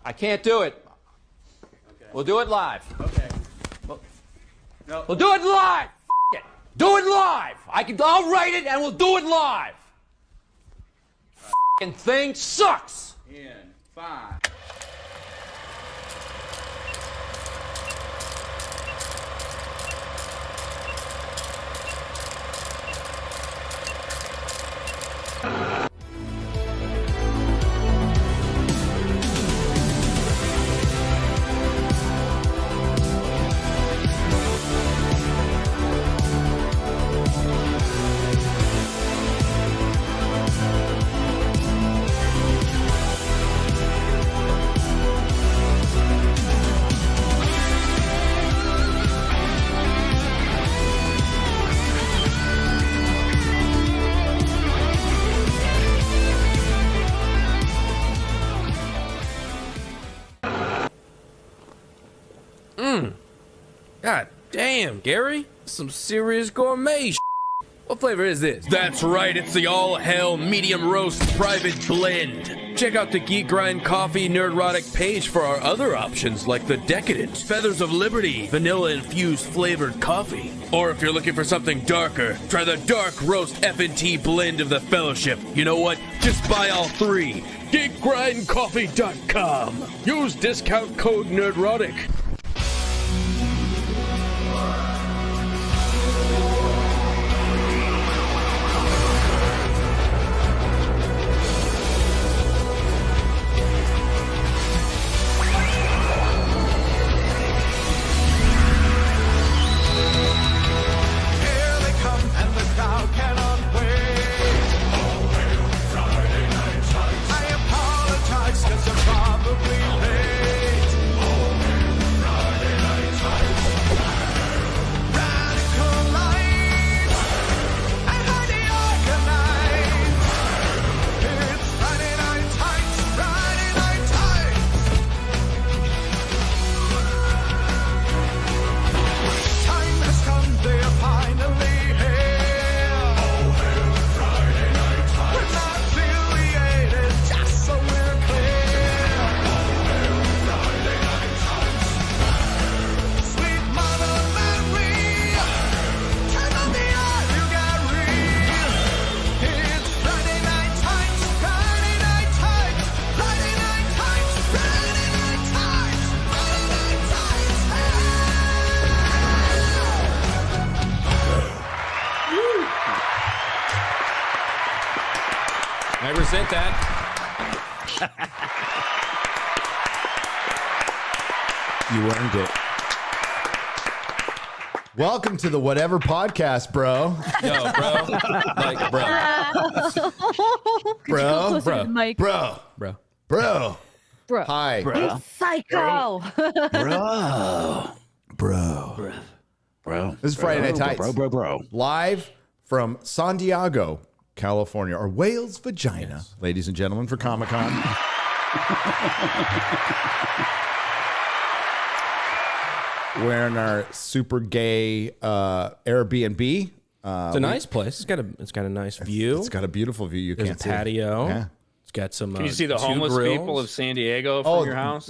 I can't do it. Okay. We'll do it live. Okay. We'll do it live. F it. Do it live. I'll write it and we'll do it live. F***ing thing sucks. In 5. God damn, Gary. Some serious gourmet shit. What flavor is this? That's right, it's the all-hell medium roast private blend. Check out the Geek Grind Coffee Nerdrotic page for our other options like the Decadent, Feathers of Liberty, vanilla-infused flavored coffee. Or if you're looking for something darker, try the Dark Roast FNT blend of the Fellowship. You know what? Just buy all 3. GeekGrindCoffee.com. Use discount code Nerdrotic. I resent that. You earned it. Welcome to the Whatever Podcast, bro. Yo, bro. Like, bro. Bro. Hi. Bro. Psycho. Bro. This is Friday Night Tights. Bro. Live from San Diego, California, or Wales, Vagina, yes. Ladies and gentlemen, for Comic-Con. We're in our super gay Airbnb. It's a nice place. It's got a nice view. It's got a beautiful view. You There's can't a patio. Yeah. It's got some. Can you see the homeless grills. people of San Diego from your house?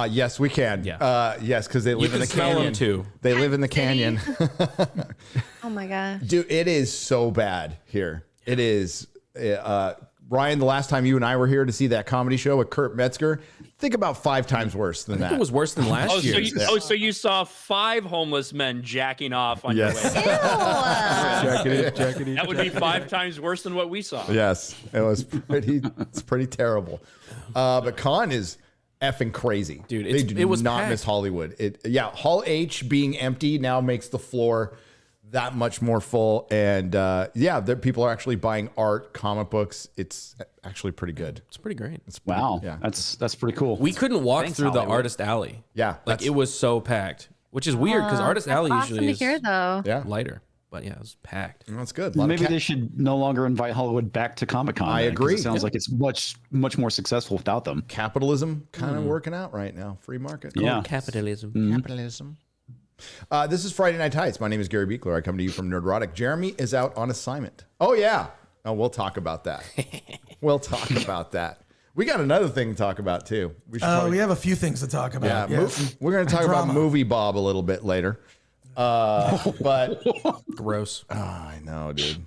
Yes, we can. Yeah. Yes, because they live in the smell canyon them too. They live in the canyon. Oh my gosh, dude, it is so bad here. It is. Ryan, the last time you and I were here to see that comedy show with Kurt Metzger, think about 5 times worse than that. It was worse than last year. So you saw 5 homeless men jacking off on your way. Jacking That would be 5 times worse than what we saw. Yes, it was pretty. It's pretty terrible. But con is effing crazy, dude. It was not packed. Miss Hollywood. Hall H being empty now makes the floor that much more full, and people are actually buying art, comic books. It's actually pretty good. It's pretty great. Wow. Yeah, that's pretty cool. We couldn't walk through the Artist Alley. Yeah, like it was so packed, which is weird because Artist Alley usually is lighter. But yeah, it was packed. That's good. Maybe they should no longer invite Hollywood back to Comic-Con. I agree. It sounds like it's much more successful without them. Capitalism kind of working out right now. Free market. Yeah, capitalism. Capitalism. This is Friday Night Tights. My name is Gary Beekler. I come to you from Nerdrotic. Jeremy is out on assignment. Oh, yeah. Oh, we'll talk about that. We'll talk about that. We got another thing to talk about too. We should we have a few things to talk about. yeah, we're going to talk about Movie Bob a little bit later. But Gross. oh, I know, dude.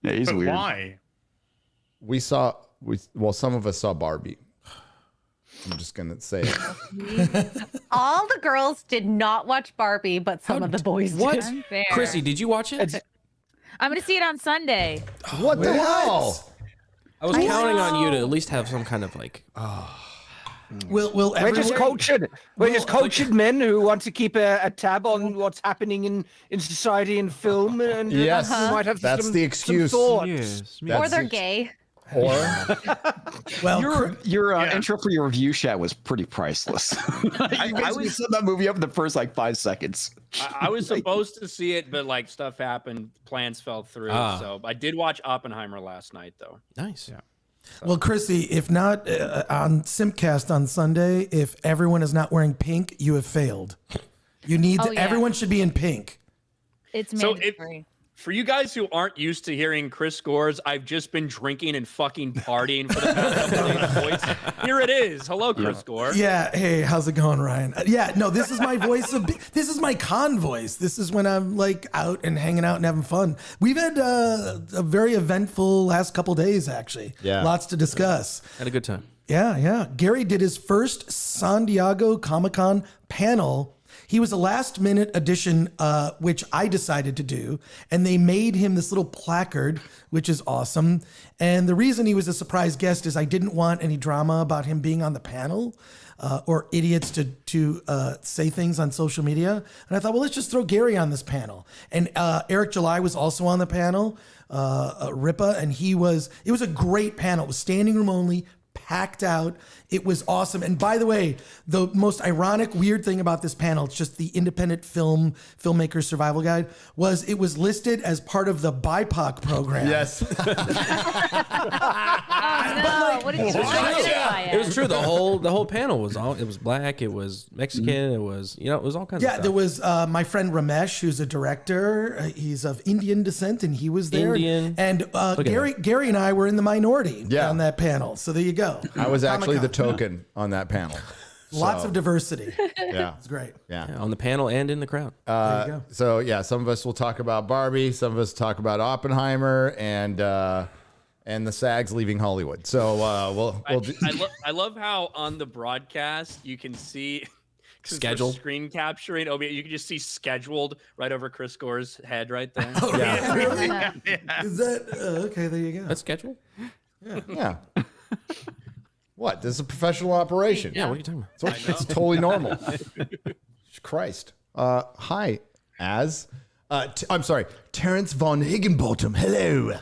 Yeah, he's weird. Why? Some of us saw Barbie. I'm just going to say it. All the girls did not watch Barbie, but some of the boys What? did. Fair. Chrissy, did you watch it? I'm gonna see it on Sunday. What the hell? I was counting on you to at least have some kind of like. Will We're just cultured. We're just cultured men who want to keep a tab on what's happening in society and film, and Yes, we might have that's some, the excuse. Some thoughts. Yes. Or they're gay. Or well, Your intro for your review chat was pretty priceless. I basically set that movie up in the first like 5 seconds. I was supposed to see it, but like stuff happened, plans fell through. So I did watch Oppenheimer last night, though. Nice. Yeah. well, Chrissy, if not on Simpcast on Sunday, if everyone is not wearing pink, you have failed. You need Oh, yeah. everyone should be in pink. It's So mandatory. For you guys who aren't used to hearing Chris Gore's, I've just been drinking and fucking partying for the past couple days voice. Here it is. Hello, Chris Gore. Yeah. Hey, how's it going, Ryan? Yeah. No, this is my voice of. This is my con voice. This is when I'm like out and hanging out and having fun. We've had a very eventful last couple days, actually. Yeah. Lots to discuss. Had a good time. Yeah. Gary did his first San Diego Comic-Con panel. He was a last minute addition, which I decided to do. And they made him this little placard, which is awesome. And the reason he was a surprise guest is I didn't want any drama about him being on the panel or idiots to say things on social media. And I thought, well, let's just throw Gary on this panel. And Eric July was also on the panel, Ripa, and it was a great panel. It was standing room only, packed out. It was awesome. And by the way, the most ironic, weird thing about this panel, it's just the independent filmmaker survival guide, was it was listed as part of the BIPOC program. yes, Oh no! What did you identify It was as? true. The whole panel was all. It was black. It was Mexican. It was it was all kinds of Yeah, stuff. there was my friend Ramesh, who's a director. He's of Indian descent, and he was there. Indian. And at Gary and I were in the minority Yeah. on that panel. So there you go. I was actually the Comic-Con. token on that panel. Lots So, of diversity. yeah, It's great. yeah. on the panel and in the crowd. There you go. So yeah, some of us will talk about Barbie, some of us talk about Oppenheimer, and the SAGs leaving Hollywood. So we'll do, I love how on the broadcast you can see Scheduled. screen capturing. You can just see scheduled right over Chris Gore's head right there. yeah, Really? Yeah. Is that okay? There you go. That's scheduled. yeah. What? This is a professional operation. Yeah. What are you talking about? It's totally normal. Christ. Hi, I'm sorry, Terrence von Higginbottom. Hello.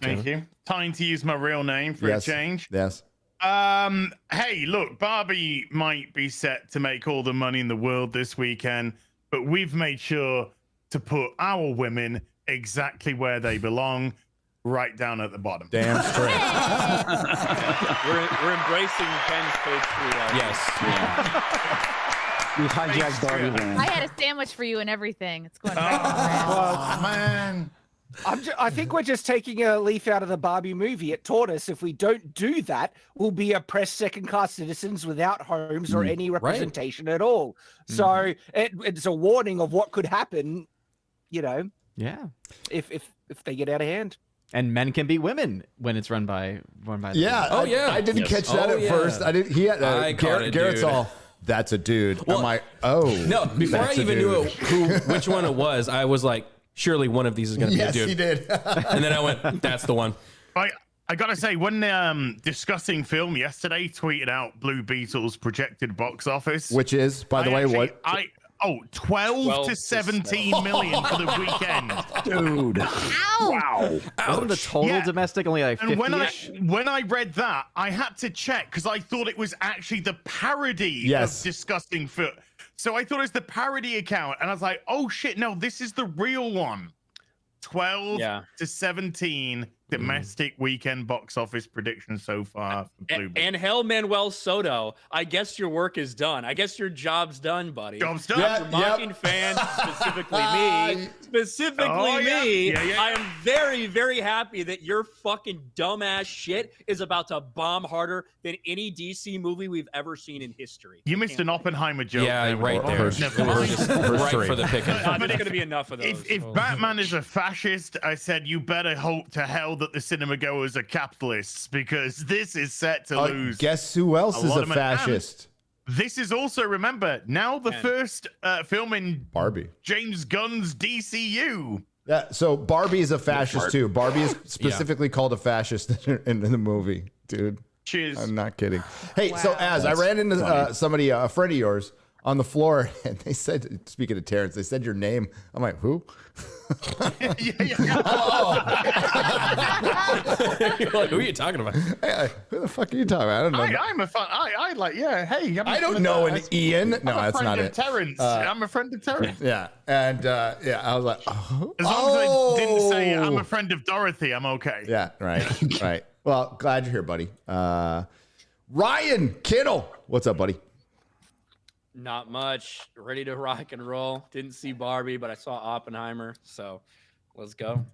Thank you. Time to use my real name for a change. Yes. Hey, look, Barbie might be set to make all the money in the world this weekend, but we've made sure to put our women exactly where they belong, right down at the bottom. Damn straight. We're embracing Ken's patriarchy. Yes. We hijacked Barbie land. I had a sandwich for you and everything. It's going right on. Oh, man. I think we're just taking a leaf out of the Barbie movie. It taught us if we don't do that, we'll be oppressed second-class citizens without homes or any representation at all. So it's a warning of what could happen, Yeah. if they get out of hand. And men can beat women when it's run by Yeah. Oh, yeah. I didn't catch that at first. I didn't. He had I caught it, Garrett's dude. all. That's a dude. Well, I'm like, oh. No, before I that's a even dude. knew which one it was, I was like, surely one of these is going to Yes, be a dude. he did. And then I went, that's the one. I gotta say, when discussing film yesterday, tweeted out Blue Beetle's projected box office, Which is, by the way, what? 12 to 17 million for the weekend. Dude. Ow! Wasn't the total Yeah. domestic only like 50? And when I read that, I had to check because I thought it was actually the parody of disgusting film. So I thought it was the parody account, and I was like, "Oh shit, no, this is the real one." 12 to 17 domestic weekend box office prediction so far. And Hell Manuel Soto, I guess your work is done. I guess your job's done, buddy. Job's done. After mocking fans, specifically me, I am very, very happy that your fucking dumbass shit is about to bomb harder than any DC movie we've ever seen in history. You missed an Oppenheimer joke. Yeah, right there. Never mind. Right for the picking. There's going to be enough of those. If Batman is a fascist, I said you better hope to hell that the cinema goers are capitalists, because this is set to lose. Guess who else is a fascist? This is also, remember, now the first film in Barbie. James Gunn's DCU. Yeah, so Barbie is a fascist too. Barbie is specifically called a fascist in the movie, dude. Cheers. I'm not kidding. Hey, so as I ran into somebody, a friend of yours, on the floor, and they said, speaking of Terrence, they said your name. I'm like, who? You're like, who are you talking about? Hey, who the fuck are you talking about? I don't know. I'm a fan. I like, hey. I don't know an Ian. No, that's not it. Terrence. I'm a friend of Terrence. Yeah, and I was like, oh. As long as I didn't say I'm a friend of Dorothy, I'm okay. Yeah, right, right. Well, glad you're here, buddy. Ryan Kittle, what's up, buddy? Not much. Ready to rock and roll. Didn't see Barbie, but I saw Oppenheimer. So let's go.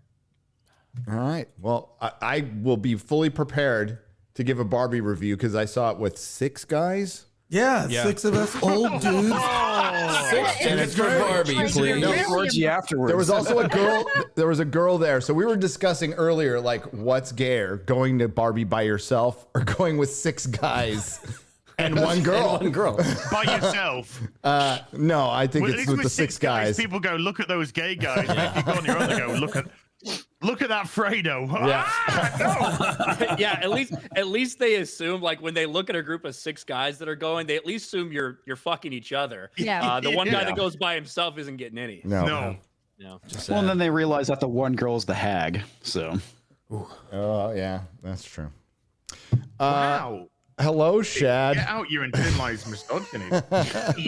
All right. Well, I will be fully prepared to give a Barbie review because I saw it with 6 guys. Yeah, 6 of us old dudes. 6 tickets for Barbie, please. Orgy afterwards. There was also a girl. There was a girl there. So we were discussing earlier, like, what's gayer, going to Barbie by yourself or going with 6 guys and one girl? By yourself. No, I think it's with the 6 guys. People go, look at those gay guys. If you go on your own, they go, look at that Fredo. Yeah. Yeah, at least they assume, like, when they look at a group of 6 guys that are going, they at least assume you're fucking each other. Yeah. The one guy that goes by himself isn't getting any. No. No. Well, and then they realize that the one girl's the hag. So. Oh, yeah, that's true. Wow. Hello, Shad. Get out your internalized misogyny. No,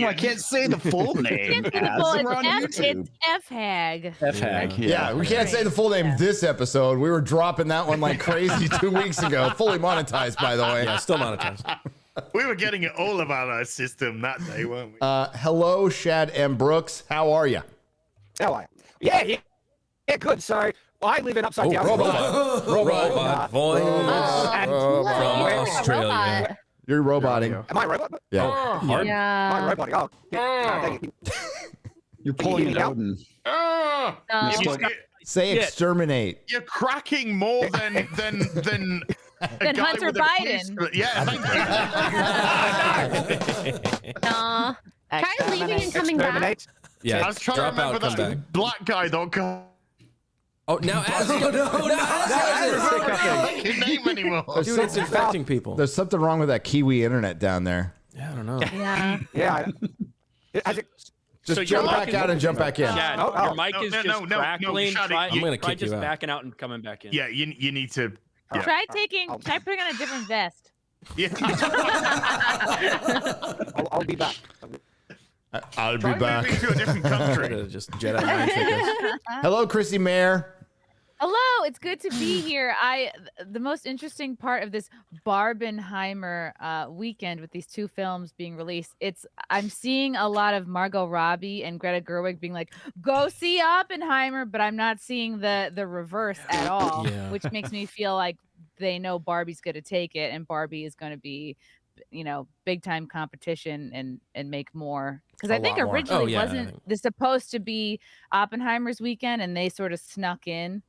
I can't say the full name. It's F hag. F hag. Yeah, we can't say the full name this episode. We were dropping that one like crazy 2 weeks ago. Fully monetized, by the way. Yeah, still monetized. We were getting it all about our system that day, weren't we? Hello, Shad M. Brooks. How are you? How are you? Yeah, good. So I live in upside down. Robot voice from Australia. You're roboting. Am I a robot? Yeah. Am I roboting? Oh, yeah. You're pulling an Odin. Say exterminate. You're cracking more than Than Hunter Biden. Yeah, thank you. Try leaving and coming back. Yeah, I was trying to drop remember out, come back. that black guy that got Oh, now as his name anymore. Dude, it's infecting people. There's something wrong with that Kiwi internet down there. Yeah, I don't know. Yeah. Just jump back out and jump back in. Chad, your mic is just crackling. Shad, I'm gonna Try kick you just out. backing out and coming back in. Yeah, you need to. Yeah. Try putting on a different vest. Yeah. I'll be back. I'll be Try back. moving to a different country. Just Jedi mind trick us. Hello, Chrissy Mayer. Hello, it's good to be here. The most interesting part of this Barbenheimer weekend with these 2 films being released, I'm seeing a lot of Margot Robbie and Greta Gerwig being like, "Go see Oppenheimer," but I'm not seeing the reverse at all, which makes me feel like they know Barbie's going to take it, and Barbie is going to be, big time competition and make more. Because I think originally wasn't this supposed to be Oppenheimer's weekend, and they sort of snuck in.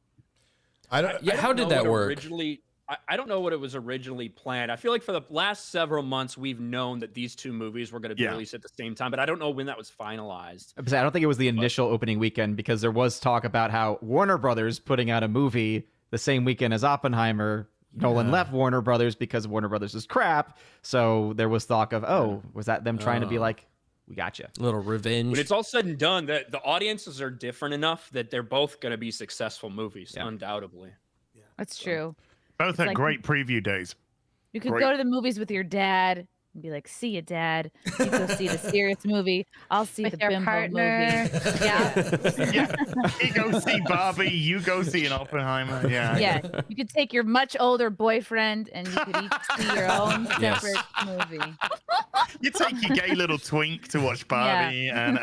How did that work? I don't know what it was originally planned. I feel like for the last several months, we've known that these 2 movies were going to be released at the same time, but I don't know when that was finalized. I don't think it was the initial opening weekend, because there was talk about how Warner Brothers putting out a movie the same weekend as Oppenheimer. Nolan left Warner Brothers because Warner Brothers is crap. So there was talk of, was that them trying to be like, we got you. A little revenge. When it's all said and done, the audiences are different enough that they're both going to be successful movies, undoubtedly. That's true. Both had great preview days. You could go to the movies with your dad, and be like, "See ya, Dad. You go see the serious movie. I'll see With the your bimbo partner. movie." Yeah. He go see Barbie, you go see an Oppenheimer. Yeah. Yeah, you could take your much older boyfriend, and you could each see your own separate movie. You take your gay little twink to watch Barbie, and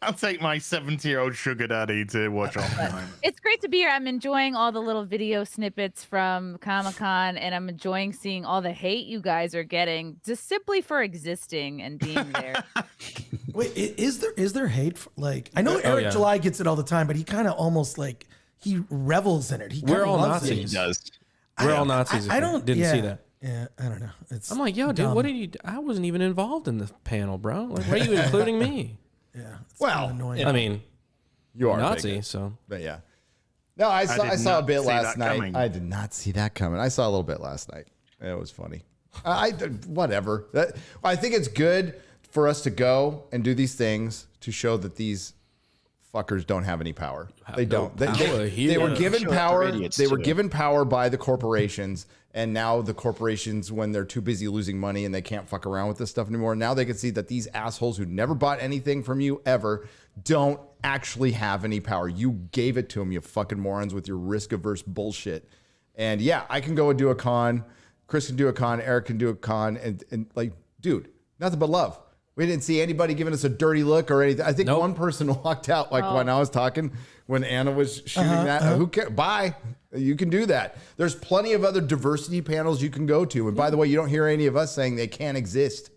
I'll take my 70-year-old sugar daddy to watch Oppenheimer. It's great to be here. I'm enjoying all the little video snippets from Comic-Con, and I'm enjoying seeing all the hate you guys are getting just simply for existing and being there. Wait, is there hate? Like, I know Eric July gets it all the time, but he kind of almost like he revels in it. We're all loves Nazis. it. He does. We're all Nazis. I don't didn't see that. Yeah, I don't know. I'm like, yo, dude, what did you? I wasn't even involved in the panel, bro. Like, why are you including me? Yeah. Well, annoying. I mean, you are Nazi, bigot. so. But yeah. No, I saw a not bit see last that night. coming. I did not see that coming. I saw a little bit last night. It was funny. Whatever. I think it's good for us to go and do these things to show that these fuckers don't have any power. They don't. They were given power. They were given power by the corporations, and now the corporations, when they're too busy losing money and they can't fuck around with this stuff anymore, now they can see that these assholes who never bought anything from you ever don't actually have any power. You gave it to them, you fucking morons, with your risk-averse bullshit. And yeah, I can go and do a con. Chris can do a con. Eric can do a con. And like, dude, nothing but love. We didn't see anybody giving us a dirty look or anything. I think one person walked out like when I was talking, when Anna was shooting that. Who cares? Bye. You can do that. There's plenty of other diversity panels you can go to. And by the way, you don't hear any of us saying they can't exist.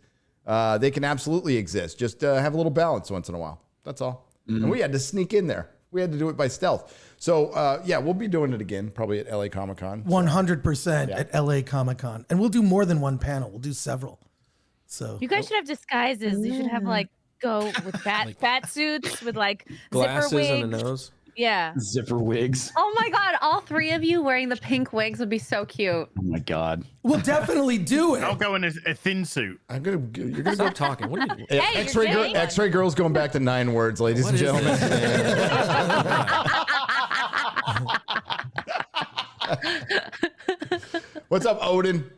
They can absolutely exist. Just have a little balance once in a while. That's all. Mm-hmm. And we had to sneak in there. We had to do it by stealth. So yeah, we'll be doing it again, probably at LA Comic Con. 100% at LA Comic Con. And we'll do more than one panel. We'll do several. So You guys should have disguises. You should have like go with fat suits with like Glasses zipper wigs. and a nose. Yeah. Zipper wigs. Oh my God, all three of you wearing the pink wigs would be so cute. Oh my God. we'll definitely do it. I'll go in a thin suit. You're gonna Stop talking. What are you doing? Hey, X-ray girl's going back to 9 words, ladies and gentlemen. What's up, Odin?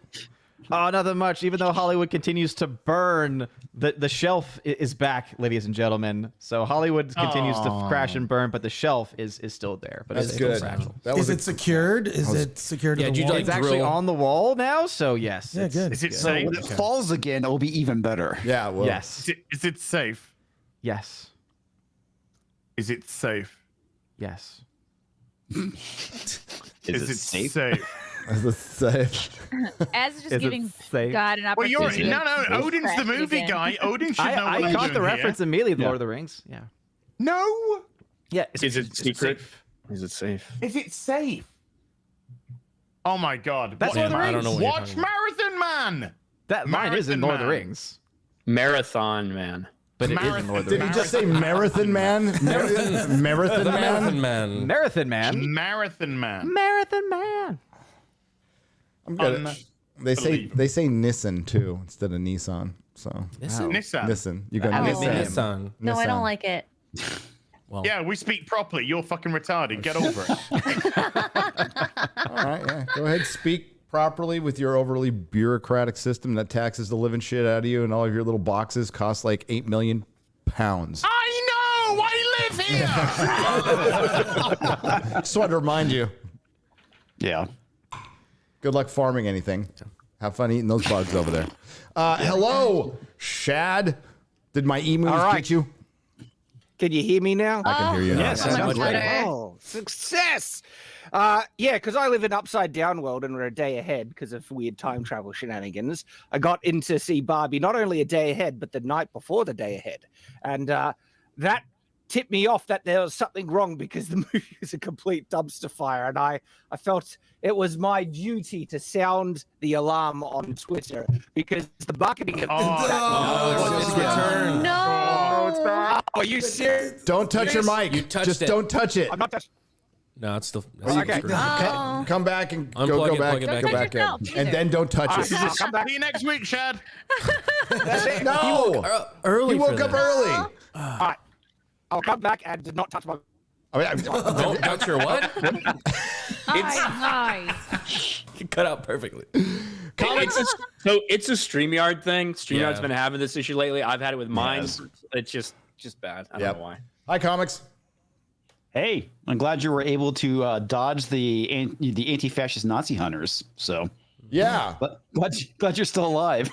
Oh, nothing much. Even though Hollywood continues to burn, the shelf is back, ladies and gentlemen. So Hollywood continues to crash and burn, but the shelf is still there. But That's it's good. still fragile. Is it secured? Is it secured to the wall? It's actually on the wall now, so yes. Yeah, good. Is it So safe? when it falls again, it'll be even better. Yeah, well. Yes. Is it safe? Yes. Is it safe? Yes. Is it safe? Is it safe? As just Is it giving safe? God an Well, opportunity. no, Odin's the Crash movie again. guy. Odin should know what I I'm caught doing the here. reference immediately, Lord of the Rings. Yeah. No. Yeah. Is it secret? Is it safe? Is it safe? Oh my God. That's Lord of the I don't know Rings. what you're Watch talking about. Marathon Man. That line is in Marathon Lord of the Man. Rings. Marathon Man. But it is in Lord of the Did he Rings. just say Marathon Man? Marathon Marathon Man? Man. Marathon Man. Marathon Man. Marathon Man. I'm good. They say Nissan too instead of Nissan. So Nissan. Nissan. You got Oh. Nissan. Nissan. No, I don't like it. Well, Yeah, we speak properly. You're fucking retarded. Get over it. All right, yeah. Go ahead, speak properly with your overly bureaucratic system that taxes the living shit out of you, and all of your little boxes cost like 8 million pounds. I know. I live here. Just wanted to remind you. Yeah. Good luck farming anything. Have fun eating those bugs over there. Hello, Shad. Did my emus get you? Can you hear me now? I can hear you now. Yes, so much great. better. Oh, success! Yeah, because I live in Upside Down world and we're a day ahead because of weird time travel shenanigans. I got in to see Barbie not only a day ahead, but the night before the day ahead. And that tipped me off that there was something wrong because the movie is a complete dumpster fire. And I felt it was my duty to sound the alarm on Twitter because the marketing... It's returned. No. it's bad. Oh, you serious? Don't touch your mic. You touched Just it. don't touch it. I'm not touching. No, it's still. Okay. Come back and Unplug go it, back. plug it back Go in. back Yourself in. either. And then don't touch it. Come back. See you next week, Shad. No. Early. He woke up early. All right. I'll come back and did not touch my... Don't touch your what? Nice. Cut out perfectly. It's a StreamYard thing. StreamYard's been having this issue lately. I've had it with mine. Yes. It's just bad. I don't know why. Hi, comics. Hey, I'm glad you were able to dodge the anti-fascist Nazi hunters. So yeah, but glad you're still alive.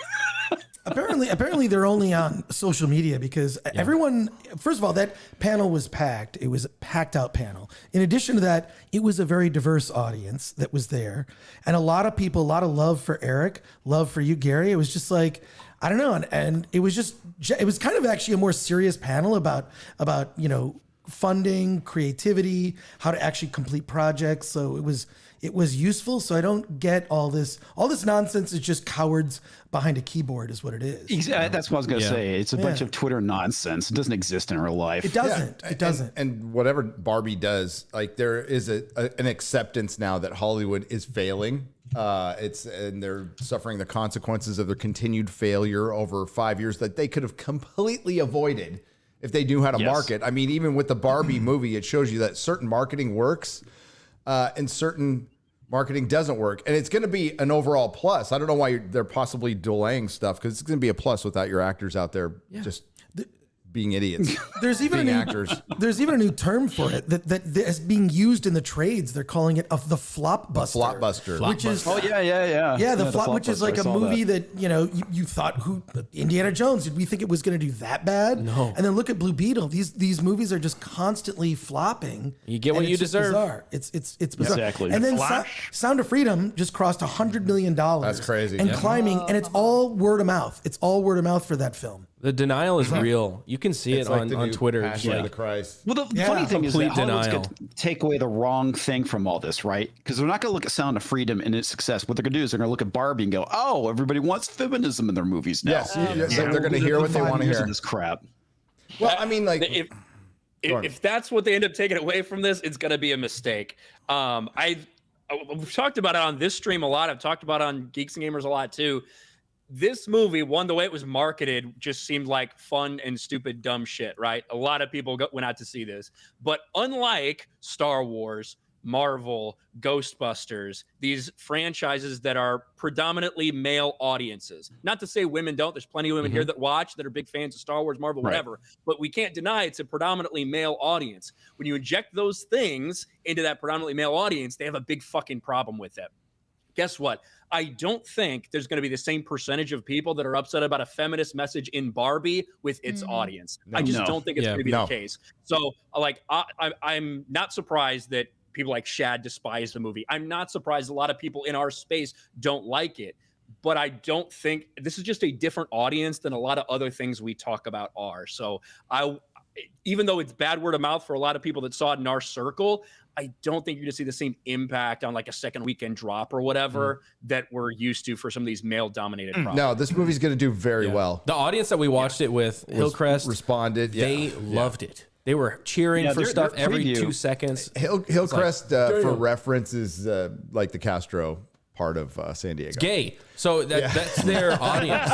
Apparently they're only on social media because everyone, first of all, that panel was packed. It was a packed out panel. In addition to that, it was a very diverse audience that was there. And a lot of people, a lot of love for Eric, love for you, Gary. It was just like, I don't know. And it was kind of actually a more serious panel about, funding, creativity, how to actually complete projects. So it was useful. So I don't get all this nonsense is just cowards behind a keyboard is what it is. Exactly. That's what I was going to say. It's a bunch of Twitter nonsense. It doesn't exist in real life. It doesn't. Yeah. It doesn't. And whatever Barbie does, like there is an acceptance now that Hollywood is failing. And they're suffering the consequences of their continued failure over 5 years that they could have completely avoided if they knew how to market. I mean, even with the Barbie movie, it shows you that certain marketing works and certain marketing doesn't work. And it's going to be an overall plus. I don't know why they're possibly delaying stuff because it's going to be a plus without your actors out there just being idiots. There's even There's even a new term for it that is being used in the trades. They're calling it the flop buster. Flop buster. Which is the flop, which is like a movie that you thought Indiana Jones. Did we think it was going to do that bad? No. And then look at Blue Beetle. These movies are just constantly flopping. You get what you deserve. Bizarre. It's bizarre. Exactly. And then Sound of Freedom just crossed $100 million. That's crazy. And climbing, and it's all word of mouth. It's all word of mouth for that film. The denial is real. You can see it on Twitter. Passion of the Christ. Well, the funny thing is that Hollywood's denial. going to take away the wrong thing from all this, right? Because they're not going to look at Sound of Freedom and its success. What they're going to do is they're going to look at Barbie and go, "Oh, everybody wants feminism in their movies now." Yes, they're going to hear what they want to hear. This crap. Well, I mean, like, if that's what they end up taking away from this, it's going to be a mistake. We've talked about it on this stream a lot. I've talked about it on Geeks and Gamers a lot too. This movie, the way it was marketed, just seemed like fun and stupid, dumb shit, right? A lot of people went out to see this. But unlike Star Wars, Marvel, Ghostbusters, these franchises that are predominantly male audiences. Not to say women don't. There's plenty of women here that watch that are big fans of Star Wars, Marvel, whatever. But we can't deny it's a predominantly male audience. When you inject those things into that predominantly male audience, they have a big fucking problem with it. Guess what? I don't think there's going to be the same percentage of people that are upset about a feminist message in Barbie with its audience. I just don't think it's going to be the case. So, like, I'm not surprised that people like Shad despise the movie. I'm not surprised a lot of people in our space don't like it. But I don't think this is just a different audience than a lot of other things we talk about are. So even though it's bad word of mouth for a lot of people that saw it in our circle, I don't think you're going to see the same impact on like a second weekend drop or whatever that we're used to for some of these male-dominated products. No, this movie's going to do very well. The audience that we watched it with, Hillcrest, responded. They loved it. They were cheering for stuff every 2 seconds. Hillcrest, for reference, is like the Castro part of San Diego. It's gay. So that's their audience.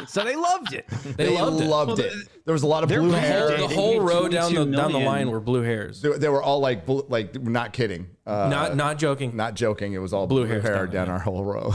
So they loved it. They loved it. There was a lot of blue hair. The whole row down the line were blue hairs. They were all like not kidding. Not joking. Not joking. It was all blue hair down our whole row.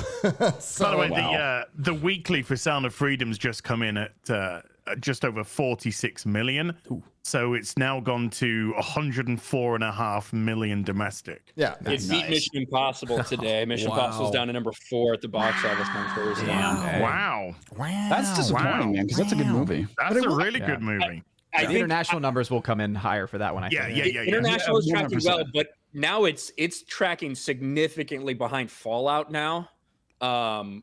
So, by the way, the weekly for Sound of Freedom's just come in at just over 46 million. Ooh. So it's now gone to 104.5 million domestic. Yeah, it beat Mission Impossible today. Mission Impossible's down to number 4 at the box office on Thursday. Wow. That's disappointing, man, because that's a good movie. That's a really good movie. I think international numbers will come in higher for that one. I think. International is tracking well, but now it's tracking significantly behind Fallout now.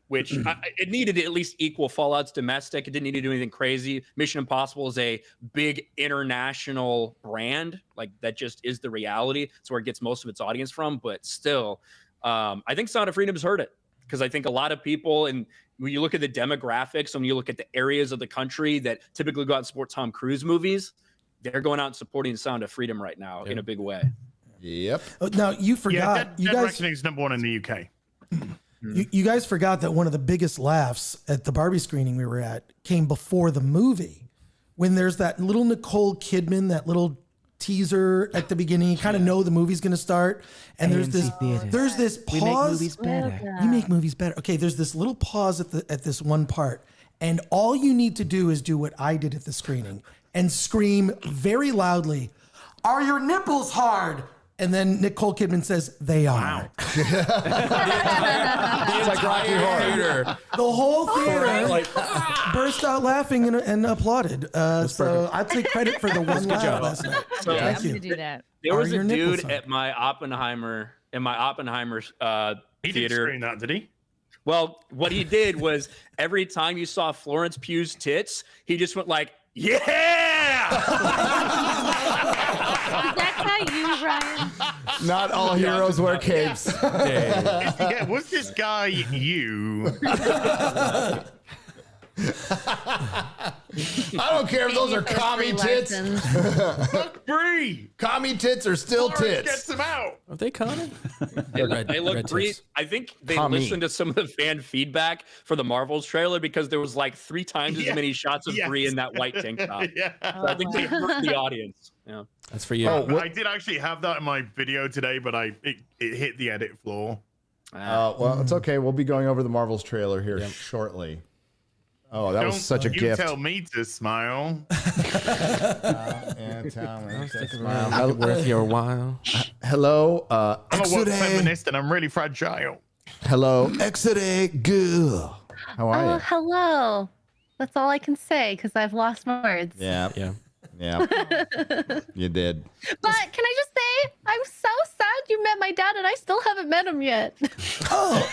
Which it needed to at least equal Fallout's domestic. It didn't need to do anything crazy. Mission Impossible is a big international brand. Like, that just is the reality. It's where it gets most of its audience from. But still, I think Sound of Freedom has hurt it, because I think a lot of people, and when you look at the demographics, when you look at the areas of the country that typically go out and support Tom Cruise movies, they're going out and supporting Sound of Freedom right now in a big way. Yep. Oh, now you forgot. Dead Reckoning's number 1 in the UK. You guys forgot that one of the biggest laughs at the Barbie screening we were at came before the movie, when there's that little Nicole Kidman, that little teaser at the beginning. You kind of know the movie's going to start. And there's this pause. We make movies better. You make movies better. Okay, there's this little pause at this one part. And all you need to do is do what I did at the screening and scream very loudly, "Are your nipples hard?" And then Nicole Kidman says, "They are." It's like Rocky Horror. The whole theater burst out laughing and applauded. So I'll take credit for the one laugh last night. So Thank you. Do that. There was Are a your nipples dude hard? at my Oppenheimer He didn't theater. scream that, did he? Well, what he did was every time you saw Florence Pugh's tits, he just went like, "Yeah!" Is that how you, Ryan? Not all heroes wear capes. Yeah, was this guy you? I don't care if those are commie tits. Fuck Brie. Commie tits are still Florence tits. gets him out. Are they common? They look great. I think they listened to some of the fan feedback for the Marvels trailer because there was like 3 times as many shots of Brie in that white tank top. Yeah. So I think they hurt the audience. Yeah. That's for you. I did actually have that in my video today, but it hit the edit floor. Well, it's okay. We'll be going over the Marvels trailer here shortly. Oh, that was such a you gift. Tell me to smile. And tell me to smile. Worth your while. Hello, I'm a woke Exode. feminist and I'm really fragile. Hello, Exode girl. How are you? Hello. That's all I can say because I've lost my words. Yeah. Yeah. Yeah. You did. But can I just say, I'm so sad you met my dad and I still haven't met him yet. Oh,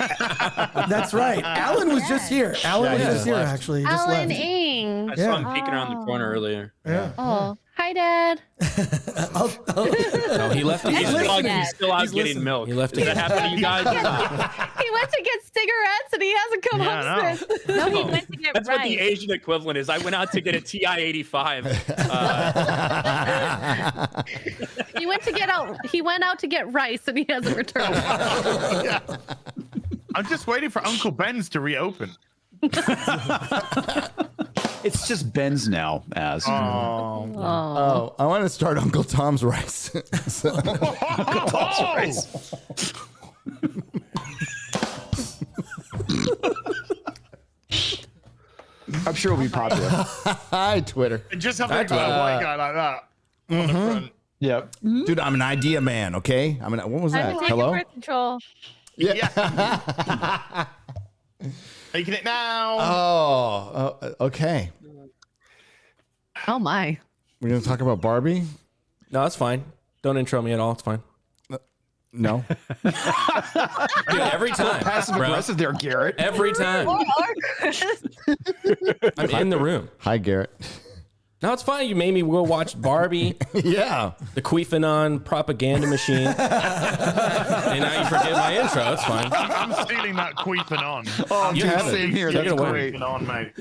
that's right. Alan was just here. Alan was just here, actually. He just Alan left. Ing. I saw him peeking around the corner earlier. Yeah. Oh, hi, Dad. No, he left. He's still out He's getting listening. milk. He left Did that happen to you guys? or not? He went to get cigarettes and he hasn't come home since. No, he went to get That's what rice. the Asian equivalent is. I went out to get a TI-85. He went out to get rice and he hasn't returned. Yeah. I'm just waiting for Uncle Ben's to reopen. It's just Ben's now, as. Oh, I want to start Uncle Tom's rice. Uncle Tom's rice. I'm sure it'll be popular. Hi, Twitter. And just have a white guy like that on the front. Yep. Dude, I'm an idea man, okay? What was Time that? to take Hello? birth control. Yeah. Taking it now. Oh, okay. Oh, my. We're going to talk about Barbie? No, it's fine. Don't intro me at all. It's fine. No. Dude, every time. Passive aggressive there, Garrett. Every time. I'm in the room. Hi, Garrett. No, it's fine. You made me go watch Barbie. Yeah. The Queefanon propaganda machine. And now you forget my intro. It's fine. I'm stealing that queefing on. Oh, You dude, have it. same here. Take That's it away. great. Queefing on, mate.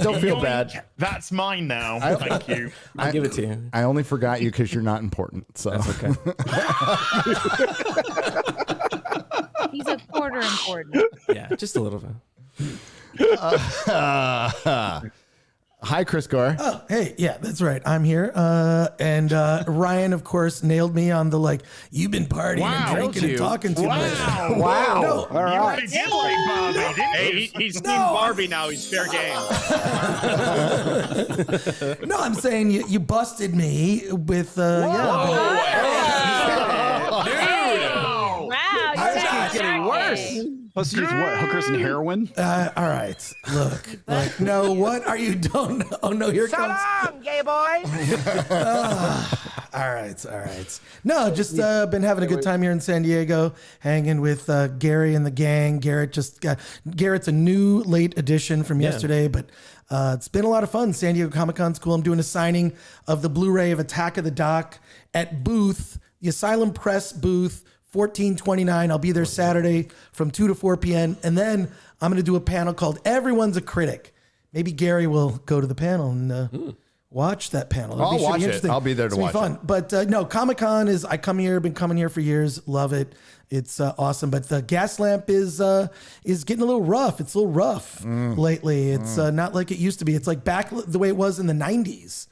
Don't feel bad. That's mine now. Thank you. I'll give it to you. I only forgot you because you're not important. So That's okay. He's a quarter important. Yeah, just a little bit. Hi, Chris Gore. Oh, hey, yeah, that's right. I'm here. And Ryan, of course, nailed me on the you've been partying and drinking and talking too much. Wow. No, All right. You already did like Barbie, didn't you? Hey, he's seen Barbie now. He's fair game. no, I'm saying you busted me with, Wow, It's getting worse. Plus, you use what? Hookers and heroin? all right, look, no, what are you doing? Oh, no, here comes. Salam, gay boy. All right. No, just been having a good time here in San Diego, hanging with Gary and the gang. Garrett's a new late addition from yesterday, but it's been a lot of fun. San Diego Comic-Con's cool. I'm doing a signing of the Blu-ray of Attack of the Doc at the Asylum Press booth, 1429. I'll be there Saturday from 2 to 4 p.m. And then I'm going to do a panel called Everyone's a Critic. Maybe Gary will go to the panel and watch that panel. I'll watch it. I'll be there to watch fun. But no, Comic-Con is, been coming here for years. Love it. It's awesome. But the gas lamp is getting a little rough. It's a little rough lately. It's not like it used to be. It's like back the way it was in the 90s,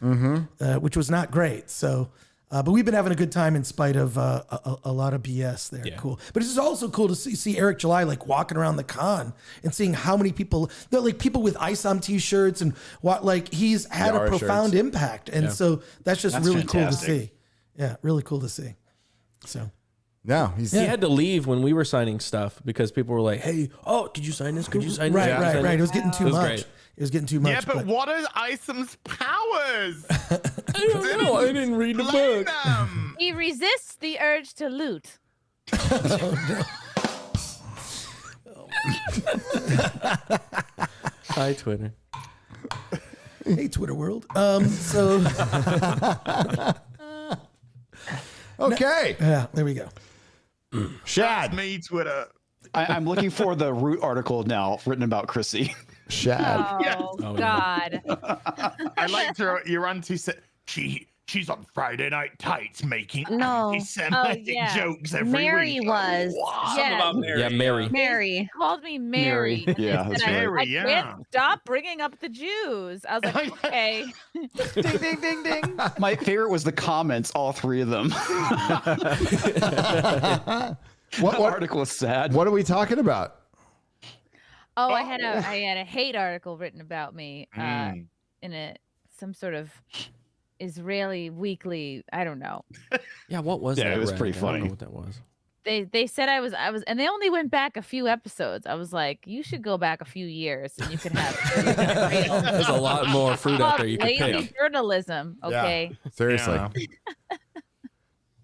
which was not great. So But we've been having a good time in spite of a lot of BS there. Yeah. Cool. But it's also cool to see Eric July like walking around the con and seeing how many people, they're like people with ISOM T-shirts and what, like he's had a profound impact. And so that's really cool to see. Yeah, really cool to see. So. No, he had to leave when we were signing stuff because people were like, "Hey, could you sign this? Could you sign this?" Right. It was getting too much. It was getting too much. Yeah, but what are ISOM's powers? I don't know. I didn't read the book. He resists the urge to loot. Hi, Twitter. Hey, Twitter world. So. Okay. Yeah, there we go. Shad. That's me, Twitter. I'm looking for the Root article now written about Chrissy. Shad. Oh, God. I liked your auntie said she's on Friday Night Tights making anti-Semitic jokes every Mary week. was. Yeah. About Mary. Yeah, Mary. Mary. Called me Mary. Yeah, that's Mary, I can't stop bringing up the Jews. I was like, okay. Ding, ding, ding, ding. My favorite was the comments, all three of them. What article was sad? What are we talking about? Oh, I had a hate article written about me in some sort of Israeli weekly. I don't know. Yeah, what was that? Yeah, it was pretty I funny. don't know what that was. They said I was, and they only went back a few episodes. I was like, you should go back a few years and you could have. There's a lot more fruit out there you could lazy pick. journalism. Okay. Yeah, seriously. Yeah.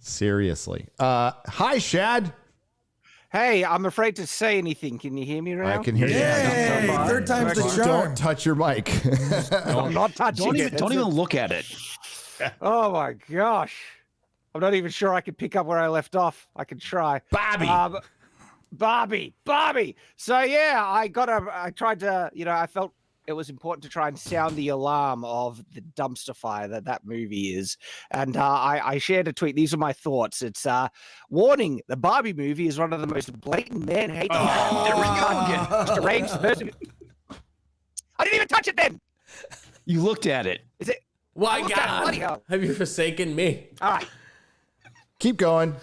Seriously. Hi, Shad. Hey, I'm afraid to say anything. Can you hear me now? I can hear you. Yay! Third time's the charm. Don't touch your mic. I'm not touching it. Don't even look at it. Oh my gosh. I'm not even sure I can pick up where I left off. I can try. Barbie. So yeah, I tried to, I felt it was important to try and sound the alarm of the dumpster fire that movie is. And I shared a tweet. These are my thoughts. It's warning, the Barbie movie is one of the most blatant man-hating. Deranged person. I didn't even touch it then. You looked at it. Is it? Why, God? Have you forsaken me? All right. Keep going.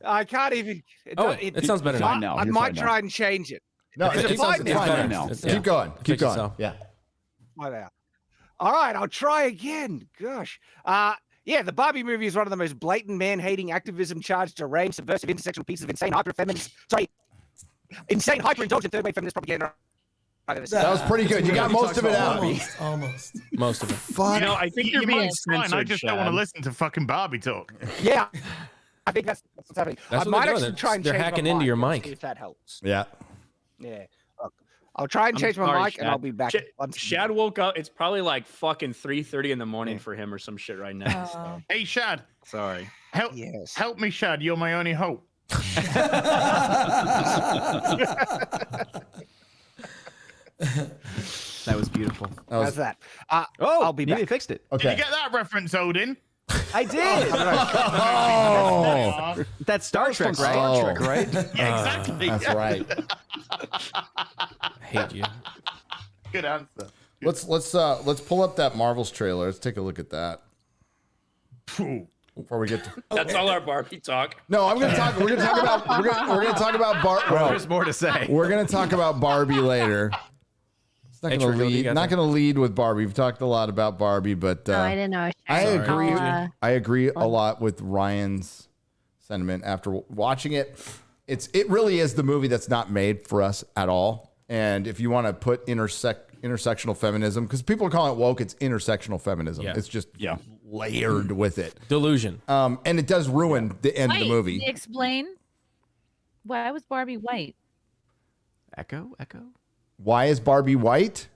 I can't even. It sounds better now. I might try and change it. No, it's fine now. Keep going. Keep going. Yourself. Yeah. All right, I'll try again. Gosh. Yeah, the Barbie movie is one of the most blatant man-hating, activism-charged, deranged, subversive, intersectional pieces of insane, hyper-indulgent third-wave feminist propaganda. That was pretty good. You got most of it out. Almost. Most of it. Fuck. I think you're being censored. I just don't want to listen to fucking Barbie talk. Yeah. I think that's what's happening. That's I what might they're actually doing. try and They're change hacking my into your mic, mic. if that helps. Yeah. Yeah. Look, I'll try and change my mic and I'll be back. Shad woke up. It's probably like fucking 3:30 in the morning for him or some shit right now. Hey, Shad. Sorry. Help me, Shad. You're my only hope. That was beautiful. How's that? I'll be maybe back. fixed it. Did you get that reference, Odin? I did. Oh, That's Star Trek, right? Star Trek, right? Yeah, exactly. that's right. I hate you. Good answer. Let's pull up that Marvel's trailer. Let's take a look at that before we get to. That's all our Barbie talk. No, I'm gonna talk. We're gonna talk about. We're gonna talk about There's more to say. We're gonna talk about Barbie later. It's not gonna lead. Not gonna lead with Barbie. We've talked a lot about Barbie, but I didn't know. I agree. I agree a lot with Ryan's sentiment after watching it. It really is the movie that's not made for us at all. And if you want to put intersectional feminism, because people call it woke, it's intersectional feminism. Yeah. It's just layered with it. Delusion. And it does ruin the end of the movie. Can you explain? Why was Barbie white? Echo. Why is Barbie white?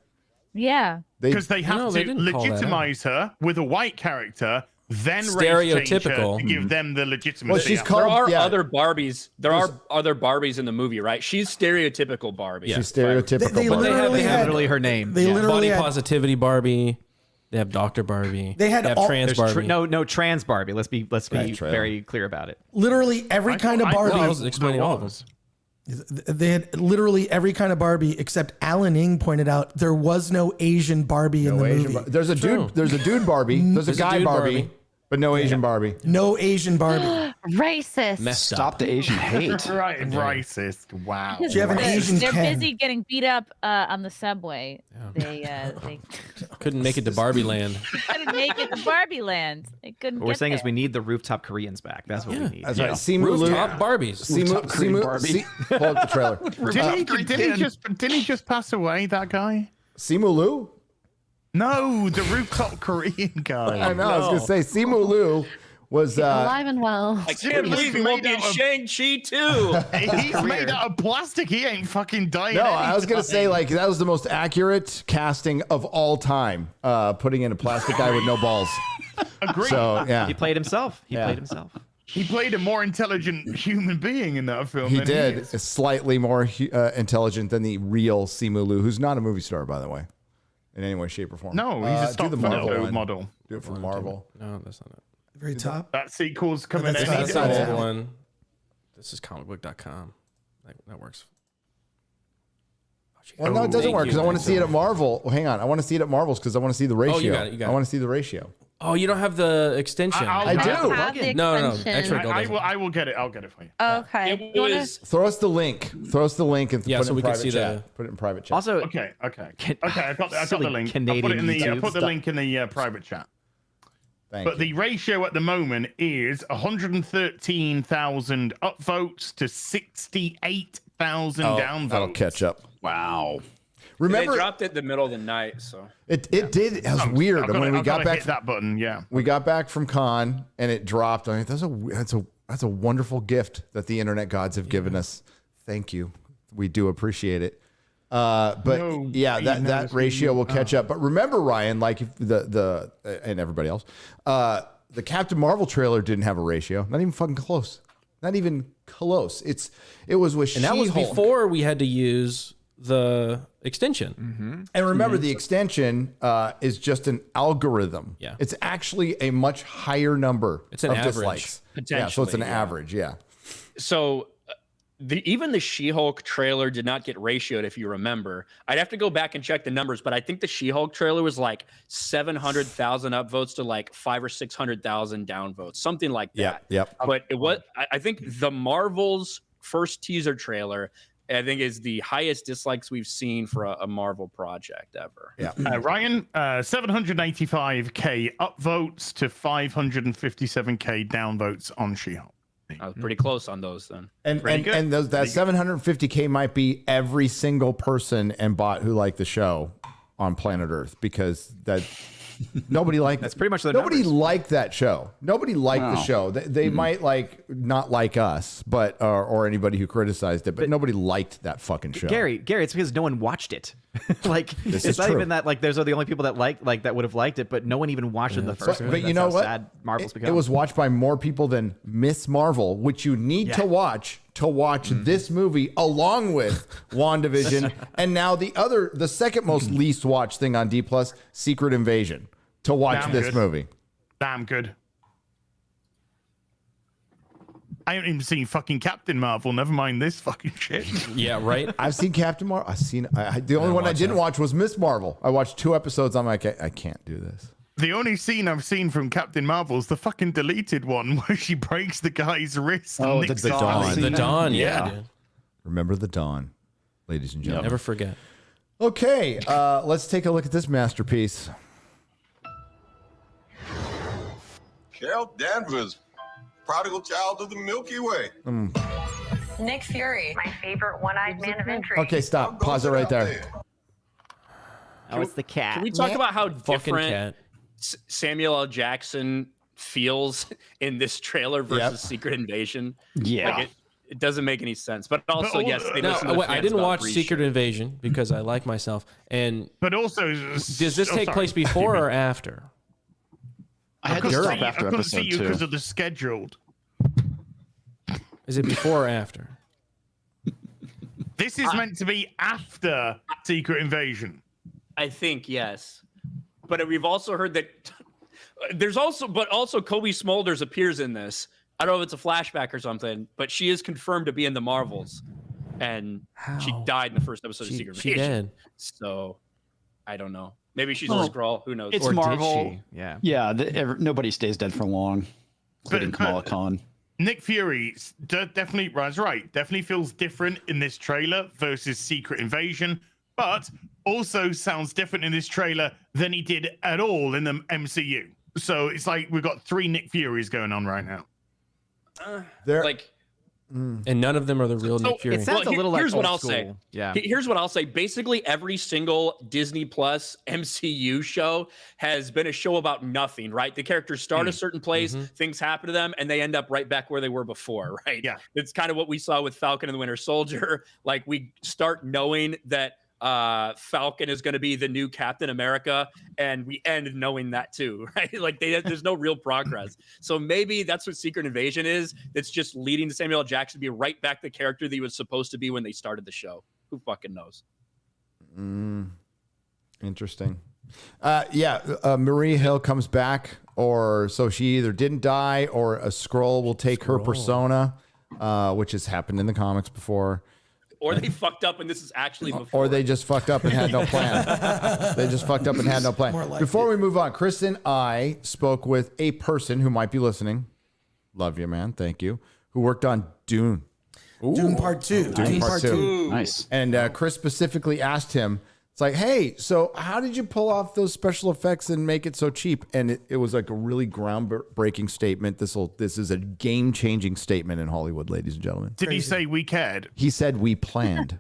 Yeah. Because they have they to didn't call that legitimize her with a white character, then race change her Stereotypical. to give them the legitimacy. Well, she's There called. are yeah, other Barbies. There are other Barbies in the movie, right? She's stereotypical Barbie. she's stereotypical. They but- literally had Literally her name. They literally Body had, positivity Barbie. They have Dr. Barbie. They had have all- trans There's Barbie. no trans Barbie. Let's be Right, trailer. very clear about it. literally every kind of Barbie. Well, I was explaining all of them. They had literally every kind of Barbie except Alan Ing pointed out there was no Asian Barbie in the movie. There's a dude. There's a dude Barbie. There's a guy dude Barbie. But no Asian Barbie. No Asian Barbie. Racist. Stop the Asian hate. Right, racist. Wow. Do you have an Asian They're Ken? busy getting beat up on the subway. They Couldn't make it to Barbie Land. couldn't make it to Barbie Land. They couldn't. What we're get saying is there. we need the rooftop Koreans back. That's what we need. That's right. Simu Liu. Rooftop Barbies. Pull up the trailer. Didn't he just pass away, that guy? Simu Liu? No, the rooftop Korean guy. I know. I was going to say, Simu Liu was... Alive and well. I can't believe he won't be in Shang-Chi too. He's made out of plastic. He ain't fucking dying. No, I was going to say, anytime. like, that was the most accurate casting of all time, putting in a plastic guy with no balls. Agreed. So, yeah. He played himself. He played himself. He played a more intelligent human being in that film. He than did. He is. Is slightly more intelligent than the real Simu Liu, who's not a movie star, by the way, in any way, shape, or form. No, he's a stock do the Marvel photo one. model. Do it for Marvel. No, that's not it. Very top. That sequel's coming That's in. not- That's that's the not old it. one. This is comicbook.com. That works. Well, no, it doesn't Thank work because you. I want to see it at Marvel. Well, hang on. I want to see it at Marvel's because I want to see the ratio. you got it, you got I it. want to see the ratio. Oh, you don't have the extension. I do. Have the No. extension. X-ray go doesn't. I will get it. I'll get it for you. Okay. It You wanna- was Throw us the link. Throw us the link and Yeah, put so it in we can private see chat. the- Put it in private chat. Also, Okay. I got the silly link. Canadian I'll put it in the YouTube put the stuff. link in the private chat. Thank But you. the ratio at the moment is 113,000 upvotes to 68,000 downvotes. That'll catch up. Wow. Remember, they dropped it in the middle of the night, so it did. It was weird. I've And got when to we got back, hit that button. Yeah. we got back from con and it dropped. I mean, that's a wonderful gift that the internet gods have given us. Thank you. We do appreciate it. But No, yeah, that ratio will catch up. But remember, Ryan, like if the and everybody else, the Captain Marvel trailer didn't have a ratio. Not even fucking close. Not even close. It was with And that was She-Hulk. before we had to use the extension. And remember, the extension is just an algorithm. Yeah. It's actually a much higher number It's an of average. dislikes. Yeah, so it's an Potentially, yeah. average. Yeah. so even the She-Hulk trailer did not get ratioed, if you remember. I'd have to go back and check the numbers, but I think the She-Hulk trailer was like 700,000 upvotes to like 500,000 or 600,000 downvotes, something like that. Yep. But it was, I think the Marvel's first teaser trailer, I think, is the highest dislikes we've seen for a Marvel project ever. Yeah. Ryan, 785k upvotes to 557k downvotes on She-Hulk. I was pretty close on those then. And Pretty good. and those, that 750K might be every single person and bot who liked the show on planet Earth, because that nobody liked. That's pretty much the nobody numbers. liked that show. Nobody liked the show. They might like not like us, but or anybody who criticized it, but nobody liked that fucking show. Gary, it's because no one watched it. Like This it's is not true. even that like those are the only people that that would have liked it, but no one even watched it the first. But you know That's how what? Sad Marvel's It become. was watched by more people than Miss Marvel, which you need to watch this movie along with WandaVision, and now the second most least watched thing on D+, Secret Invasion, to watch Damn this good. movie. Damn good. I haven't even seen fucking Captain Marvel. Never mind this fucking shit. Yeah, right? I've seen Captain Marvel. The only one I didn't watch was Miss Marvel. I watched 2 episodes. I'm like, I can't do this. The only scene I've seen from Captain Marvel is the fucking deleted one where she breaks the guy's wrist. Oh, and nicks the his Dawn. eye. The Dawn, yeah. dude. Remember the dawn, ladies and gentlemen. Never forget. Okay, let's take a look at this masterpiece. Carol Danvers, prodigal child of the Milky Way. Nick Fury, my favorite one-eyed man of intrigue. Okay, stop. Pause it right there. Oh, it's the cat. Can we talk about how Fucking different cat. Samuel L. Jackson feels in this trailer versus Secret Invasion? Yeah. Like it doesn't make any sense. But also, yes, they No, listen to the wait, I fans didn't about watch Breach. Secret Invasion because I like myself. And But also, does this take place before or after? I had to couldn't stop see- I after couldn't see episode you because 2. of the scheduled. Is it before or after? This is meant to be after Secret Invasion. I think yes, but we've also heard that there's also Kobe Smulders appears in this. I don't know if it's a flashback or something, but she is confirmed to be in the Marvels, and she died in the first episode of Secret She Invasion. did. So I don't know. Maybe she's a Skrull. Who knows? It's Or did Marvel. she? Yeah. Yeah, nobody stays dead for long, including Kamala Khan. Nick Fury definitely, Ryan's right, definitely feels different in this trailer versus Secret Invasion, but also sounds different in this trailer than he did at all in the MCU. So it's like we've got 3 Nick Furies going on right now. And none of them are the real Nick Fury. It sounds a little like here's what old I'll school. say. Yeah. Here's what I'll say. Basically, every single Disney Plus MCU show has been a show about nothing, right? The characters start a certain place, things happen to them, and they end up right back where they were before, right? Yeah. It's kind of what we saw with Falcon and the Winter Soldier. Like, we start knowing that Falcon is going to be the new Captain America, and we end knowing that too, right? Like, there's no real progress. So maybe that's what Secret Invasion is. It's just leading to Samuel L. Jackson to be right back the character that he was supposed to be when they started the show. Who fucking knows? Interesting. Maria Hill comes back, or so she either didn't die, or a Skrull will take her persona, which has happened in the comics before. Or they fucked up and this is actually before. Or they just fucked up and had no plan. Before we move on, Chris and I spoke with a person who might be listening. Love you, man. Thank you. Who worked on Dune. Dune Part 2. Dune Part 2. Nice. And Chris specifically asked him, it's like, hey, so how did you pull off those special effects and make it so cheap? And it was like a really groundbreaking statement. This is a game-changing statement in Hollywood, ladies and gentlemen. Did he say we cared? He said we planned.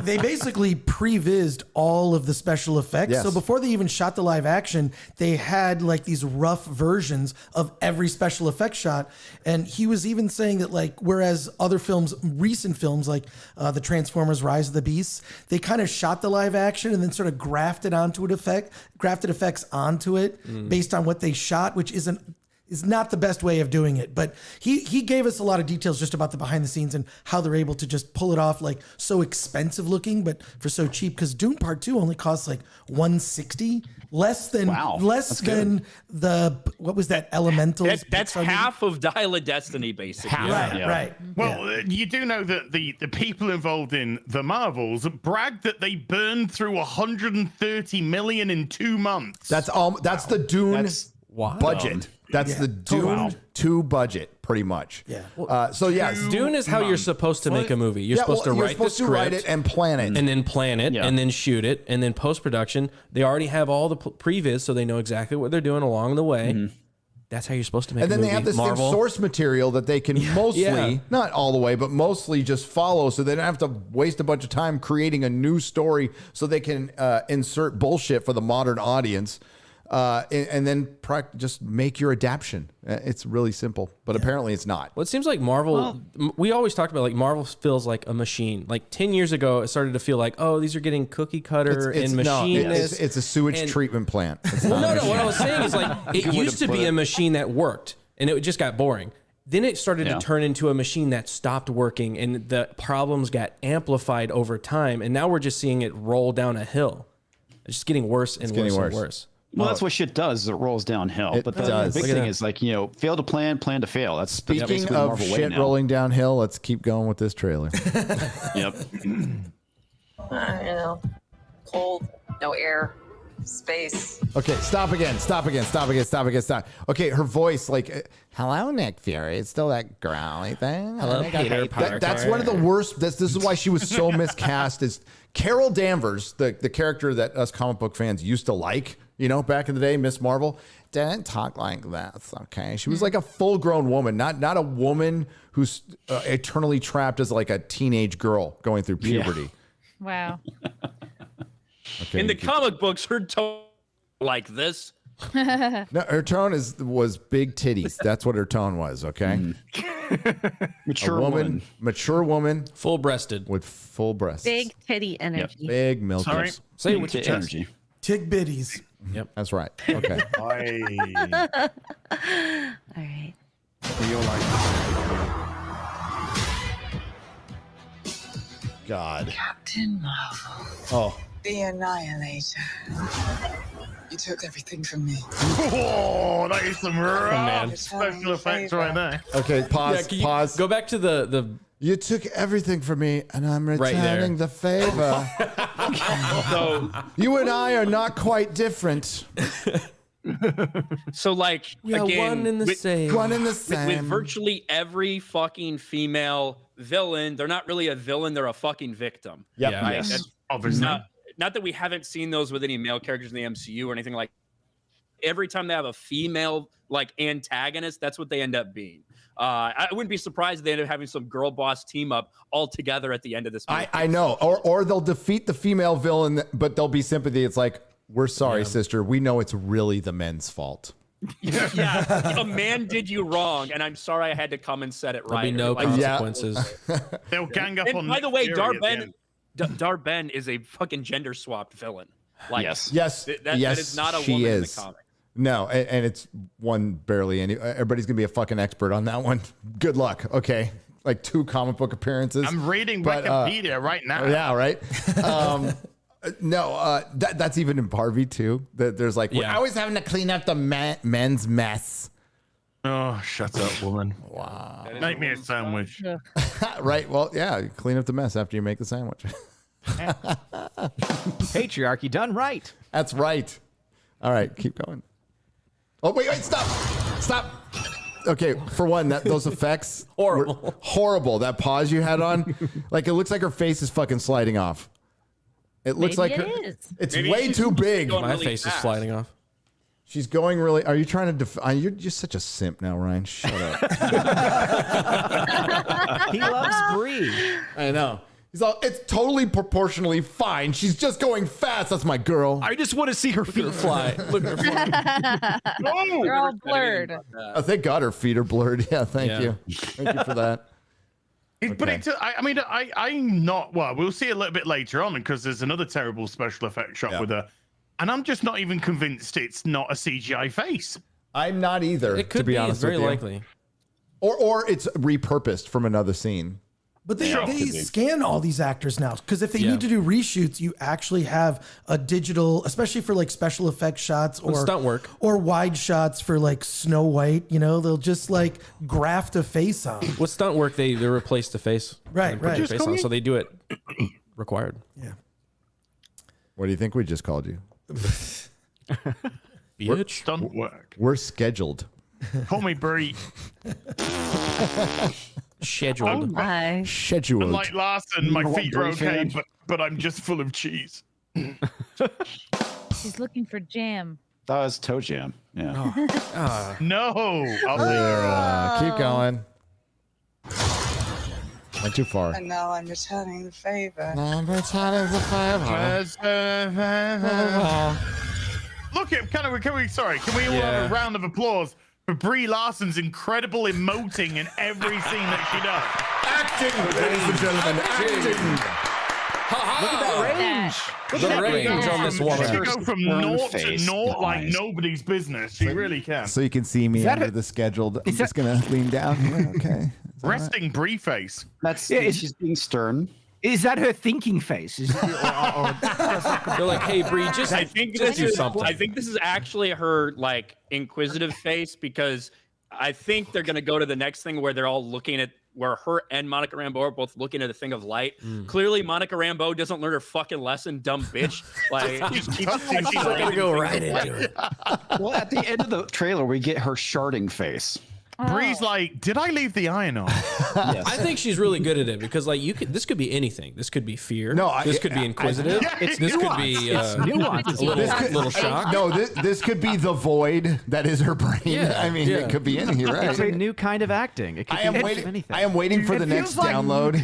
They basically pre-vised all of the special effects. Yes. So before they even shot the live action, they had like these rough versions of every special effect shot. And he was even saying that, like, whereas other films, recent films like the Transformers Rise of the Beasts, they kind of shot the live action and then sort of grafted effects onto it based on what they shot, which is not the best way of doing it. But he gave us a lot of details just about the behind the scenes and how they're able to just pull it off, like, so expensive looking, but for so cheap. Because Dune Part 2 only costs like $160, less than the, what was that, Elementals? That's half of Dial of Destiny, basically. Right. Well, you do know that the people involved in the Marvels bragged that they burned through 130 million in 2 months. That's the Dune budget. That's the Dune 2 budget, pretty much. Yeah. Dune is how you're supposed to make a movie. You're supposed to write the script, write it and plan it, and then plan it, and then shoot it, and then post production. They already have all the previs, so they know exactly what they're doing along the way. That's how you're supposed to make. And a then movie. they have this Marvel. source material that they can mostly, not all the way, but mostly just follow, so they don't have to waste a bunch of time creating a new story, so they can insert bullshit for the modern audience. And then just make your adaptation. It's really simple, but apparently it's not. Well, it seems like Marvel, we always talked about, like, Marvel feels like a machine. Like 10 years ago, it started to feel like, oh, these are getting cookie cutter and machinist. It's a sewage treatment plant. It's Well, not no. What I was saying is, like, it used to be a machine that worked, and it just got boring. Then it started to turn into a machine that stopped working, and the problems got amplified over time. And now we're just seeing it roll down a hill. It's just getting worse and worse. Well, that's what shit does. It rolls downhill. It but the does. big thing is, like, fail to plan to fail. That's Speaking of shit rolling downhill, let's keep going with this trailer. Yep. Cold, no air, space. Okay, stop again. Okay, her voice, like, hello, Nick Fury. It's still that growly thing. Hello, Peter Parker. That's one of the worst. This is why she was so miscast. Is Carol Danvers, the character that us comic book fans used to like, back in the day, Miss Marvel, didn't talk like this, okay? She was like a full-grown woman, not a woman who's eternally trapped as like a teenage girl going through puberty. Wow. Okay, in the comic books, her tone like this. No, her tone was big titties. That's what her tone was, okay? Mature woman. Full-breasted. With full breasts. Big titty energy. Yep. Big milk. Say it with your chest. Energy. Tick bitties. Yep. That's right. Okay. All right. God. Captain Marvel. Oh. The Annihilator. You took everything from me. Oh, that is some rough special effects right there. Okay, pause. Pause. Go back to the. You took everything from me, and I'm returning the favor. So you and I are not quite different. So like again, one in the same. One in the with same. virtually every fucking female villain, they're not really a villain; they're a fucking victim. Yep. Yeah. Yes. That's Obviously. not that we haven't seen those with any male characters in the MCU or anything like. Every time they have a female like antagonist, that's what they end up being. I wouldn't be surprised if they end up having some girl boss team up all together at the end of this movie. I know. Or they'll defeat the female villain, but there'll be sympathy. It's like, we're sorry, sister. We know it's really the men's fault. Yeah, a man did you wrong, and I'm sorry I had to come and set it There'll right. be no Like, consequences. They'll gang up and on by the Nick way, Fury at the end. Darben is a fucking gender swapped villain. Like, Yes, that is not a she woman is. in the comic. No, and it's one barely any. Everybody's gonna be a fucking expert on that one. Good luck. Okay, like 2 comic book appearances. I'm reading Wikipedia right now. Yeah, right. No, that's even in Barbie too. There's like, we're always having to clean up the men's mess. Oh, shut up, woman. Wow. Make me a sandwich. Right. Well, yeah, you clean up the mess after you make the sandwich. Patriarchy done right. That's right. All right, keep going. Oh, wait, stop. Okay, for one, those effects Horrible. were horrible. That pause you had on, like it looks like her face is fucking sliding off. It looks Maybe like it is. it's Maybe way she's too big. going My really face is fast. sliding off. She's going really. Are you trying to? You're just such a simp now, Ryan. Shut up. He loves Brie. I know. He's all. It's totally proportionally fine. She's just going fast. That's my girl. I just want to see her feet Fly. Look at her fly. They're all blurred. Oh, thank God her feet are blurred. Yeah, thank Yeah. you. Thank you for that. But I'm not. Well, we'll see a little bit later on because there's another terrible special effect shot with her, and I'm just not even convinced it's not a CGI face. I'm not either. It could to be honest, It's very with you. likely. Or it's repurposed from another scene. But they scan all these actors now because if they need to do reshoots, you actually have a digital, especially for like special effects shots or stunt work or wide shots for like Snow White. You know, they'll just like graft a face on. With stunt work, they replace the face. Right, and put right. your face on, so they do it required. Yeah. What do you think we just called you? Bitch. Stunt work. We're scheduled. Call me Brie. Scheduled. Hi. Scheduled. Unlike Larson, my You know what, feet are Brie okay, fan? but I'm just full of cheese. She's looking for jam. That was Toe Jam. Yeah. No. Keep going. Went too far. And now I'm returning the favor. Look at can we all have a round of applause for Brie Larson's incredible emoting in every scene that she does. Acting, ladies and gentlemen, acting. Look at that range. The range on this She woman. can go from naught to face, naught like eyes. nobody's business. She really can. So you can see me that under a- the scheduled. I'm just gonna lean down here. Okay. Resting Brie face. That's she's being stern. Is that her thinking face? They're like, hey, Bree, just I think just do something. I think this is actually her like inquisitive face because I think they're gonna go to the next thing where they're all looking at where her and Monica Rambeau are both looking at a thing of light. Clearly, Monica Rambeau doesn't learn her fucking lesson, dumb bitch. Like, just keeps She's not gonna go right into it. Well, at the end of the trailer, we get her sharding face. Brie's like, did I leave the iron on? Yes. I think she's really good at it because, like, you could. This could be anything. This could be fear. No, this could be inquisitive. It's this could be nuanced. a little shock. No, this could be the void that is her brain. Yeah, I mean, it could be in here, right? It's a new kind of acting. It could I am be waiting. anything. I am waiting for the next download.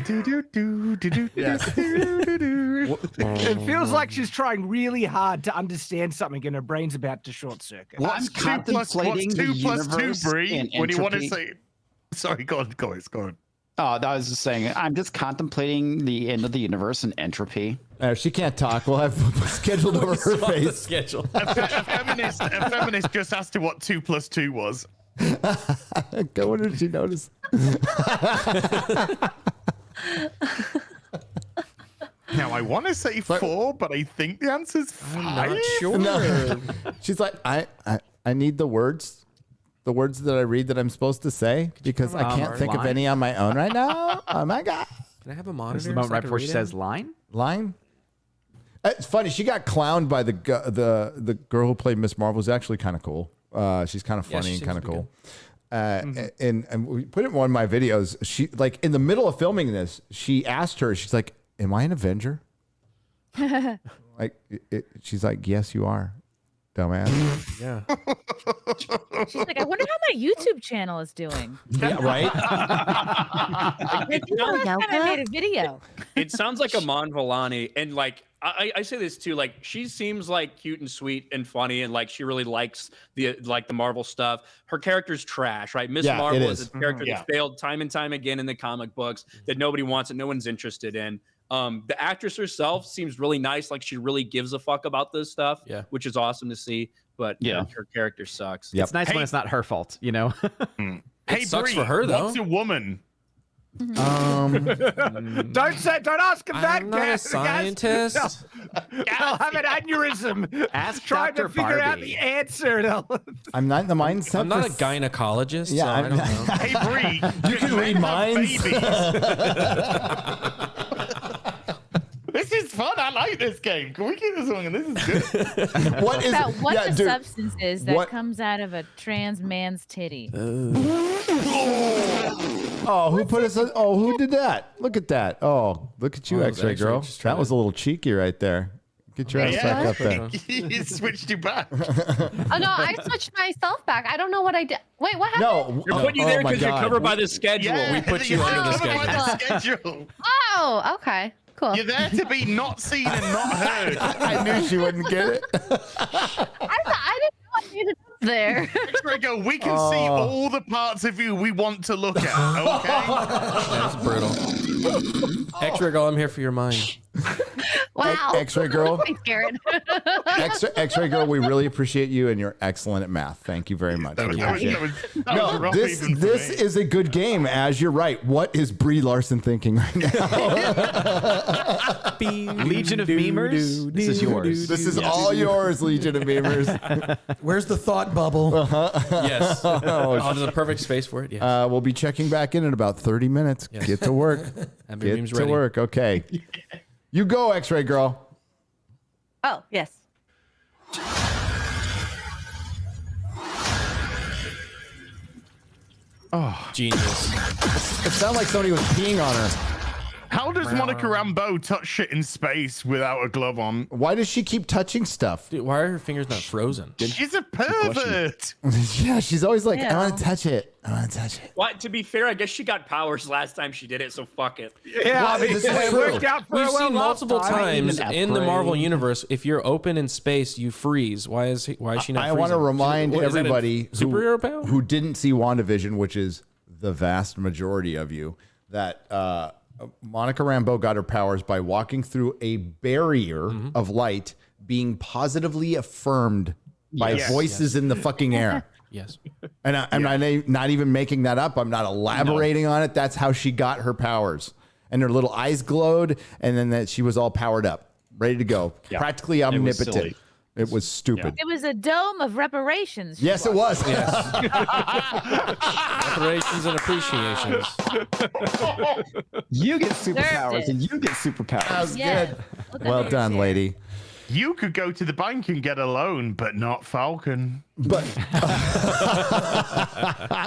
It feels like she's trying really hard to understand something and her brain's about to short circuit. Well, I'm What's 2 plus contemplating the 2 plus 2, universe Brie? and What do you want to entropy. say? Sorry, go on. Oh, I was just saying, I'm just contemplating the end of the universe and entropy. She can't talk. We'll have scheduled over her Off the face. schedule. A feminist just asked her what 2 plus 2 was. Go, what did she notice? Now I want to say 4, but I think the answer's 5. Not sure. No. She's like, I need the words that I read that I'm supposed to say because I can't think of any on my own right now. Oh my God. Can I have a monitor? This is the moment so I right can before she read says it? line. Line? It's funny. She got clowned by the girl who played Miss Marvel. Is actually kind of cool. She's kind of funny and kind of cool. And we put it in one of my videos. She like in the middle of filming this, she asked her. She's like, "Am I an Avenger?" She's like, "Yes, you are, dumbass." Yeah. She's like, I wonder how my YouTube channel is doing. Yeah, right. I made a video. It sounds like Aman Vellani, and like I say this too, like she seems like cute and sweet and funny, and like she really likes the Marvel stuff. Her character's trash, right? Miss Marvel is a character that's failed time and time again in the comic books that nobody wants and no one's interested in. The actress herself seems really nice, like she really gives a fuck about this stuff, which is awesome to see. But her character sucks. It's nice when it's not her fault, you know. Hey, sucks Brie, for her though. What's a woman? Don't ask him that. I'm not a scientist. I'll have an aneurysm. Ask trying Dr. to figure out Barbie. the answer. I'm not in the mindset. I'm not a gynecologist. Yeah, so I don't know. Hey, Brie, You can read minds. This is fun. I like this game. Can we keep this on? This is good. What is About what the dude, substance is that what- comes out of a trans man's titty. Oh, who put us? Oh, who did that? Look at that. Oh, look at you, Oh, X-ray X-ray girl. just tried That was a little cheeky right there. Get your ass back up there. You switched you back. Oh no, I switched myself back. I don't know what I did. Wait, what happened? No, We're putting you there my because you're God. covered by the schedule. Yeah, We put you under the covered by schedule. the schedule. Oh, okay. Cool. You're there to be not seen and not heard. I knew she wouldn't get it. I didn't know I needed to be there. Gregor, we can see all the parts of you we want to look at, okay? That's brutal. X-ray girl, I'm here for your mind. Wow. X-ray girl. I'm scared. X-ray girl, we really appreciate you, and you're excellent at math. Thank you very much. That was No, rough this even for this me. is a good game. As you're right, what is Brie Larson thinking right now? Legion of Memers. This is yours. This is all yours, Legion of Memers. Where's the thought bubble? Yes. Oh, there's a perfect space for it. Yes. We'll be checking back in about 30 minutes. Yes. Get to work. Have your Get memes to ready. work. Okay. You go, X-ray girl. Oh, yes. Oh, genius. It sounded like somebody was peeing on her. How does Monica Rambeau touch shit in space without a glove on? Why does she keep touching stuff? Dude, why are her fingers not frozen? She's a pervert. Yeah, she's always like, I Yeah. want to touch it. I want to touch it. Well, to be fair, I guess she got powers last time she did it, so fuck it. Yeah, Well, I mean, this is it true. worked out for We've her well seen last multiple time. times in the Marvel universe. If you're open in space, you freeze. Why is she not? I want to freezing? remind What, is that a everybody superhero power? who didn't see WandaVision, which is the vast majority of you, that Monica Rambeau got her powers by walking through a barrier of light, being positively affirmed by voices in the fucking air. Yes. And I'm not even making that up. I'm not elaborating on it. That's how she got her powers. And her little eyes glowed, and then that she was all powered up, ready to go. Yeah. Practically It was omnipotent. silly. It was stupid. It was a dome of reparations. Yes, it was. Reparations and appreciations. You get superpowers Deserved it. and you get superpowers. That was Yeah. good. Look at Well her done, shit. lady. You could go to the bank and get a loan, but not Falcon. But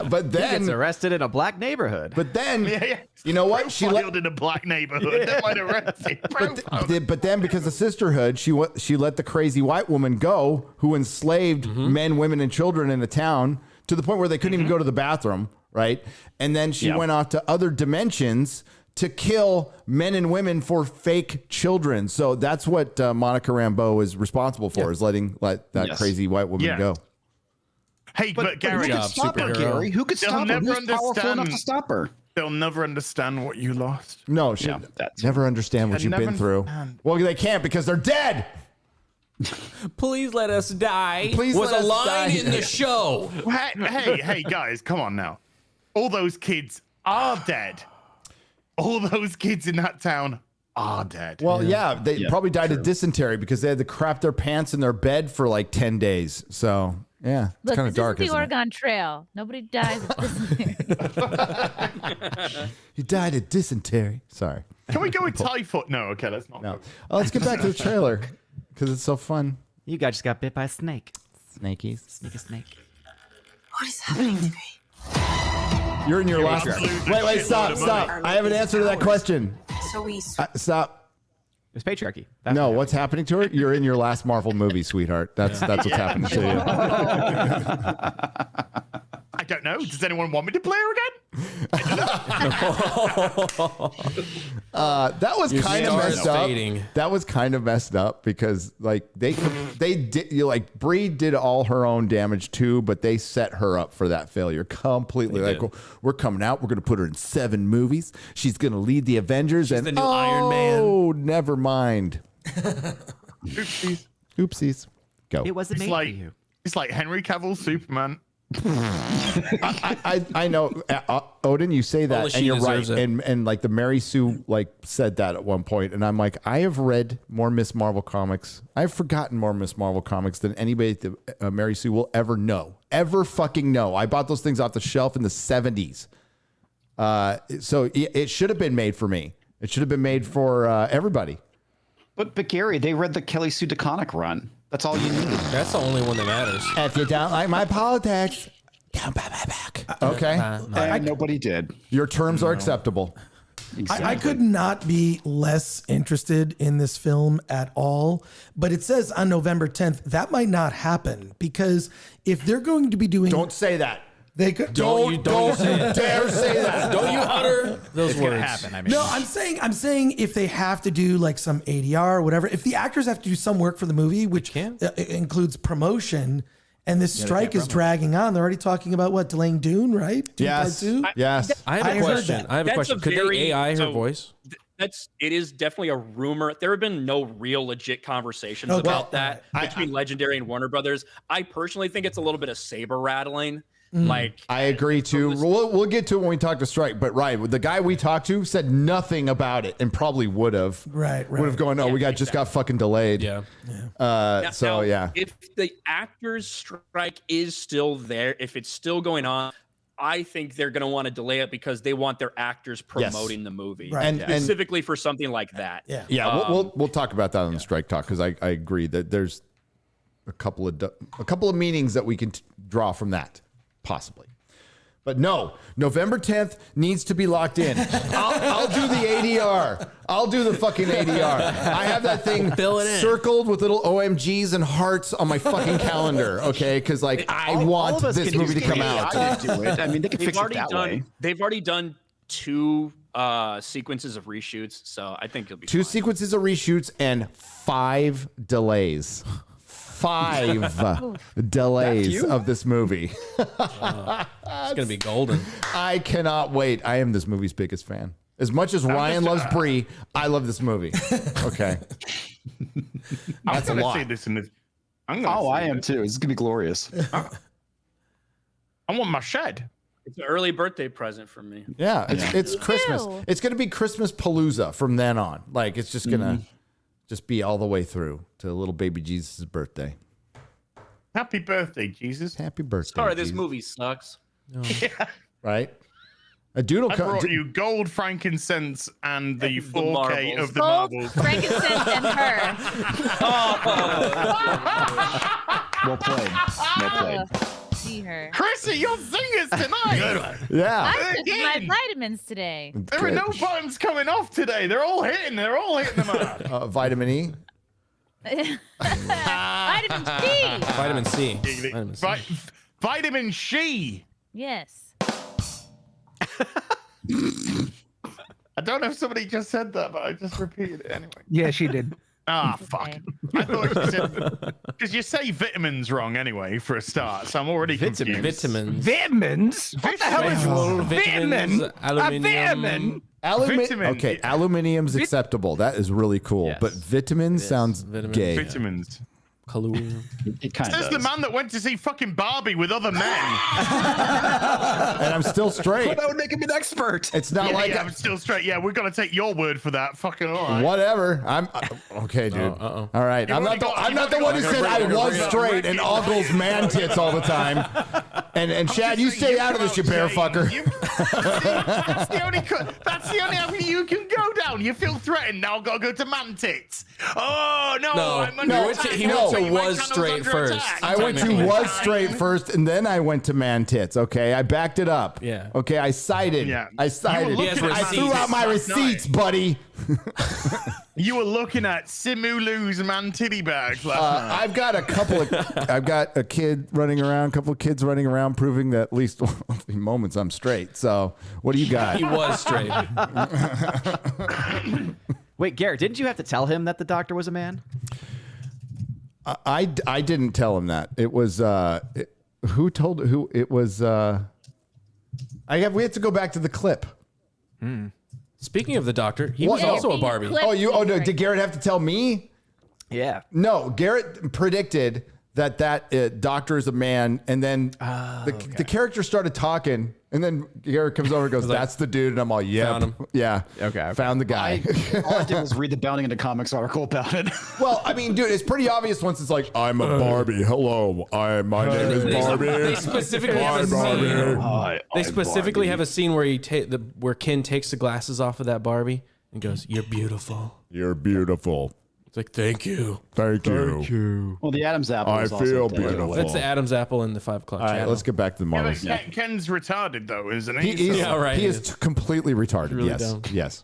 but He gets then arrested in a black neighborhood. but then Yeah. you know what? She Profiled in a black neighborhood. They might arrest him. but then because of sisterhood, she let the crazy white woman go who enslaved men, women, and children in a town to the point where they couldn't even go to the bathroom, right? And then she went off to other dimensions to kill men and women for fake children. So that's what Monica Rambeau is responsible for, is let that crazy white woman go. Hey, but Gary, Good job, Stop her, superhero. Gary. Who could They'll stop her? never Who's powerful enough to stop her? They'll never understand what you lost. No, she never understand what Can you've never been through. understand. Well, they can't because they're dead. Please let us die. Please was let a us line die. in the show. Hey, guys, come on now. All those kids are dead. All those kids in that town are dead. Well, yeah, they probably died of dysentery because they had to crap their pants in their bed for like 10 days. So, yeah, it's Look, kind of this dark, is the isn't it? Oregon Trail. Nobody dies of dysentery. He died of dysentery. Sorry. Can we go with Typhoid? No, okay, let's not. No. Oh, let's get back to the trailer because it's so fun. You guys just got bit by a snake. Snakies. Snake. What is happening to me? You're in your last. Wait, stop. I have an answer to that question. So we. Stop. It's patriarchy. No, what's happening to her? You're in your last Marvel movie, sweetheart. That's what's happening to you. I don't know. Does anyone want me to play her again? That was kind of messed up. That was kind of messed up because like they did like Brie did all her own damage too, but they set her up for that failure completely. Like we're coming out, we're gonna put her in 7 movies. She's gonna lead the Avengers. She's the new Iron Man. Oh, never mind. Oopsies. Go. It wasn't made for you. It's like Henry Cavill Superman. I know, Odin. You say that, and you're right. And like the Mary Sue like said that at one point, and I'm like, I have read more Miss Marvel comics. I've forgotten more Miss Marvel comics than anybody that Mary Sue will ever know, ever fucking know. I bought those things off the shelf in the 70s. So it should have been made for me. It should have been made for everybody. But Gary, they read the Kelly Sue DeConnick run. That's all you need. That's the only one that matters. If you don't like my politics, down by my back. Okay. Nobody did. Your terms are acceptable. Exactly. I could not be less interested in this film at all, but it says on November 10th, that might not happen because if they're going to be doing... Don't say that. They could don't dare say that. Don't you utter those words. Happen, I mean. No, I'm saying if they have to do like some ADR or whatever, if the actors have to do some work for the movie, which includes promotion, and this strike is dragging on, they're already talking about what, delaying Dune, right? Dune Yes. Part 2? Yes. I have a question. Could they AI her voice? It is definitely a rumor. There have been no real legit conversations about that between Legendary and Warner Brothers. I personally think it's a little bit of saber rattling. Like I agree too. We'll get to it when we talk to strike, but the guy we talked to said nothing about it and probably would have gone, no, we just got fucking delayed. Yeah. If the actors strike is still there, if it's still going on, I think they're going to want to delay it because they want their actors promoting the movie, And specifically for something like that. We'll talk about that on the strike talk because I agree that there's a couple of meanings that we can draw from that. Possibly. But no, November 10th needs to be locked in. I'll do the ADR. I'll do the fucking ADR. I have that thing circled with little OMGs and hearts on my fucking calendar, okay? Because like I want this movie to come out. I mean, they can fix it that way. They've already done 2 sequences of reshoots, so I think it'll be 2 fine. sequences of reshoots and 5 delays. 5 delays of this movie. It's gonna be golden. I cannot wait. I am this movie's biggest fan. As much as Ryan loves Brie, I love this movie. Okay. I'm going to see this in this. I am too. It's going to be glorious. I want my shed. It's an early birthday present for me. Yeah, it's Christmas. It's going to be Christmas Palooza from then on. Like, it's just going to just be all the way through to little baby Jesus' birthday. Happy birthday, Jesus. Happy birthday. Sorry, Jesus. this movie sucks. Oh. Yeah. Right? A dude will I brought you gold, frankincense, and the 4K of the marbles. Frankincense and her. Well played. Well played. See her. Chrissy, you're singers tonight. Good one. Yeah. I took my vitamins today. There are no buttons coming off today. They're all hitting. They're all hitting them up. Vitamin E. Vitamin C. Vitamin C. Vitamin she. Yes. I don't know if somebody just said that, but I just repeated it anyway. Yeah, she did. Ah, fuck. Okay. I thought you said, because you say vitamins wrong anyway for a start, so I'm already confused. Vitamins. Vitamins? What the hell is Vitamins, vitamin? aluminium. Vitamin? Okay, aluminium's acceptable. That is really cool. Yes. But vitamins sounds gay. Vitamins. It kind of Says the man that went to see fucking Barbie with other men. And I'm still straight. Well, that would make him an expert. It's not like I'm still straight. Yeah, we're gonna take your word for that. Fucking all right. Whatever. I'm okay, dude. All right. I'm not the one who said I was straight and ogles man tits all the time. And Chad, you stay out of this, you bear fucker. That's the only avenue you can go down. on. You feel threatened. Now I've got to go to man tits. Oh, no. No, I'm under attack. he went to My was channel's straight under first. attack. I went to was straight first, and then I went to man tits. Okay, I backed it up. Yeah. Okay, I cited. Yeah. I cited. He has I threw out my receipts. receipts, buddy. You were looking at Simulu's man titty bags last night. I've got a couple of. I've got a kid running around, a couple of kids running around, proving that at least in moments I'm straight. So, what do you got? He was straight. Wait, Garrett, didn't you have to tell him that the doctor was a man? I didn't tell him that. It was who told who it was. We have to go back to the clip. Speaking of the doctor, he was also a Barbie. Oh, no! Did Garrett have to tell me? Yeah. No, Garrett predicted that doctor is a man, and then the character started talking, and then Garrett comes over and goes, "That's the dude," and I'm all, "Yeah, Found him. yeah, Okay. found the guy." All I did was read the Bounding into Comics article about it. Well, I mean, dude, it's pretty obvious once it's like, "I'm a Barbie. Hello, my name is Barbie." They specifically have a scene. They specifically have a scene where where Ken takes the glasses off of that Barbie and goes, "You're beautiful. You're beautiful. It's like, thank you. Thank you. Well, the Adam's apple. I is also feel dead. beautiful. That's the Adam's apple in the 5 o'clock All right, channel. let's get back to the Yeah, Marvels. but Ken's retarded, though, isn't he? He is, Yeah, right, he he is completely retarded. really yes, dumb. yes.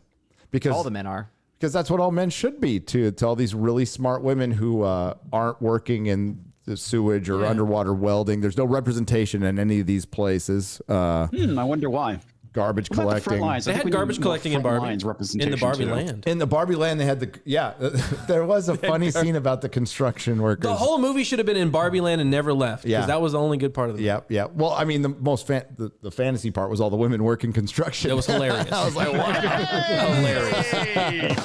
Because All the men are. because that's what all men should be to all these really smart women who aren't working in the sewage or underwater welding. There's no representation in any of these places. I wonder why. Garbage What about the front collecting. lines? I They think had we garbage need more collecting in front Barbie. lines In the representation, Barbie too. land. In the Barbie land, they had there was a funny scene about the construction workers. The whole movie should have been in Barbie land and never left. Because Yeah. that was the only good part of the movie. Yeah, yeah. Well, I mean, the most the fantasy part was all the women working construction. It was hilarious. I was like, wow. Hilarious. Hey,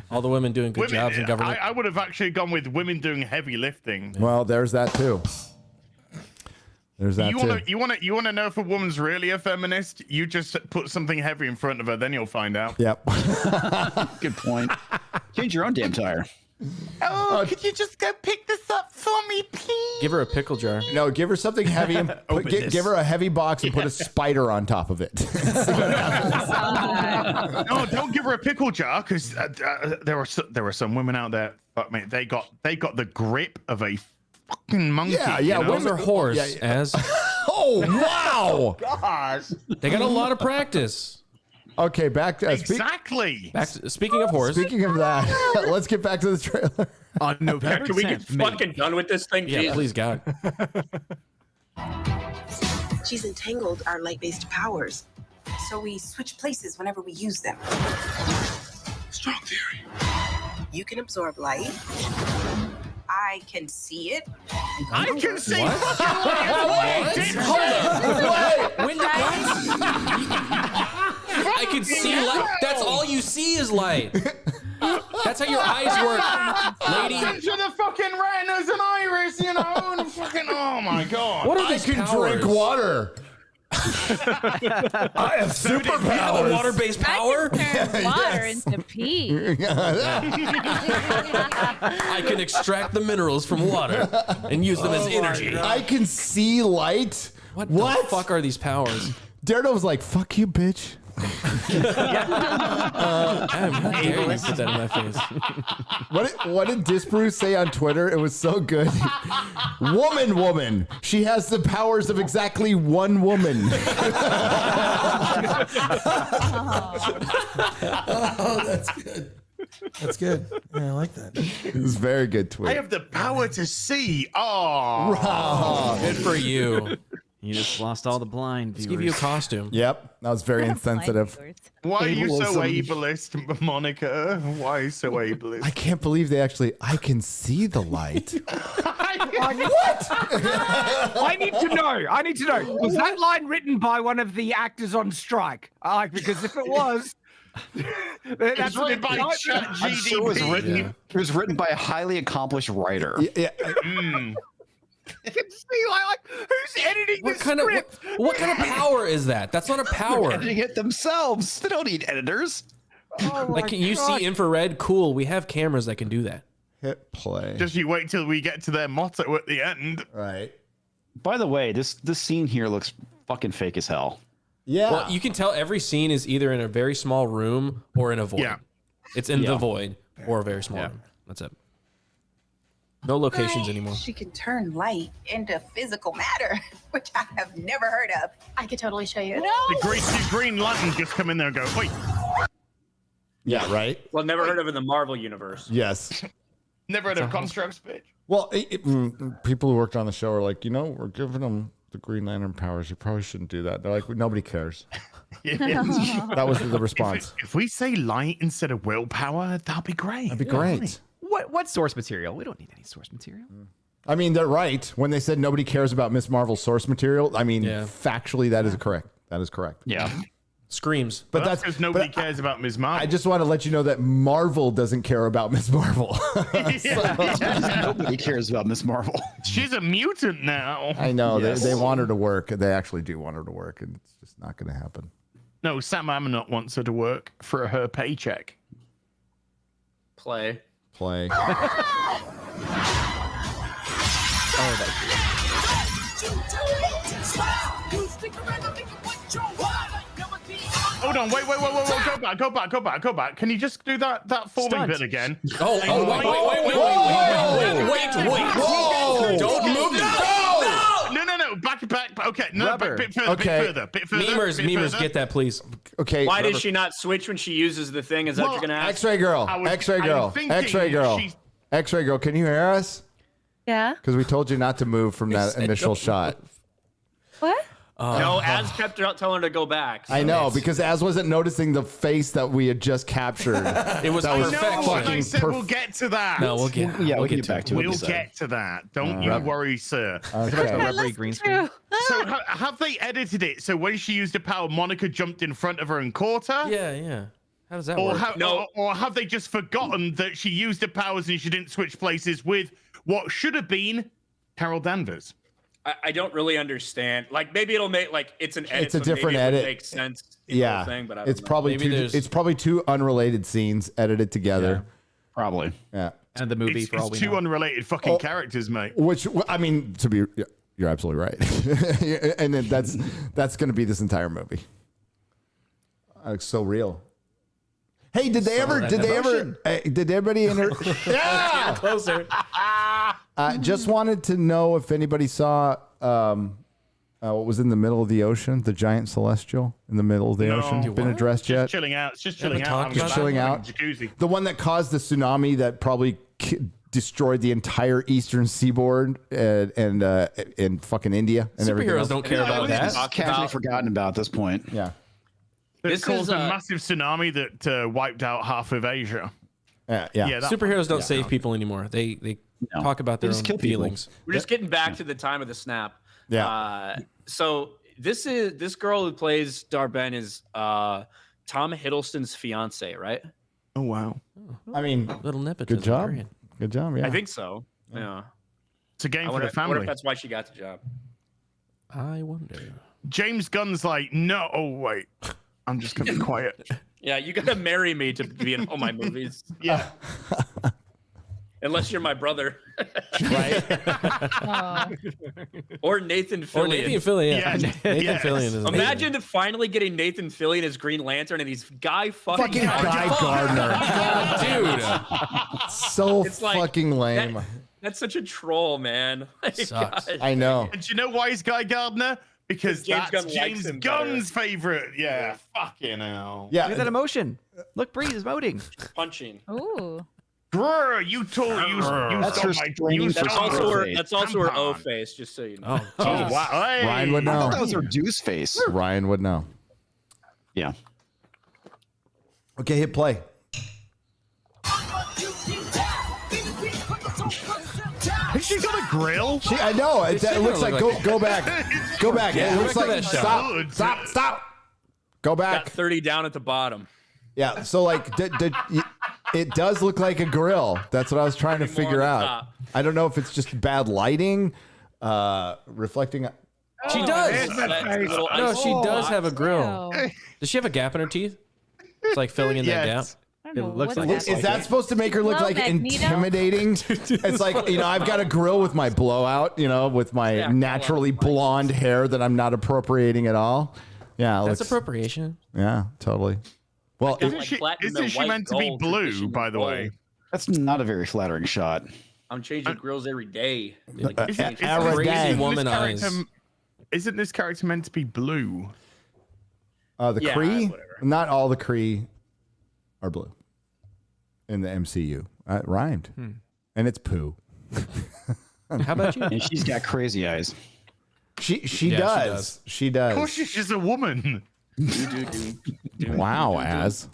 All the women doing good women, jobs in government. I would have actually gone with women doing heavy lifting. Well, there's that too. There's that You too. want to know if a woman's really a feminist? You just put something heavy in front of her, then you'll find out. Yep. Good point. Change your own damn tire. Oh, could you just go pick this up for me, please? Give her a pickle jar. No, give her something heavy and give her a heavy box and put a spider on top of it. No, don't give her a pickle jar, because there were some women out there. Fuck me, they got the grip of a fucking monkey. Yeah, you know? Those are whores, as. Oh, wow. Gosh. They got a lot of practice. Okay, back to Exactly. Speaking of whores. Speaking of that, let's get back to the trailer. On November Can we get 10th, May. fucking done with this thing? Yeah, Jesus. please, God. She's entangled our light-based powers, so we switch places whenever we use them. Strong theory. You can absorb light. I can see it. I can see fucking When did I can see light. That's all you see is light. That's how your eyes work, lady. To the fucking retinas and iris, you know, and fucking, oh my god. What are I these can powers? drink water. I have superpowers. Water-based power? I can turn water into pee. I can extract the minerals from water and use them as energy. I can see light. What the fuck are these powers? Daredevil's like, fuck you, bitch. How dare you put that in my face? What did Disbrew say on Twitter? It was so good. Woman. She has the powers of exactly one woman. Oh, that's good. That's good. Yeah, I like that. It was a very good tweet. I have the power to see. Oh, good for you. You just lost all the blind viewers. Let's give you a costume. Yep, that was very insensitive. why are you so Ableism. ableist, Monica? Why so ableist? I can't believe they actually. I can see the light. What? I need to know. Was that line written by one of the actors on strike? Because if it was, that's written by I'm sure it was written. Yeah. It was written by a highly accomplished writer. Yeah. You can see like who's editing What this kind of script? what kind of power is that? That's not a power. Editing it themselves. They don't need editors. Like, can you see infrared? Cool. We have cameras that can do that. Hit play. Just you wait till we get to their motto at the end. Right. By the way, this scene here looks fucking fake as hell. Yeah. Well, you can tell every scene is either in a very small room or in a void. Yeah. It's in the void or a very small room. That's it. No locations anymore. She can turn light into physical matter, which I have never heard of. I could totally show you. The Green Lantern just come in there and go, wait. Yeah, right? Well, never heard of in the Marvel universe. Yes. Never heard of constructs, bitch. Well, people who worked on the show are like, we're giving them the Green Lantern powers. You probably shouldn't do that. They're like, nobody cares. That was the response. If we say light instead of willpower, that'd be great. That'd be great. What source material? We don't need any source material. I mean, they're right. When they said nobody cares about Miss Marvel's source material, I mean, factually, that is correct. That is correct. Yeah. Screams. But that's because nobody cares about Ms. Marvel. I just want to let you know that Marvel doesn't care about Ms. Marvel. Nobody cares about Ms. Marvel. She's a mutant now. I know. They want her to work. They actually do want her to work, and it's just not going to happen. No, Sam Ammonot wants her to work for her paycheck. Play. Oh, that's good. Hold on, wait, go back. Can you just do that falling bit again? Wait. Don't move. No, back. Okay, no, bit further. Memers, get that, please. Okay. Why does she not switch when she uses the thing? Is that what you're gonna ask? X-ray girl. X-ray girl. Can you hear us? Yeah. Because we told you not to move from that initial shot. What? No, Az kept telling her to go back. So. I know, because Az wasn't noticing the face that we had just captured. It was perfection. I said we'll get to that. No, we'll get back to it. We'll get to that. Don't you worry, sir. Okay. Green screen. So have they edited it so when she used the power, Monica jumped in front of her and caught her? Yeah. How does that work? Or have they just forgotten that she used her powers and she didn't switch places with what should have been Carol Danvers? I don't really understand. Like maybe it'll make it's an edit. It's a different edit. Makes sense. Yeah, thing, but it's probably two unrelated scenes edited together. Yeah, probably. Yeah, and the movie it's for all we two know. unrelated fucking characters, mate. Which I mean, you're absolutely right, and then that's going to be this entire movie. It's so real. Hey, did anybody yeah, closer. Just wanted to know if anybody saw what was in the middle of the ocean, the giant celestial in the middle of the ocean. Been addressed yet? Just chilling out. It's just chilling out. Just chilling out. Jacuzzi. The one that caused the tsunami that probably destroyed the entire eastern seaboard and fucking India and everything Superheroes else. don't care about that. Casually forgotten about at this point. Yeah. This caused a massive tsunami that wiped out half of Asia. Yeah. Superheroes don't save people anymore. They talk about their own feelings. We're just getting back to the time of the snap. Yeah. So this girl who plays Darben is Tom Hiddleston's fiance, right? Oh wow. I mean, little nepotism. Good job. Period. Good job. Yeah. I think so. Yeah. It's a game I for the wonder family. if that's why she got the job. I wonder. James Gunn's like, no. Oh wait, I'm just gonna be quiet. Yeah, you gotta marry me to be in all my movies. Yeah. Unless you're my brother. Right. Or Nathan Fillion. Or Nathan Fillion. Yes. Nathan Yes. Fillion is amazing. Imagine finally getting Nathan Fillion as Green Lantern and he's Guy fucking Guy Gardner. Dude. So It's like, fucking lame. That's such a troll, man. My Sucks. God. I know. And do you know why he's Guy Gardner? Because James that's Gunn likes James him Gunn's favorite. Yeah. Fucking hell. Yeah. Look at that emotion. Look, Bree is voting. Punching. Ooh. Grr, you told you That's her straining That's for also her. face. That's also her O Tampon. face. Just so you know. Oh, Oh wow. Hey. Ryan would I know. thought that was her deuce face. Ryan would know. Yeah. Okay, hit play. She's got a grill. I know. It looks like go back. Go back. Yeah, It looks go back to like that shot. stop. Go back. Got 30 down at the bottom. Yeah. So like, it does look like a grill. That's what I was trying to figure out. I don't know if it's just bad lighting, reflecting. She does. No, she does have a grill. Ew. Does she have a gap in her teeth? It's like filling in that gap. I don't know. looks What like is Is that supposed to make her look Hello, like Magneto? intimidating? It's like, I've got a grill with my blowout, with my naturally blonde hair that I'm not appropriating at all. Yeah, That's looks, appropriation. yeah, totally. Well, Isn't she meant to be blue, by the way? That's not a very flattering shot. I'm changing grills every day. Isn't this character meant to be blue? The Yeah, Kree, whatever. not all the Kree are blue in the MCU. It rhymed, and it's poo. How about you? And she's got crazy eyes. She Yeah, does. She does. Of course, she's a woman. Wow, Az.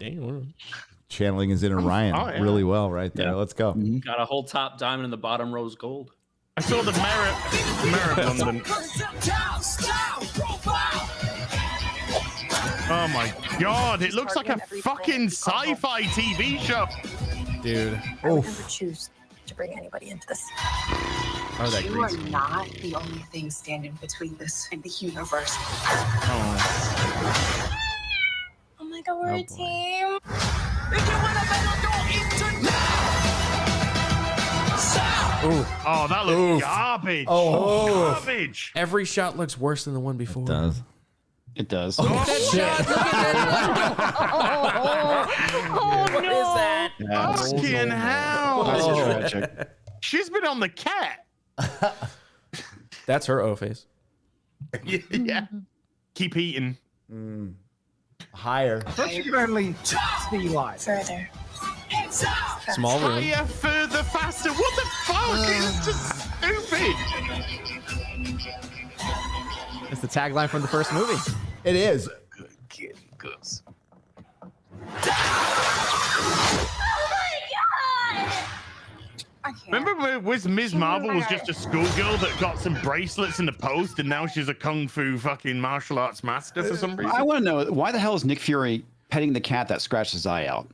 Channeling his inner Ryan Oh, yeah. really well right there. Let's go. Got a whole top diamond and the bottom rose gold. I saw the Mayor of London. Oh my god, it looks like a fucking sci-fi TV show. Dude. I would never choose to bring anybody into this. Oh, that You are grease. not the only thing standing between this and the universe. Oh. Oh my god, we're a team. Ooh. Oh, that looks garbage. Oh. Garbage. Every shot looks worse than the one before. It does. It does. Oh, shit. Oh, no. Fucking hell. That's tragic. She's been on the cat. That's her O face. Yeah. Keep eating. Higher. She can only see light. Further. Small room. Higher, further, faster. What the fuck? It's just stupid. It's the tagline from the first movie. It is. Good kid, Gus. Remember when Ms. Marvel was just a schoolgirl that got some bracelets in the post and now she's a kung fu fucking martial arts master for some reason? I want to know, why the hell is Nick Fury petting the cat that scratched his eye out?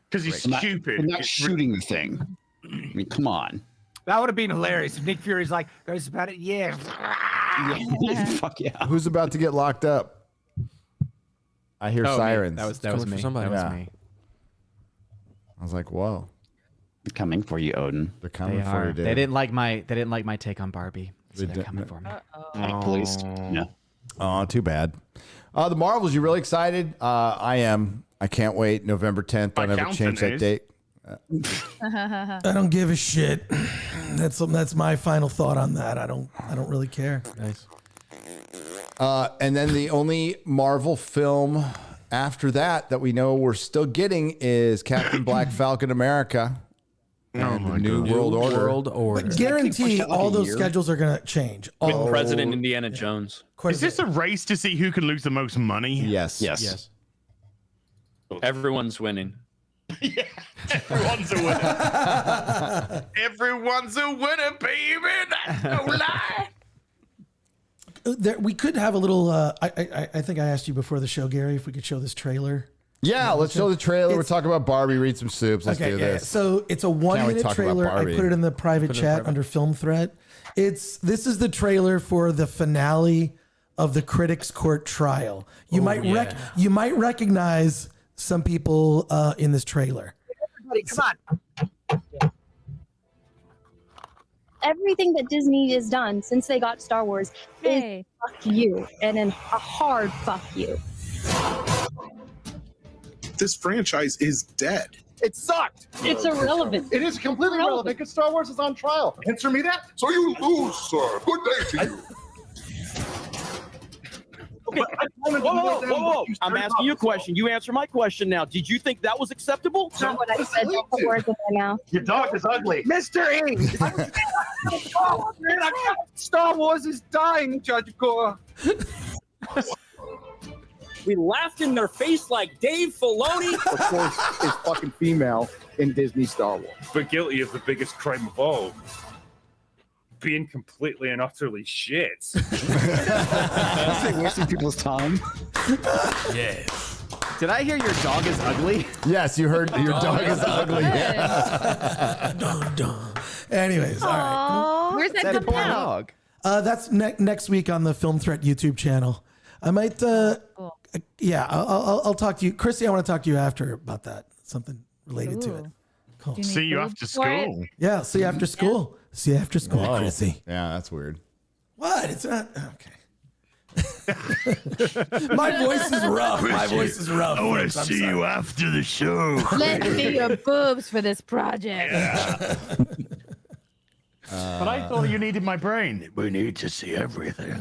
Because he's Not- stupid. not shooting the thing. I mean, come on. That would have been hilarious if Nick Fury's like, goes about it, yeah. Fuck yeah. Who's about to get locked up? I hear Oh, me. sirens. That was Coming for me. somebody. That was Yeah. me. I was like, whoa. They're coming for you, Odin. They're coming They for are. you, dude. They didn't like my take on Barbie. So They they're didn't- coming for me. Please. Yeah. Oh, too bad. The Marvels, you really excited? I am. I can't wait. November 10th. Don't ever change that date. I don't give a shit. That's my final thought on that. I don't really care. Nice. And then the only Marvel film after that we know we're still getting is Captain Black Falcon America. And the New World Order. World Order. But guarantee all those schedules are going to change. With All- President Indiana Jones. Is this a race to see who can lose the most money? Yes. Yes. Everyone's winning. Everyone's a winner. Everyone's a winner, baby. That's no lie. We could have a little. I think I asked you before the show, Gary, if we could show this trailer. Yeah, let's show the trailer. We're talking about Barbie. Read some soups. Let's do Yeah. this. So it's a Can't wait to 1-minute talk about trailer. I Barbie. put it in the private chat under Film Threat. This is the trailer for the finale of the Critics Court trial. You might recognize some people in this trailer. Everybody, come on. Everything that Disney has done since they got Star Wars is fuck you, and a hard fuck you. This franchise is dead. It sucked. It's irrelevant. It is completely irrelevant because Star Wars is on trial. Answer me that. So you lose, sir. Good day to you. Okay, Whoa. I'm asking you a question. You answer my question now. Did you think that was acceptable? That's not what I said. Don't put words in my mouth. Your dog is ugly. Mr. E! Oh, man, Star Wars is dying, Judge Gore. We laughed in their face like Dave Filoni. Of course, is fucking female in Disney Star Wars. But guilty of the biggest crime of all, being completely and utterly shit. Wasting people's time. Yes. Did I hear your dog is ugly? Yes, you heard your dog is ugly. Anyways, all right. Where's that coming out? That's next week on the Film Threat YouTube channel. I might. I'll talk to you, Chrissy. I want to talk to you after about that. Something related to it. Cool. See you after school. Yeah, see you after school. See you after school, Whoa. Chrissy. Yeah, that's weird. What? It's not okay. My voice is rough. My voice is rough. I want folks. to I'm see sorry. you after the show. Let me your boobs for this project. But I thought you needed my brain. We need to see everything.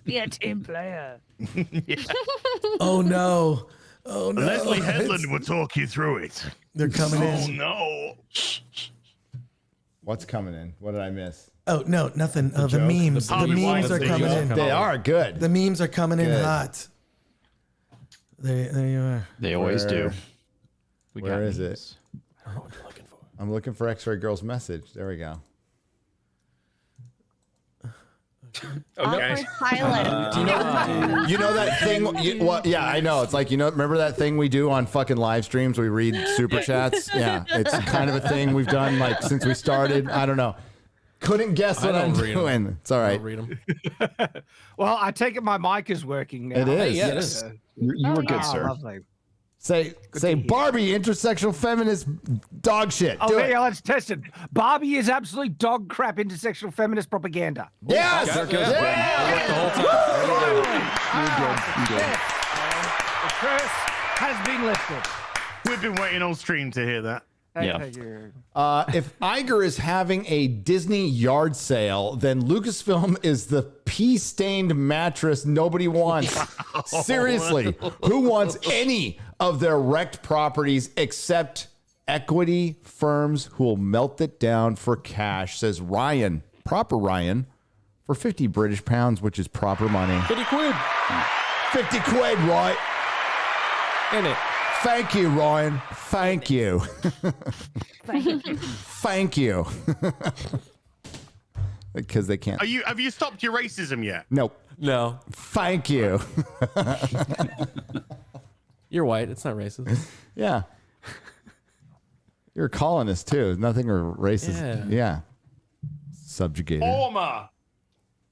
Be a team player. Oh no. Oh no. Leslie Headland will talk you through it. They're coming Oh in. no. What's coming in? What did I miss? Oh no, nothing. The joke? memes. The The memes memes are are coming in. They are good. The memes are coming in Good. hot. There you are. They always do. Where is it? I don't know what you're looking for. I'm looking for X-Ray Girl's message. There we go. Okay. You know that thing? Yeah, I know. It's like, remember that thing we do on fucking live streams? We read super chats. Yeah, it's kind of a thing we've done like since we started. I don't know. Couldn't guess what I'm doing. It's all right. Read them. Well, I take it my mic is working now. It is. Hey, yeah, it Yes. is. You were good, sir. Lovely. Say Barbie, intersectional feminist dog shit. Oh, Do yeah, it. let's test it. Barbie is absolutely dog crap intersectional feminist propaganda. Yes. Okay. The curse has been lifted. We've been waiting all stream to hear that. Thank you. If Iger is having a Disney yard sale, then Lucasfilm is the pee-stained mattress nobody wants. Seriously, who wants any of their wrecked properties except equity firms who will melt it down for cash, says Ryan, proper Ryan, for 50 British pounds, which is proper money. 50 quid. 50 quid, right? In it. Thank you, Ryan. Thank you. Thank you. Because they can't. Have you stopped your racism yet? Nope. No. Thank you. You're white. It's not racist. Yeah. You're a colonist too. Nothing racist. Yeah. Subjugated. Former.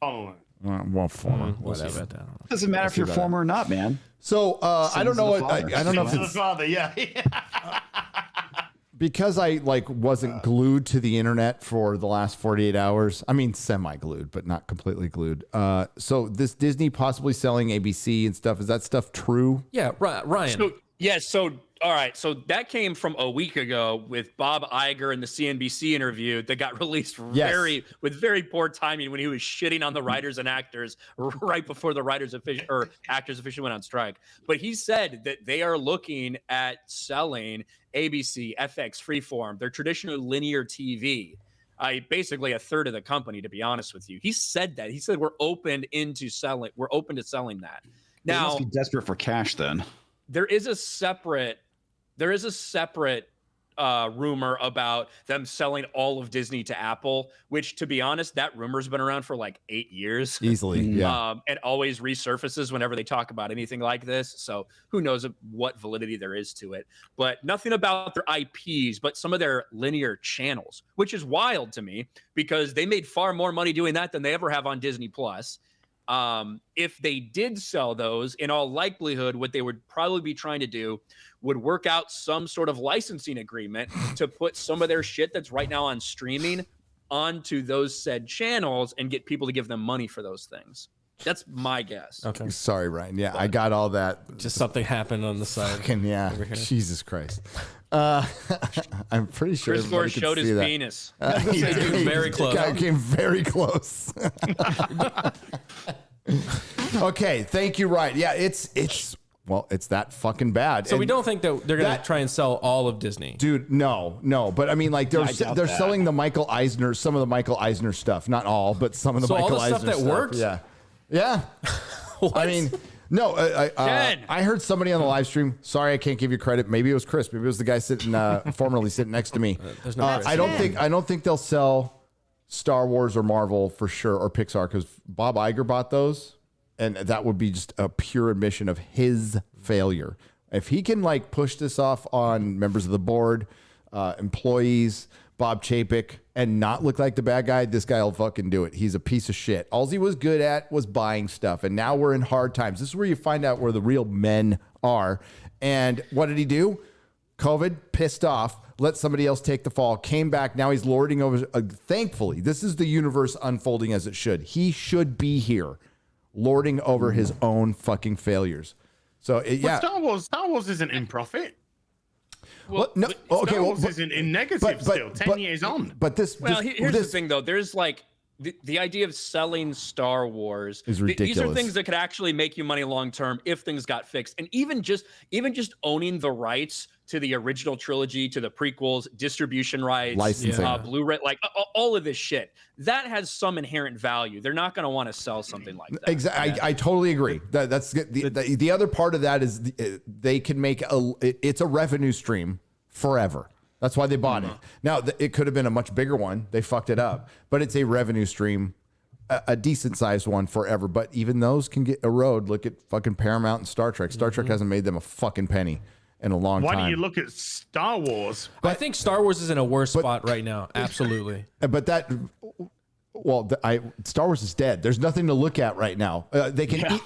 Well, former. We'll see Whatever. about that. Doesn't matter if you're former or not, man. So I don't know what I don't know if To the it's father, yeah. because I wasn't glued to the internet for the last 48 hours. I mean, semi-glued, but not completely glued. So this Disney possibly selling ABC and stuff, is that stuff true? Yeah, Ryan. So all right. So that came from a week ago with Bob Iger in the CNBC interview that got released with very poor timing when he was shitting on the writers and actors right before the writers actors officially went on strike. But he said that they are looking at selling ABC, FX, Freeform, their traditional linear TV. Basically a third of the company, to be honest with you. He said that. He said we're open to selling that. They Now must be desperate for cash then. there is a separate rumor about them selling all of Disney to Apple, which, to be honest, that rumor's been around for like 8 years. Easily, yeah. And always resurfaces whenever they talk about anything like this. So who knows what validity there is to it. But nothing about their IPs, but some of their linear channels, which is wild to me because they made far more money doing that than they ever have on Disney Plus. If they did sell those, in all likelihood, what they would probably be trying to do would work out some sort of licensing agreement to put some of their shit that's right now on streaming onto those said channels and get people to give them money for those things. That's my guess. Okay. Sorry, Ryan. Yeah, I got all that. Just something happened on the side. Fucking yeah. Jesus Christ. I'm pretty sure Chris Gore everybody could showed his see that. penis. He did. Very close. Guy came very close. Okay, thank you, Ryan. Yeah, it's that fucking bad. So we And don't think that they're going to try and sell all of Disney. Dude, no. But I mean, like they're selling the Michael Eisner, some of the Michael Eisner stuff, not all, but some of the Michael all the Eisner stuff that worked? Yeah. I mean, no. I heard somebody on the live stream. Sorry, I can't give you credit. Maybe it was Chris. Maybe it was the guy sitting formerly sitting next to me. There's no Chris. I don't think they'll sell Star Wars or Marvel for sure, or Pixar, because Bob Iger bought those, and that would be just a pure admission of his failure. If he can push this off on members of the board, employees, Bob Chapek, and not look like the bad guy, this guy will fucking do it. He's a piece of shit. All he was good at was buying stuff, and now we're in hard times. This is where you find out where the real men are. And what did he do? COVID, pissed off, let somebody else take the fall, came back. Now he's lording over. Thankfully, this is the universe unfolding as it should. He should be here, lording over his own fucking failures. So Star Wars isn't in profit. Well, no, okay. Star Wars isn't in negative still. 10 years on. But here's the thing, though. There's like the idea of selling Star Wars is ridiculous. These are things that could actually make you money long term if things got fixed. And even just owning the rights to the original trilogy, to the prequels, distribution rights, licensing, Blu-ray, like all of this shit, that has some inherent value. They're not going to want to sell something like that. Exactly. I totally agree. That's the other part of that is they can make it's a revenue stream forever. That's why they bought it. Now, it could have been a much bigger one. They fucked it up. But it's a revenue stream, a decent sized one forever. But even those can get erode. Look at fucking Paramount and Star Trek. Star Trek hasn't made them a fucking penny in a long time. Why do you look at Star Wars? I think Star Wars is in a worse spot right now. Absolutely. But Star Wars is dead. There's nothing to look at right now. They can.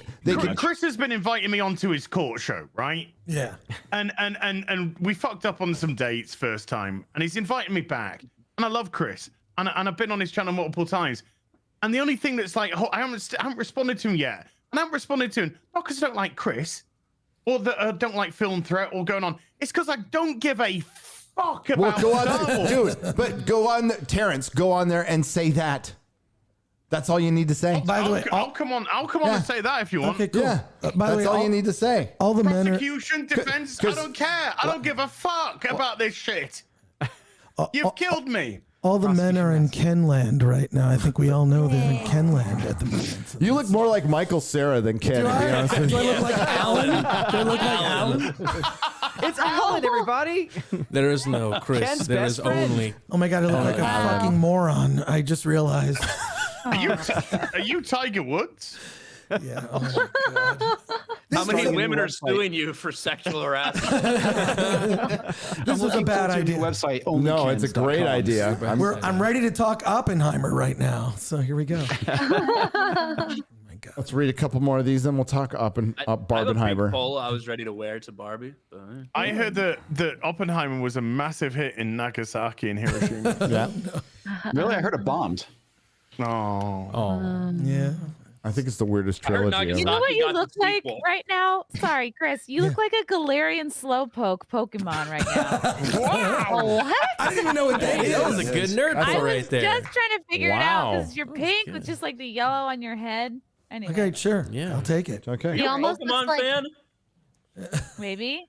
Chris has been inviting me onto his court show, right? Yeah. And we fucked up on some dates first time, and he's inviting me back. And I love Chris, and I've been on his channel multiple times. And the only thing that's like, I haven't responded to him yet, and I haven't responded to him not because I don't like Chris, or that I don't like Film Threat or going on. It's because I don't give a fuck about go on there, dude. But go on, Terrence. Go on there and say that. That's all you need to say. By the way, I'll come on and say that if you want. Okay, cool. Yeah, by the way, that's all you need to say. All the men are prosecution, defense. I don't care. I don't give a fuck about this shit. You've killed me. All the men are in Kenland right now. I think we all know they're in Kenland at the moment. So you look more like Michael Cera than Ken. Do to be honest with I you. look like Alan? Do I look like Alan? It's Alan, everybody. There is no Chris. Ken's There best is friend. only. Oh my god, I look like a fucking moron. I just realized. Are you Tiger Woods? Yeah. Oh my god. How many women are suing you for sexual harassment? This was a bad idea. Website No, it's a great idea. I'm ready to talk Oppenheimer right now. So here we go. Let's read a couple more of these, then we'll talk Barbenheimer. Polo I was ready to wear to Barbie. But... I heard that Oppenheimer was a massive hit in Nagasaki and Hiroshima. Yeah. Really? I heard it bombed. Oh. Yeah. I think it's the weirdest trilogy. You know what you look like sequel. right now? Sorry, Chris. You look like a Galarian Slowpoke Pokemon right now. Wow. What? I didn't even know what that is. That was a good nerd I pull was right there. just trying to figure it out because you're pink with just like the yellow on your head. Anyway. Okay, sure. Yeah. I'll take it. Okay. He almost Pokemon looks like fan? maybe.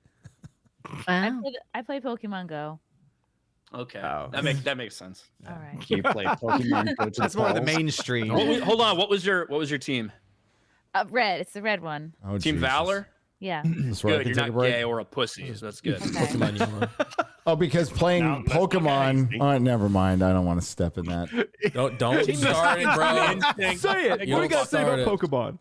Wow. I play Pokemon Go. Okay, Oh. that makes sense. All right. You play Pokemon Go to That's the more the polls? mainstream. Hold on. What was your team? Red. It's the red one. Oh, Team Jesus. Valor. Yeah. That's where I Good. can You're take a not break. gay or a pussy. So that's good. Oh, because playing No, that's Pokemon. okay. Never mind. I don't want to step in that. Don't start it, bro. Say it. What do you got to say about Pokemon?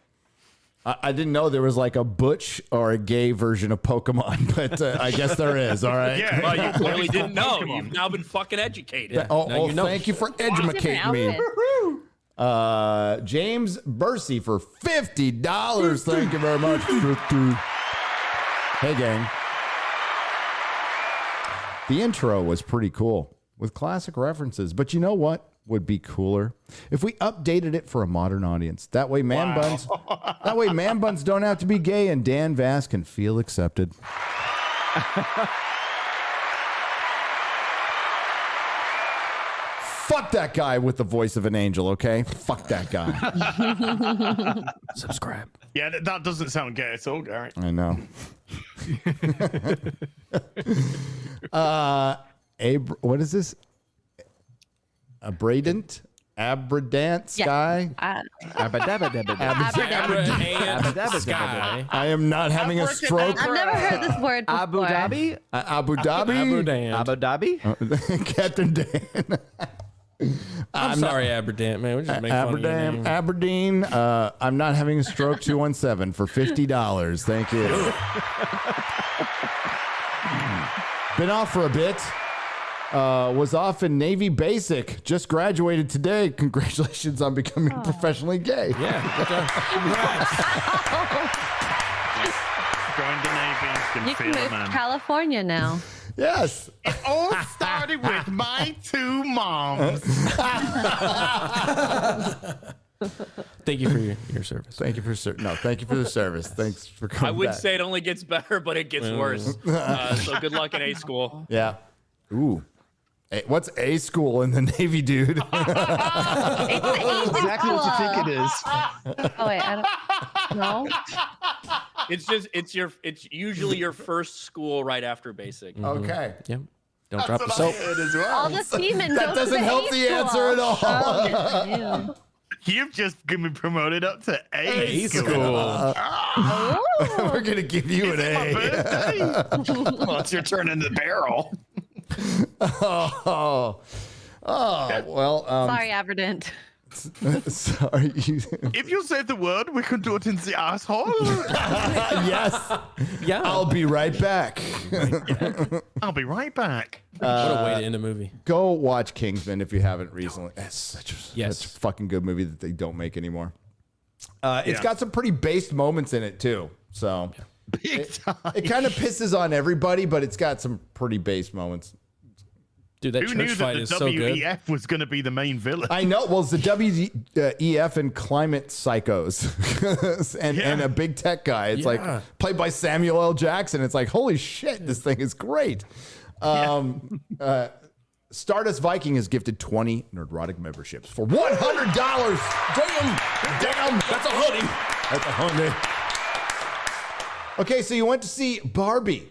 I didn't know there was like a butch or a gay version of Pokemon, but I guess there is. All right. Yeah, well, you clearly didn't know. Pokemon. You've now been fucking educated. Thank you for educating me. James Bursey for $50. Thank you very much. Hey, gang. The intro was pretty cool with classic references, but you know what would be cooler? If we updated it for a modern audience. That way man buns don't have to be gay and Dan Vass can feel accepted. Fuck that guy with the voice of an angel, okay? Fuck that guy. Subscribe. Yeah, that doesn't sound gay at all, Gary. I know. What is this? Abradant guy? Sky. I am not having a stroke. I've never heard this word before. Abu Dhabi? Abu Dhabi? Abu Dhabi? Captain Dan. I'm sorry, Aberdeen, man. We just make fun of your name. Aberdeen. I'm not having a stroke. 217 for $50. Thank you. Been off for a bit. Was off in Navy Basic. Just graduated today. Congratulations on becoming professionally gay. Yeah. Joined the Navy. You can move to California now. Yes. It all started with my two moms. Thank you for your service. Thank you for thank you for the service. Thanks for coming. I would back. say it only gets better, but it gets worse. So good luck in A school. Yeah. Ooh. What's A school in the Navy, dude? Exactly what you think it is. Oh wait, I don't. No. It's usually your first school right after basic. Okay. Yep. Don't drop the soap. All the seamen. That doesn't help the answer at all. Oh, You've just been promoted up to A school. We're gonna give you an A. Well, it's your turn in the barrel. Oh, well. sorry, Aberdant. Sorry. If you say the word, we can do it in the asshole. Yes. Yeah. I'll be right back. I'll be right back. What a way to end a movie. Go watch Kingsman if you haven't recently. It's such a Yes. fucking good movie that they don't make anymore. It's got some pretty based moments in it too. So it kind of pisses on everybody, but it's got some pretty based moments. Dude, that Who church knew fight that is the so good. WEF was going to be the main villain? I know. Well, it's the WEF and climate psychos and a big tech guy. It's like played by Samuel L. Jackson. It's like, holy shit, this thing is great. Stardust Viking has gifted 20 Nerdrotic memberships for $100. Damn. That's a hoodie. That's a hoodie. Okay, so you went to see Barbie.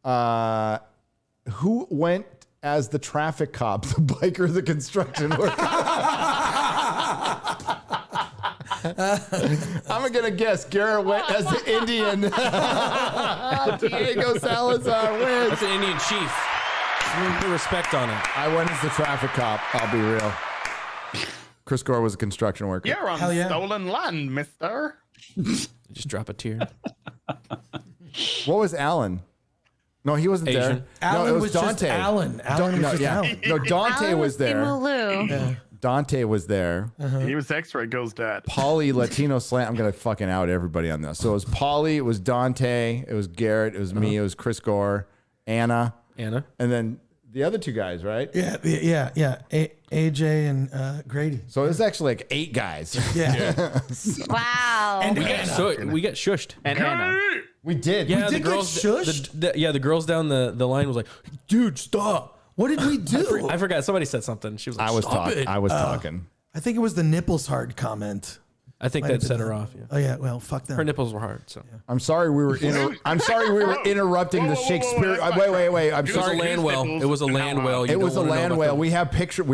Who went as the traffic cop, the biker, the construction worker? I'm going to guess Garrett went as the Indian. Diego Salazar wins. That's an Indian chief. Put respect on it. I went as the traffic cop. I'll be real. Chris Gore was a construction worker. You're on stolen land, mister. Just drop a tear. What was Alan? No, he wasn't Asian. there. Alan no, it was was Dante. just Alan. Alan was just Alan. No, Dante Alan was there. Simu Liu. Dante was there. He was X-Ray Girl's dad. Polly, Latino Slant. I'm going to fucking out everybody on this. So it was Polly, it was Dante, it was Garrett, it was me, it was Chris Gore, Anna. And then the other two guys, right? Yeah. AJ and Grady. So it was actually like 8 guys. Yeah. Wow. And we got shushed. And Anna. We did. Yeah, We the did girls. get shushed? The girls down the line was like, "Dude, stop! What did we do? I forgot. Somebody said something. She was like, I was "Stop it." talking. I think it was the nipples hard comment. I think Might that have been set her that. off. Yeah. Oh yeah, well, fuck them. Her nipples were hard. So I'm sorry we were interrupting the Shakespeare. Wait. I'm sorry. It was a land whale. It was a land whale. It was a land whale. We have a picture.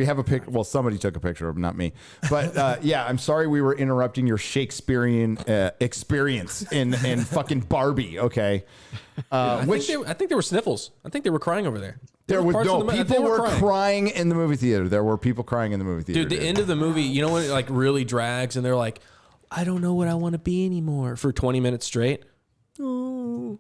Well, somebody took a picture of them, not me. But yeah, I'm sorry we were interrupting your Shakespearean experience in fucking Barbie. Okay. I think there were sniffles. I think they were crying over there. There was parts no of the- people they were crying in the movie theater. There were people crying in the movie theater. Dude, the end of the movie, you know when it like really drags and they're like, I don't know what I want to be anymore for 20 minutes straight. Oh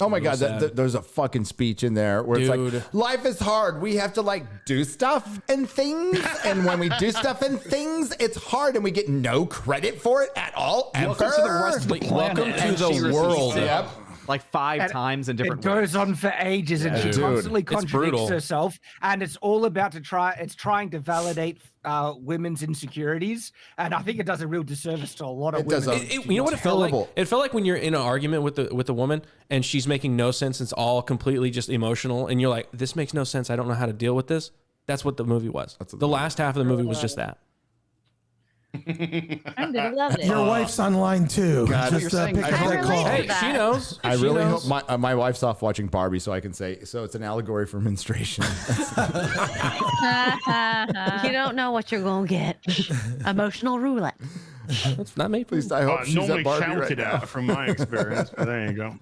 my God, sad. there's a fucking speech in there where it's Dude. like, life is hard. We have to like do stuff and things. And when we do stuff and things, it's hard and we get no credit for it at all. Welcome ever. to the rest of the planet. Welcome to And the she world. receives it. Yep. Like 5 times in different It ways. goes on for ages, and she Dude, constantly it's contradicts brutal. herself. And it's all about it's trying to validate women's insecurities. And I think it does a real disservice to a lot of It does women. You know what it felt Terrible. like? It felt like when you're in an argument with the woman and she's making no sense. It's all completely just emotional, and you're like, "This makes no sense. I don't know how to deal with this." That's what the movie was. The last half of the movie was just that. I love it. Your wife's online too. God, Just pick up that call. Hey, she knows. I She really knows. hope my wife's off watching Barbie, so I can say, so it's an allegory for menstruation. You don't know what you're gonna get. Emotional roulette. That's not me. At least I hope she's Normally at Barbie shouted right now. at from my experience, but there you go.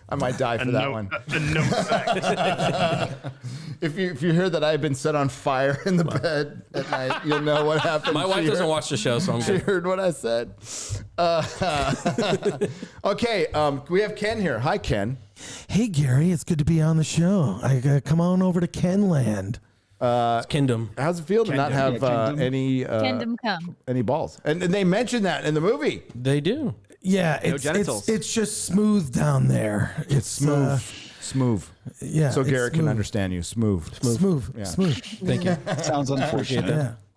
I might die for that one. No sex. If you hear that I've been set on fire in the bed at night, you'll know what happened. My wife doesn't watch the show, so I'm She good. heard what I said. Okay, we have Ken here. Hi, Ken. Hey Gary, it's good to be on the show. Come on over to Kenland. It's Kingdom. How's it feel to not have any Kingdom come. any balls? And they mentioned that in the movie. They do. Yeah, No genitals. It's just smooth down there. It's smooth. Smooth. Yeah. So it's Garrett can smooth. understand you. Smooth. Smooth. Yeah. Smooth. Thank you. Sounds unfortunate.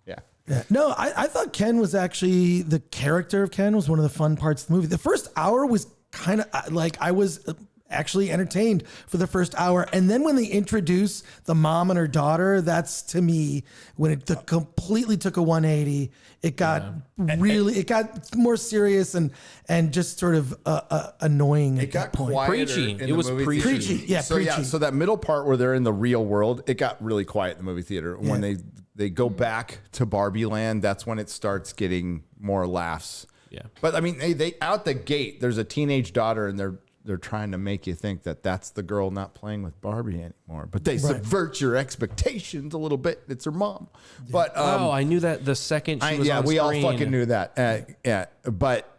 Yeah. Yeah. No, I thought Ken was actually, the character of Ken was one of the fun parts of the movie. The first hour was kind of like, I was actually entertained for the first hour. And then when they introduce the mom and her daughter, that's to me, when it completely took a 180, it got it got more serious and just sort of annoying at that point. Preachy. It was preachy. Yeah, so preachy. yeah, so that middle part where they're in the real world, it got really quiet in the movie theater. When they go back to Barbie land, that's when it starts getting more laughs. Yeah. But I mean, they out the gate, there's a teenage daughter and they're trying to make you think that that's the girl not playing with Barbie anymore. But they subvert your expectations a little bit. It's her mom. But I knew that the second she was on we all screen. fucking knew that. But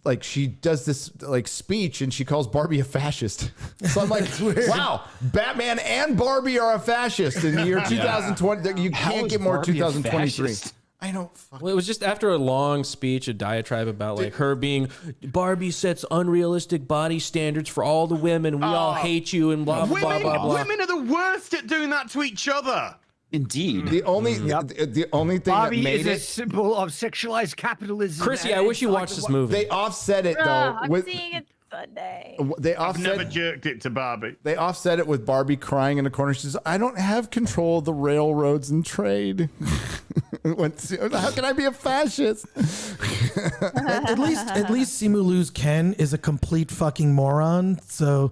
like she does this like speech and she calls Barbie a fascist. So I'm like, wow, Batman and Barbie are a fascist in the year 2020. You can't get more Barbie a 2023. fascist? I don't. Well, it was just after a long speech, a diatribe about like her being Barbie sets unrealistic body standards for all the women. We all hate you and blah blah blah blah blah. Women are the worst at doing that to each other. Indeed. The only the only thing Barbie that made is a it. symbol of sexualized capitalism. Chrissy, I wish you watched this movie. They offset it though. I'm with, seeing it Sunday. they I've offset. never jerked it to Barbie. They offset it with Barbie crying in the corner. She says, "I don't have control of the railroads and trade." How can I be a fascist? at least Simulu's Ken is a complete fucking moron. So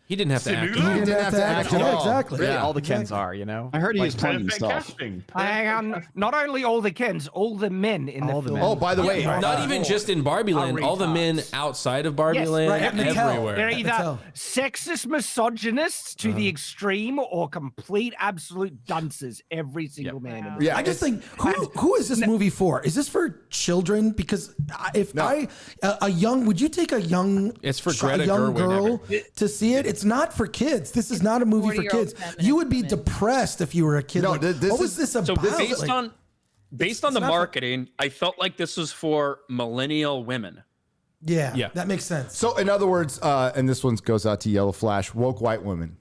he didn't have to act. He didn't have to act at all. Exactly. Really, all the Kens are, you know? I heard he was playing Perfect himself. casting. Hang on. Not only all the Kens, all the men in the film. Oh, by the way, Not even just in Barbie Land, all the men outside of Barbie Land, right, everywhere. They're either sexist misogynists to the extreme or complete absolute dunces, every single man in the Yeah, I just think, who is this movie for? Is this for children? Because if would you take a young, It's for a Greta young Gerwig, girl to see it? It's not for kids. This is not a movie for 40-year-old kids. feminist You would be movement. depressed if you were a kid. No, Like, this what was is- this So about? based on the marketing, I felt like this was for millennial women. Yeah, that makes sense. So, in other words, and this one goes out to Yellow Flash, woke white women.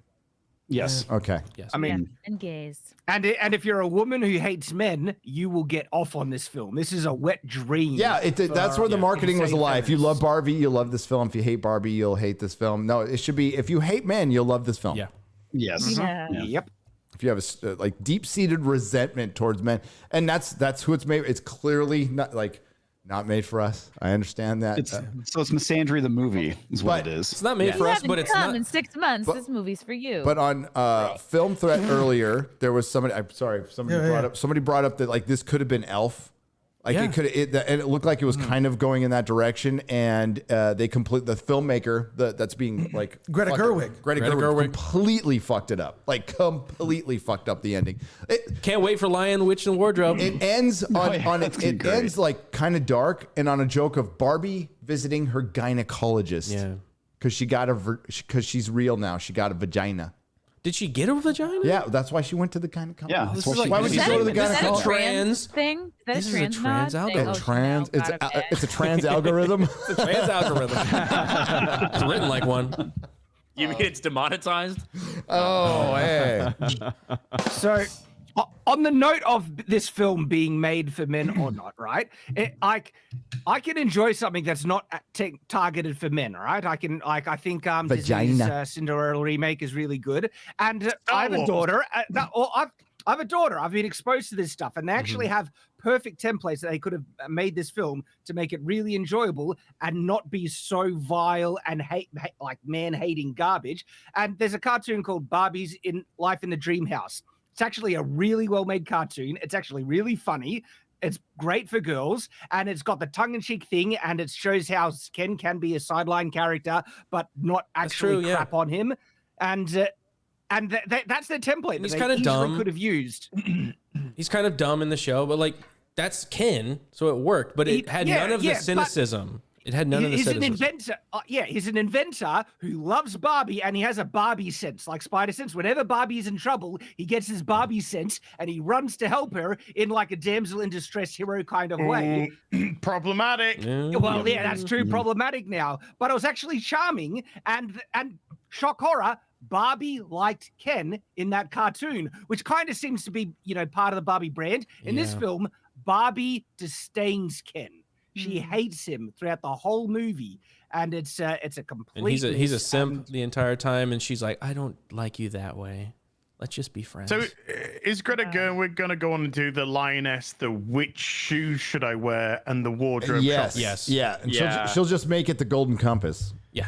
Yes. Okay. Yes. I mean, And gays. and if you're a woman who hates men, you will get off on this film. This is a wet dream. Yeah, that's where the marketing was a insane lie. If you feminists. love Barbie, you'll love this film. If you hate Barbie, you'll hate this film. No, it should be, if you hate men, you'll love this film. Yeah. Yes. Yeah. Yep. If you have a like deep-seated resentment towards men, and that's who it's made. It's clearly not made for us. I understand that. So it's misandry the movie is what it is. It's not made for us, but it's come not. in 6 months. This movie's for you. But on Film Threat earlier, there was somebody. I'm sorry, somebody brought up that like this could have been Elf. Like Yeah. it could, and it looked like it was kind of going in that direction, and the filmmaker that's being like Greta Gerwig. Greta Gerwig completely fucked it up, like completely fucked up the ending. Can't wait for Lion, the Witch, and the Wardrobe. It ends it ends like kind of dark and on a joke of Barbie visiting her gynecologist. Yeah, because she's real now. She got a vagina. Did she get a vagina? Yeah, that's why she went to the gynecologist. Yeah, that's why would she go to the Is that a gynecologist? trans thing? This is a trans algorithm. It's a trans algorithm. It's a trans algorithm. It's written like one. You mean it's demonetized? Oh, hey. So, on the note of this film being made for men or not, right? I can enjoy something that's not targeted for men, right? I think Disney's Cinderella remake is really good, and I have a daughter. I have a daughter. I've been exposed to this stuff, and they actually have perfect templates that they could have made this film to make it really enjoyable and not be so vile and like man-hating garbage. And there's a cartoon called Barbie's in Life in the Dream House. It's actually a really well-made cartoon. It's actually really funny. It's great for girls, and it's got the tongue-in-cheek thing, and it shows how Ken can be a sideline character, but not actually crap on him. And that's their template. He's kind of dumb. Could have used. He's kind of dumb in the show, but like that's Ken, so it worked. But it had none of the cynicism. It had none of the He's an citizens. inventor. He's an inventor who loves Barbie, and he has a Barbie sense, like Spider Sense. Whenever Barbie is in trouble, he gets his Barbie sense, and he runs to help her in like a damsel in distress hero kind of way. Problematic. Well, yeah, that's true. Problematic now, but it was actually charming, and shock horror. Barbie liked Ken in that cartoon, which kind of seems to be, part of the Barbie brand. In this film, Barbie disdains Ken. She hates him throughout the whole movie, and it's a complete. And he's a simp the entire time, and she's like, "I don't like you that way. Let's just be friends." So is Greta going? We're going to go on and do the lioness, the which shoes should I wear, and the wardrobe. Yes. shop. Yes. Yeah. And she'll just make it the Golden Compass. Yeah.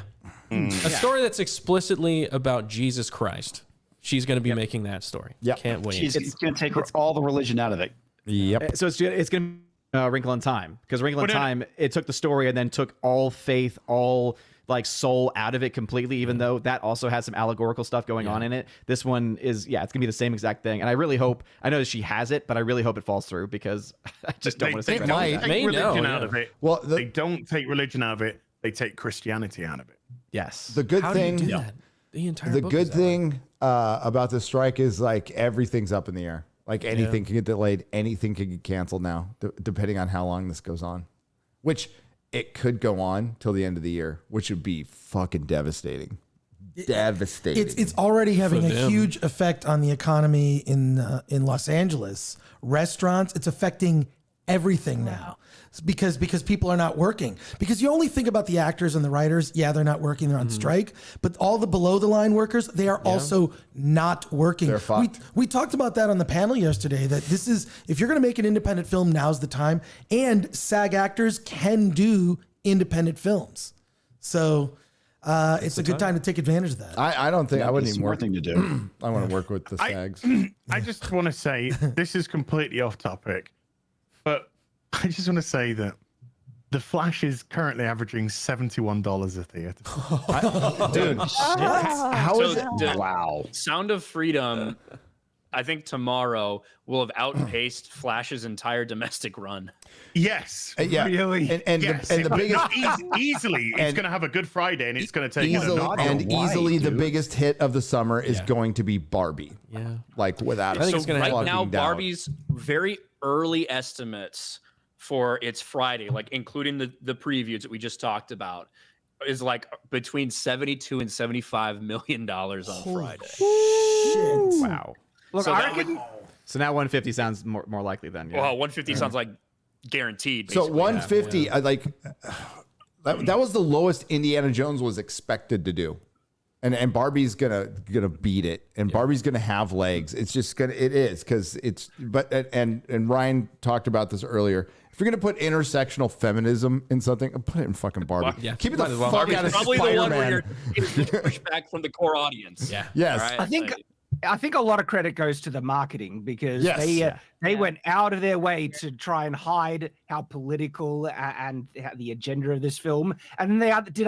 A story that's explicitly about Jesus Christ. She's going to be making that story. Yeah. Can't wait. It's going to take all the religion out of it. Yep. So it's going to be Wrinkle in Time, because Wrinkle in Time, it took the story and then took all faith, all like soul out of it completely, even though that also has some allegorical stuff going on in it. This one is, it's gonna be the same exact thing. And I really hope, I know that she has it, but I really hope it falls through, because I just don't want to say They don't take religion out of it. Well, they don't take religion out of it. They take Christianity out of it. Yes. The good thing. Do you do that? The entire The book good is that way. thing about this strike is like everything's up in the air. Like anything can get delayed, anything can get canceled now, depending on how long this goes on. Which it could go on till the end of the year, which would be fucking devastating. Devastating. It's already having a huge effect on the economy in Los Angeles. Restaurants, it's affecting everything now. Because people are not working. Because you only think about the actors and the writers. Yeah, they're not working. They're on strike. But all the below the line workers, they are also not working. They're fucked. We talked about that on the panel yesterday, that this is, if you're going to make an independent film, now's the time. And SAG actors can do independent films. So it's a good time to take advantage of that. I don't think I wouldn't even more work. thing to do. I want to work with the SAGs. I just want to say, this is completely off topic, but I just want to say that The Flash is currently averaging $71 a theater. Dude, how is it? Wow. Sound of Freedom, I think tomorrow will have outpaced Flash's entire domestic run. Yes. Yeah. Really? And Yes. the biggest easily, it's going to have a good Friday, and it's going to take easily the biggest hit of the summer is going to be Barbie. Yeah. Like without I think a it's gonna right fucking now, doubt. Barbie's very early estimates for its Friday, like including the previews that we just talked about, is like between $72 and $75 million on Friday. Shit. Wow. Look, So I that reckon. So now 150 sounds more likely then. Yeah. Well, 150 sounds like guaranteed. So Basically. 150, I like that was the lowest Indiana Jones was expected to do. And Barbie's gonna beat it, and Barbie's gonna have legs. It's just it is because it's and Ryan talked about this earlier. If you're gonna put intersectional feminism in something, put it in fucking Barbie. Yeah, Keep it the fuck Barbie's out of probably the one where Spider-Man. you're getting pushback from the core audience. Yeah. Yes. All right? I think a lot of credit goes to the marketing, because they went out of their way to try and hide how political and the agenda of this film, and then they did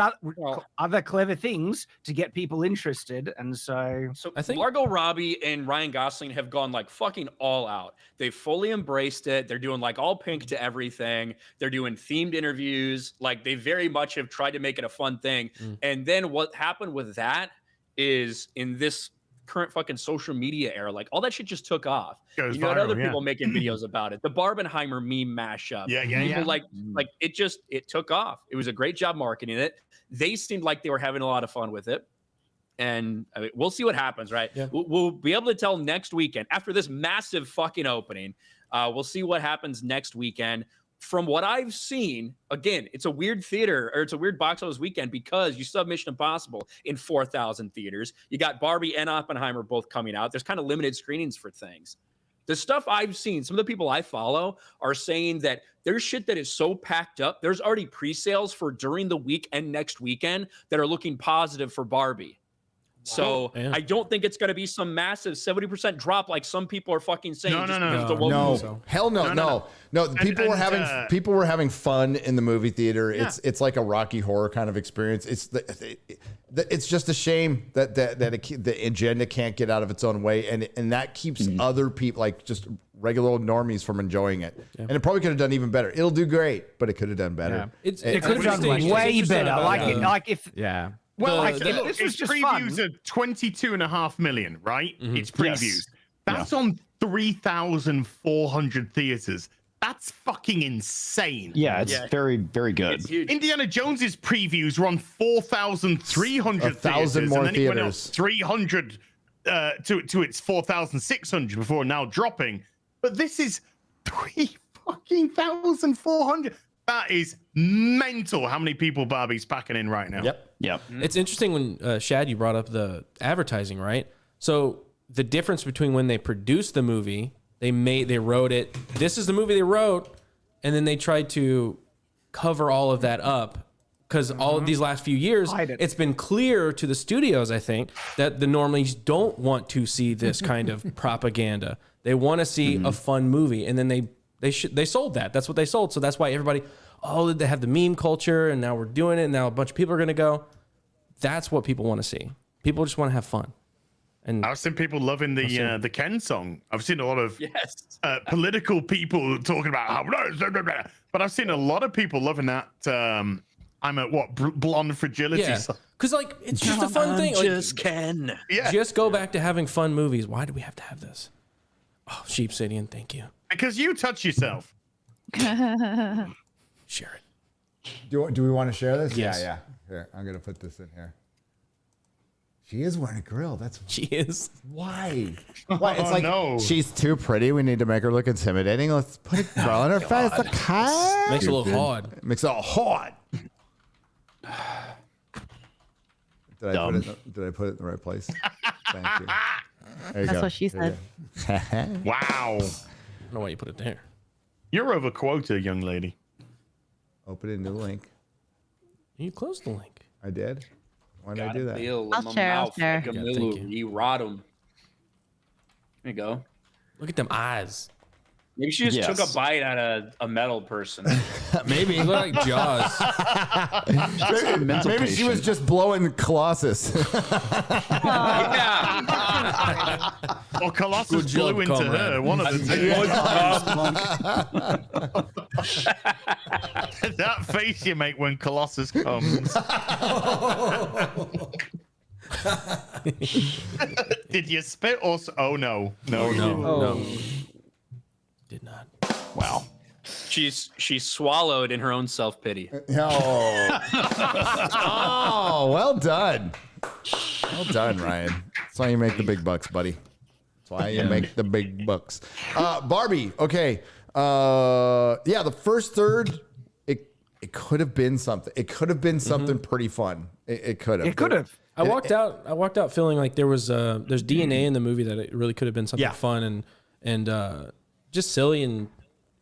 other clever things to get people interested. And so I think Margot Robbie and Ryan Gosling have gone like fucking all out. They fully embraced it. They're doing like all pink to everything. They're doing themed interviews. Like they very much have tried to make it a fun thing. And then what happened with that is, in this current fucking social media era, like all that shit just took off. Goes You had viral, other yeah. people making videos about it. The Barbenheimer meme mashup. People like it took off. It was a great job marketing it. They seemed like they were having a lot of fun with it. And I mean, we'll see what happens, right? Yeah. We'll be able to tell next weekend after this massive fucking opening. We'll see what happens next weekend. From what I've seen, again, it's a weird theater, or it's a weird box office weekend, because you still have Mission Impossible in 4,000 theaters. You got Barbie and Oppenheimer both coming out. There's kind of limited screenings for things. The stuff I've seen, some of the people I follow are saying that there's shit that is so packed up. There's already pre-sales for during the week and next weekend that are looking positive for Barbie. So I don't think it's going to be some massive 70% drop like some people are fucking saying. No, hell no. People were having fun in the movie theater. Yeah. It's like a Rocky Horror kind of experience. It's just a shame that the agenda can't get out of its own way, and that keeps other people, like just regular old normies from enjoying it. And it probably could have done even better. It'll do great, but it could have done better. It could have done way better. Like if Well, if this was just previews fun. are 22.5 million, right? It's previews. Yes. That's on 3,400 theaters. That's fucking insane. Yeah, it's very, very good. Indiana Jones's previews were on 4,300 1,000 more and then it went up theaters. 300 to its 4,600 before now dropping. But this is 3,400. That is mental. How many people Barbie's packing in right now? Yep. It's interesting when Shad, you brought up the advertising, right? So the difference between when they produced the movie, they wrote it. This is the movie they wrote, and then they tried to cover all of that up because all of these last few years, it's been clear to the studios, I think, that the normies don't want to see this kind of propaganda. They want to see a fun movie, and then they sold that. That's what they sold. So that's why everybody, they have the meme culture, and now we're doing it, and now a bunch of people are going to go. That's what people want to see. People just want to have fun. And I've seen people loving the Ken song. I've seen a lot of political people talking about how, but I've seen a lot of people loving that. I'm a blonde fragility song. Because it's just a fun thing. Just Ken. Yeah. Just go back to having fun movies. Why do we have to have this? Oh, Sheep Sidian, thank you. Because you touch yourself. Share it. Do we want to share this? Yes. Yeah. Here, I'm gonna put this in here. She is wearing a grill. She is. Why? Why? It's like no. She's too pretty. We need to make her look intimidating. Let's put a grill on her face. Okay. Makes it a little hard. Makes it all hard. Did I put it in the right place? Thank you. There you That's go. what she said. Wow. I don't know why you put it there. You're over quota, young lady. Open a new link. You closed the link. I did. Why did I do that? I'll share. Yeah, thank you. You rot him. There you go. Look at them eyes. Maybe she just took a bite out of a metal person. Maybe. You look like Jaws. Maybe she was just blowing Colossus. Or Colossus blew into her. One of the two. That face you make when Colossus comes. Did you spit or? Oh no. No. Did not. Wow. She's swallowed in her own self-pity. Oh, well done. Well done, Ryan. That's why you make the big bucks, buddy. That's why you make the big bucks. Barbie, okay. The first third, it could have been something. It could have been something pretty fun. It could have. It could have. I walked out feeling like there's DNA in the movie that it really could have been something fun and just silly and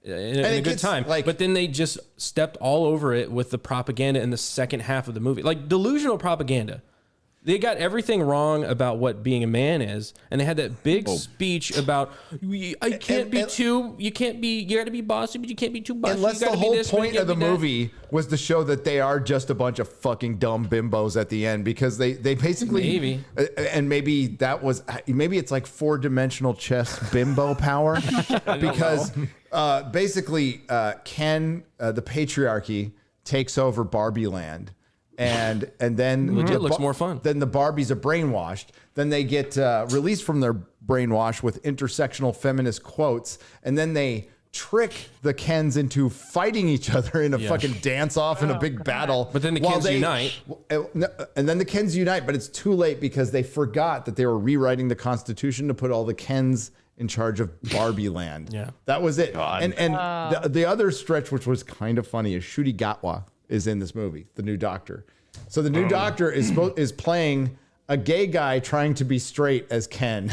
a good time. But then they just stepped all over it with the propaganda in the second half of the movie, like delusional propaganda. They got everything wrong about what being a man is, and they had that big speech about you got to be bossy, but you can't be too bossy. Unless the whole point of the movie was to show that they are just a bunch of fucking dumb bimbos at the end, because they basically maybe it's like 4-dimensional chess bimbo power, because basically Ken, the patriarchy, takes over Barbie Land. And then it looks more fun. Then the Barbies are brainwashed. Then they get released from their brainwash with intersectional feminist quotes, and then they trick the Kens into fighting each other in a fucking dance-off in a big battle. But then the Kens unite. And then the Kens unite, but it's too late because they forgot that they were rewriting the Constitution to put all the Kens in charge of Barbie Land. Yeah. That was it. And the other stretch, which was kind of funny, is Ncuti Gatwa is in this movie, the new doctor. So the new doctor is playing a gay guy trying to be straight as Ken,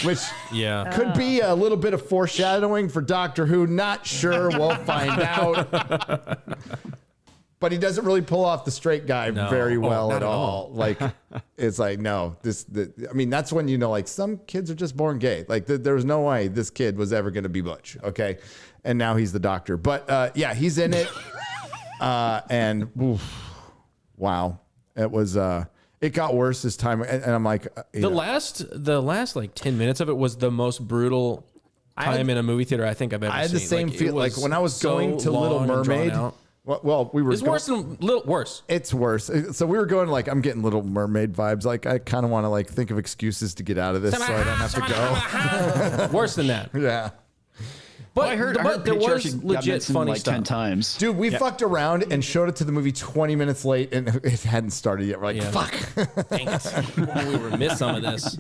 which could be a little bit of foreshadowing for Doctor Who. Not sure. We'll find out. But he doesn't really pull off the straight guy very well at all. Like, it's like, no, that's when you know, like, some kids are just born gay. Like, there was no way this kid was ever going to be butch. Okay. And now he's the doctor. But he's in it. And wow, it was, it got worse this time. And I'm like, the last like 10 minutes of it was the most brutal time in a movie theater I think I've ever seen. I had the same feel like when I was so going to Little long and drawn Mermaid. out. Well, we were. It's worse than worse. It's worse. So we were going like I'm getting Little Mermaid vibes. Like I kind of want to like think of excuses to get out of this, so I don't have to go. Worse than that. Yeah. But I heard there was legit funny like stuff. 10 times. Dude, we fucked around and showed it to the movie 20 minutes late, and it hadn't started yet. We're like, fuck. Dang it. We were missed some of this.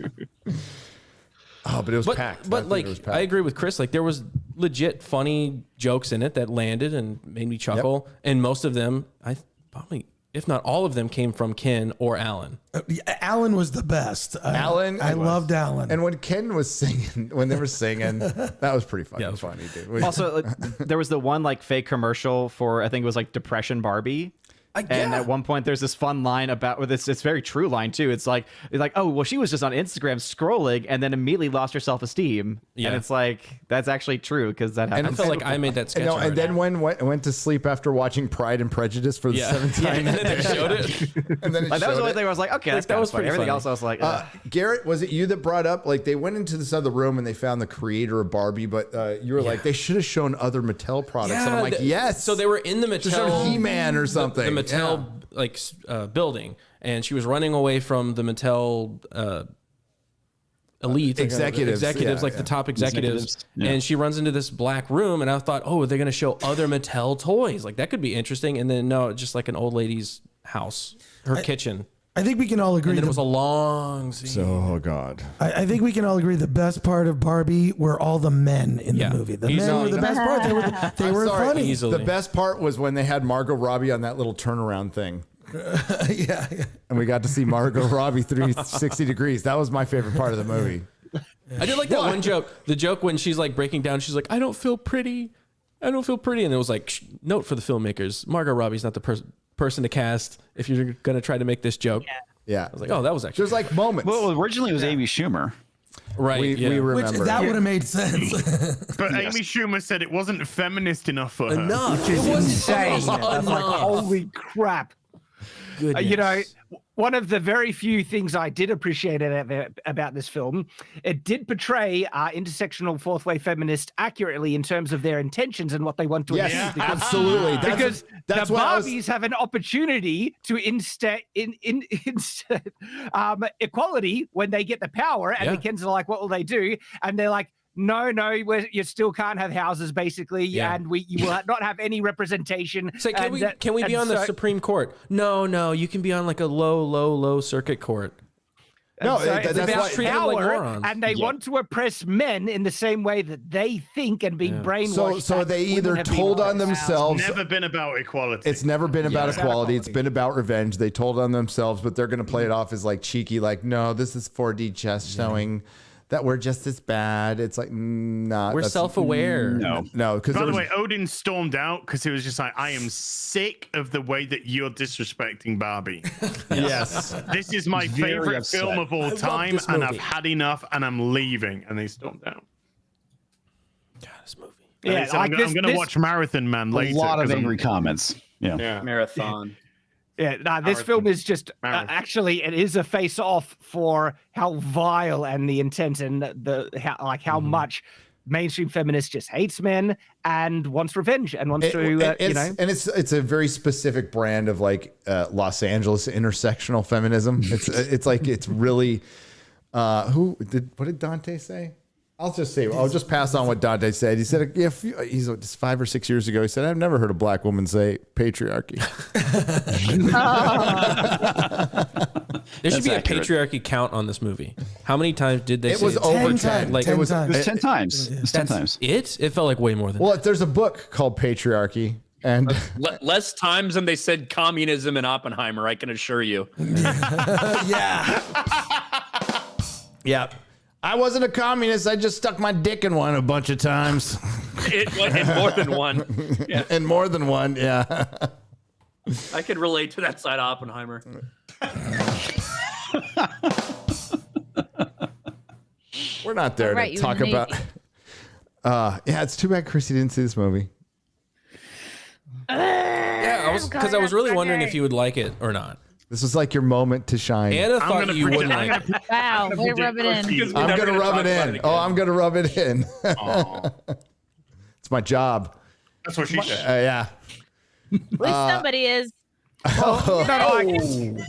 Oh, but it was packed. But like, I agree with Chris. Like, there was legit funny jokes in it that landed and made me chuckle, and most of them, probably, if not all of them, came from Ken or Alan. Alan was the best. Alan, I loved Alan. And when Ken was singing, when they were singing, that was pretty fucking funny, dude. Also, there was the one like fake commercial for I think it was like Depression Barbie. And at one point, there's this fun line about with this. It's very true line too. It's like, oh, well, she was just on Instagram scrolling, and then immediately lost her self-esteem. Yeah. And it's like that's actually true because that happened. I felt like I made that sketch. And then when went to sleep after watching Pride and Prejudice for the seventh time, and then they showed it. And then that was the only thing where I was like, okay, that was pretty. Everything else, I was like, Garrett, was it you that brought up like they went into this other room and they found the creator of Barbie, but you were like they should have shown other Mattel products. And I'm like, yes. So they were in the Mattel He-Man or something. The Mattel. Like building, and she was running away from the Mattel elite executives, like the top executives. And she runs into this black room, and I thought, oh, they're gonna show other Mattel toys, like that could be interesting. And then no, just like an old lady's house, her kitchen. I think we can all agree. And then it was a long scene. Oh God. I think we can all agree the best part of Barbie were all the men in the movie. The men were the best part. They were funny. Easily. The best part was when they had Margot Robbie on that little turnaround thing. Yeah. And we got to see Margot Robbie 360 degrees. That was my favorite part of the movie. I did like that one joke. The joke when she's like breaking down, she's like, I don't feel pretty. And it was like, note for the filmmakers, Margot Robbie's not the person to cast if you're going to try to make this joke. Yeah. I was like, oh, that was actually. There's like moments. Well, originally it was Amy Schumer. Right. We remember. Which, that would have made sense. But Amy Schumer said it wasn't feminist enough for her. Which is insane. That's like, holy crap. You know, one of the very few things I did appreciate about this film, it did portray intersectional fourth wave feminists accurately in terms of their intentions and what they want to achieve. Because, absolutely. Because the Barbies have an opportunity to instead equality when they get the power, and the Kens are like, what will they do? And they're like, no, you still can't have houses, basically, and you will not have any representation. So can we be on the Supreme Court? No, you can be on like a low circuit court. No, so it's about power, like and they want to oppress men in the same way that they think and being brainwashed. So they either told on themselves. It's never been about equality. It's never been about equality. It's been about revenge. They told on themselves, but they're going to play it off as like cheeky, like, no, this is 4D chess showing that we're just as bad. It's like, nah. We're self-aware. No. Because by the way, Odin stormed out because he was just like, I am sick of the way that you're disrespecting Barbie. Yes. This is my favorite film of all time, and I've had enough, and I'm leaving. And they stormed out. God, this movie. Yeah, I'm going to watch Marathon Man later. A lot of angry comments. Yeah. Marathon. Yeah, this film is just actually it is a face-off for how vile and the intent and how much mainstream feminist just hates men and wants revenge and wants to And it's a very specific brand of like Los Angeles intersectional feminism. It's like it's really what did Dante say? I'll just pass on what Dante said. He said, he's 5 or 6 years ago, he said, I've never heard a black woman say patriarchy. There should be a patriarchy count on this movie. How many times did they say it? Was over 10. Like, it was 10 times. It was 10 times. It felt like way more than Well, there's a book called Patriarchy. And less times than they said communism in Oppenheimer, I can assure you. Yeah. I wasn't a communist. I just stuck my dick in one a bunch of times. In more than one. Yeah. In more than one, yeah. I could relate to that side of Oppenheimer. We're not there to talk about. It's too bad Chrissy didn't see this movie. I was really wondering if you would like it or not. This was like your moment to shine. Anna thought you wouldn't like it. Wow, way to rub it in. I'm going to rub it in. Oh, I'm going to rub it in. It's my job. That's what she said. Yeah. At least somebody is. The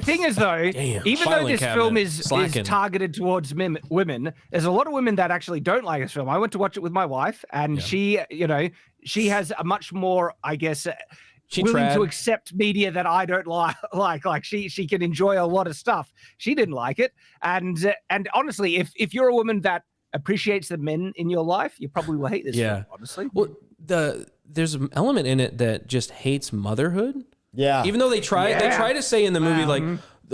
thing is, though, even though this film is targeted towards women, there's a lot of women that actually don't like this film. I went to watch it with my wife, and she has a much more, I guess, willing to accept media that I don't like. She can enjoy a lot of stuff. She didn't like it, and honestly, if you're a woman that appreciates the men in your life, you probably will hate this film. Honestly, well, there's an element in it that just hates motherhood. Yeah. Even though they try to say in the movie, like,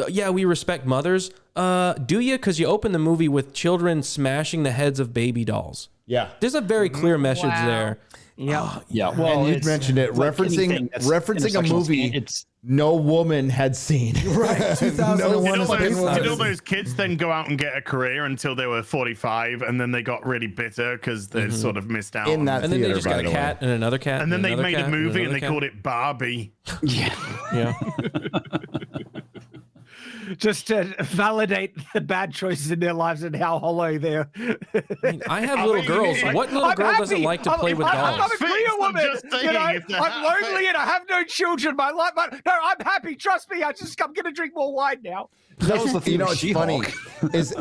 yeah, we respect mothers. Do you? Because you open the movie with children smashing the heads of baby dolls. Yeah. There's a very clear message there. Yeah. Well, and you mentioned it, referencing a movie no woman had seen. Right. 2001. Did all those kids then go out and get a career until they were 45, and then they got really bitter because they sort of missed out in that and theater, then they just got a cat and another cat, and then they made cat, a movie and they cat. called it Barbie. Yeah. Just to validate the bad choices in their lives and how hollow they're. I have little girls. What little girl doesn't like to play with dolls? I'm a clear woman. I'm lonely and I have no children. My life. No, I'm happy. Trust me. I'm going to drink more wine now. It's funny. Is the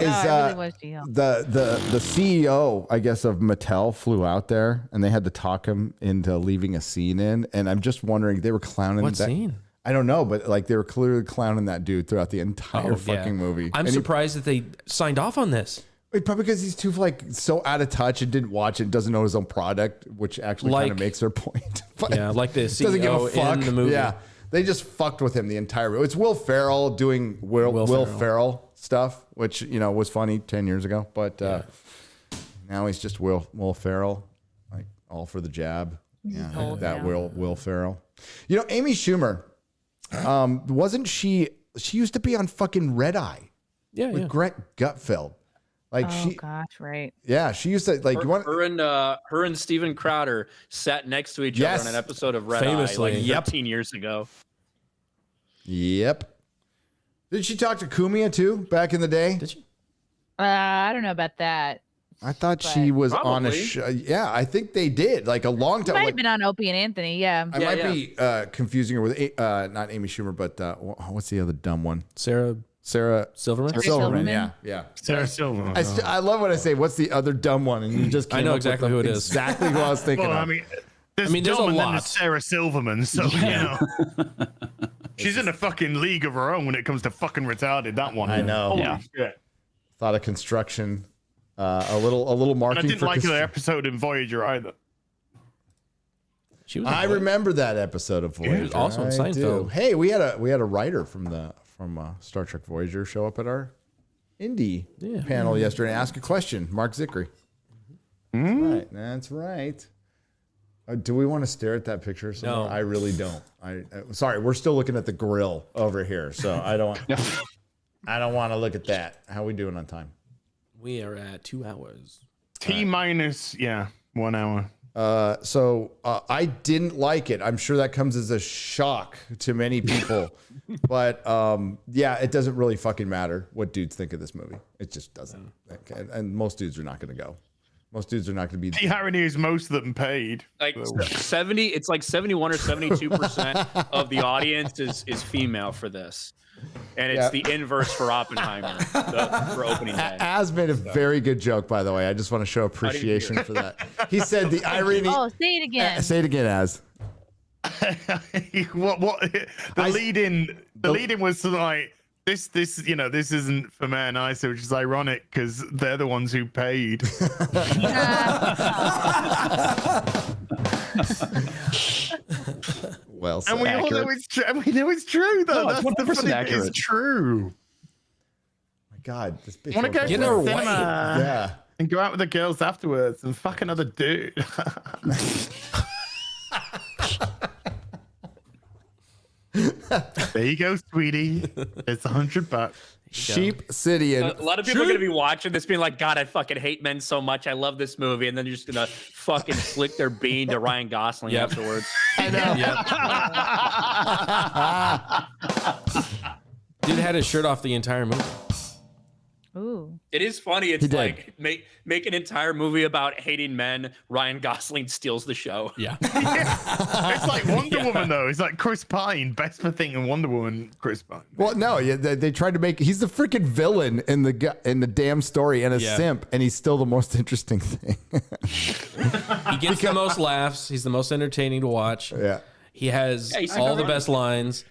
CEO, I guess, of Mattel flew out there and they had to talk him into leaving a scene in, and I'm just wondering, they were clowning What scene? I don't know, but like they were clearly clowning that dude throughout the entire fucking movie. I'm surprised that they signed off on this. Probably because he's too so out of touch and didn't watch it, doesn't know his own product, which actually kind of makes their point. Like the CEO doesn't give a fuck. in the movie. Yeah, they just fucked with him the entire movie. It's Will Ferrell doing Will Ferrell stuff, which was funny 10 years ago, but now he's just Will Ferrell, like all for the jab. Yeah, that Will Ferrell. Amy Schumer. Wasn't she used to be on fucking Red Eye with Grant Gutfeld. Right. Yeah, she used to her and Steven Crowder sat next to each other on an episode of Red Eye like 13 years ago. Yep. Did she talk to Kumia too back in the day? Did she? I don't know about that. I thought she was on a show. Yeah, I think they did like a long time. Might have been on Opie and Anthony. Yeah. I might be confusing her with not Amy Schumer, but what's the other dumb one? Sarah Silverman. Silverman. Yeah. Sarah Silverman. I love when I say, "What's the other dumb one?" And you just I know exactly who it is. Exactly who I was thinking of. I mean, there's a lot. There's Sarah Silverman, so she's in a fucking league of her own when it comes to fucking retarded. That one. I know. Holy shit. Thought of construction. A little marking. And I didn't like the episode in Voyager either. I remember that episode of Voyager. It was also in Seinfeld. Hey, we had a writer from Star Trek Voyager show up at our indie panel yesterday. Ask a question, Mark Zickery. That's right. Do we want to stare at that picture? No, I really don't. Sorry, we're still looking at the grill over here, so I don't. I don't want to look at that. How are we doing on time? We are at 2 hours. T-minus 1 hour. So I didn't like it. I'm sure that comes as a shock to many people, but it doesn't really fucking matter what dudes think of this movie. It just doesn't. And most dudes are not going to go. Most dudes are not going to be. The irony is most of them paid. Like 70, it's like 71 or 72% of the audience is female for this. And it's the inverse for Oppenheimer for opening day. Az made a very good joke, by the way. I just want to show appreciation for that. He said the irony. Oh, say it again. Say it again, Az. What the lead in was like this isn't for men either, which is ironic because they're the ones who paid. Well, and we all know it's true. And we know it's true, though. No, that's the funny thing. It's true. My God, this bitch. Want to go to Get the her away. cinema and go out with the girls afterwards and fuck another dude. There you go, sweetie. It's $100. Sheep City. And a lot of people are going to be watching this being like, God, I fucking hate men so much. I love this movie. And then you're just going to fucking flick their bean to Ryan Gosling afterwards. I know. Dude had his shirt off the entire movie. Ooh. It is funny. It's like make an entire movie about hating men. Ryan Gosling steals the show. Yeah. It's like Wonder Woman, though. It's like Chris Pine, best for thing in Wonder Woman, Chris Pine. Well, no, they tried to make he's the freaking villain in the damn story and a simp, and he's still the most interesting thing. He gets the most laughs. He's the most entertaining to watch. Yeah. He has all the best lines.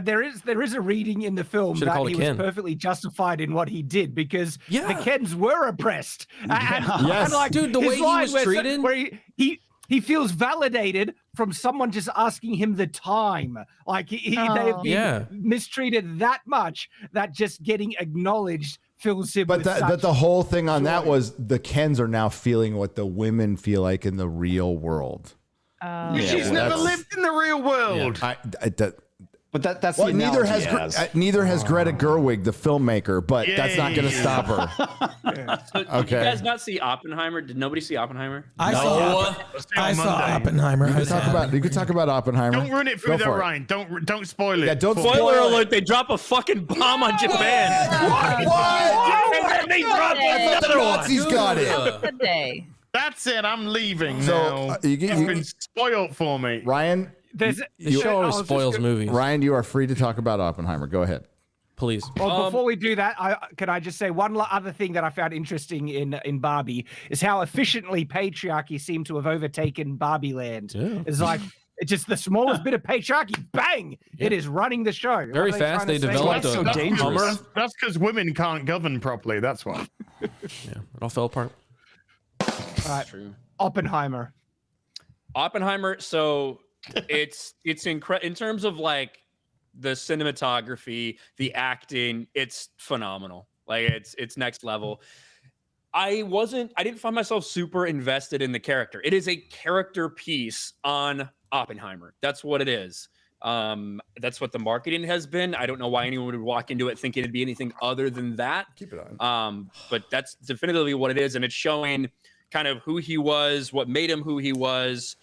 There is a reading in the film Should've that he was Ken. perfectly justified in what he did because the Kens were oppressed. Yes. And Dude, the his way he line was where- treated. where he feels validated from someone just asking him the time. Like they have been mistreated that much that just getting acknowledged fills him with But the whole thing on that was the Kens are now feeling what the women feel like in the real world. She's never lived in the real world. But that's well, the neither analogy has neither has Greta Gerwig, the filmmaker, but that's not going to stop her. So, did you guys not see Oppenheimer? Did nobody see Oppenheimer? I saw Oppenheimer. You could talk about Oppenheimer. Don't ruin it for me, though, Ryan. Don't spoil it. Yeah, don't Spoiler alert! They drop a fucking bomb on Japan. What? And then they drop another one. Nazis got it. Good day. That's it. I'm leaving So, now. you It's been spoiled for me. Ryan, the show always spoils movies. Ryan, you are free to talk about Oppenheimer. Go ahead. Please. Well, before we do that, can I just say one other thing that I found interesting in Barbie is how efficiently patriarchy seemed to have overtaken Barbie Land. Yeah. It's like it's just the smallest bit of patriarchy, bang! It is running the show. Very fast. They developed That's a Hummer. That's because women can't govern properly. That's why. Yeah, it all fell apart. All right. True. Oppenheimer. So it's incredible in terms of like the cinematography, the acting. It's phenomenal. Like it's next level. I didn't find myself super invested in the character. It is a character piece on Oppenheimer. That's what it is. That's what the marketing has been. I don't know why anyone would walk into it thinking it'd be anything other than that. Keep it on. But that's definitively what it is, and it's showing kind of who he was, what made him who he was.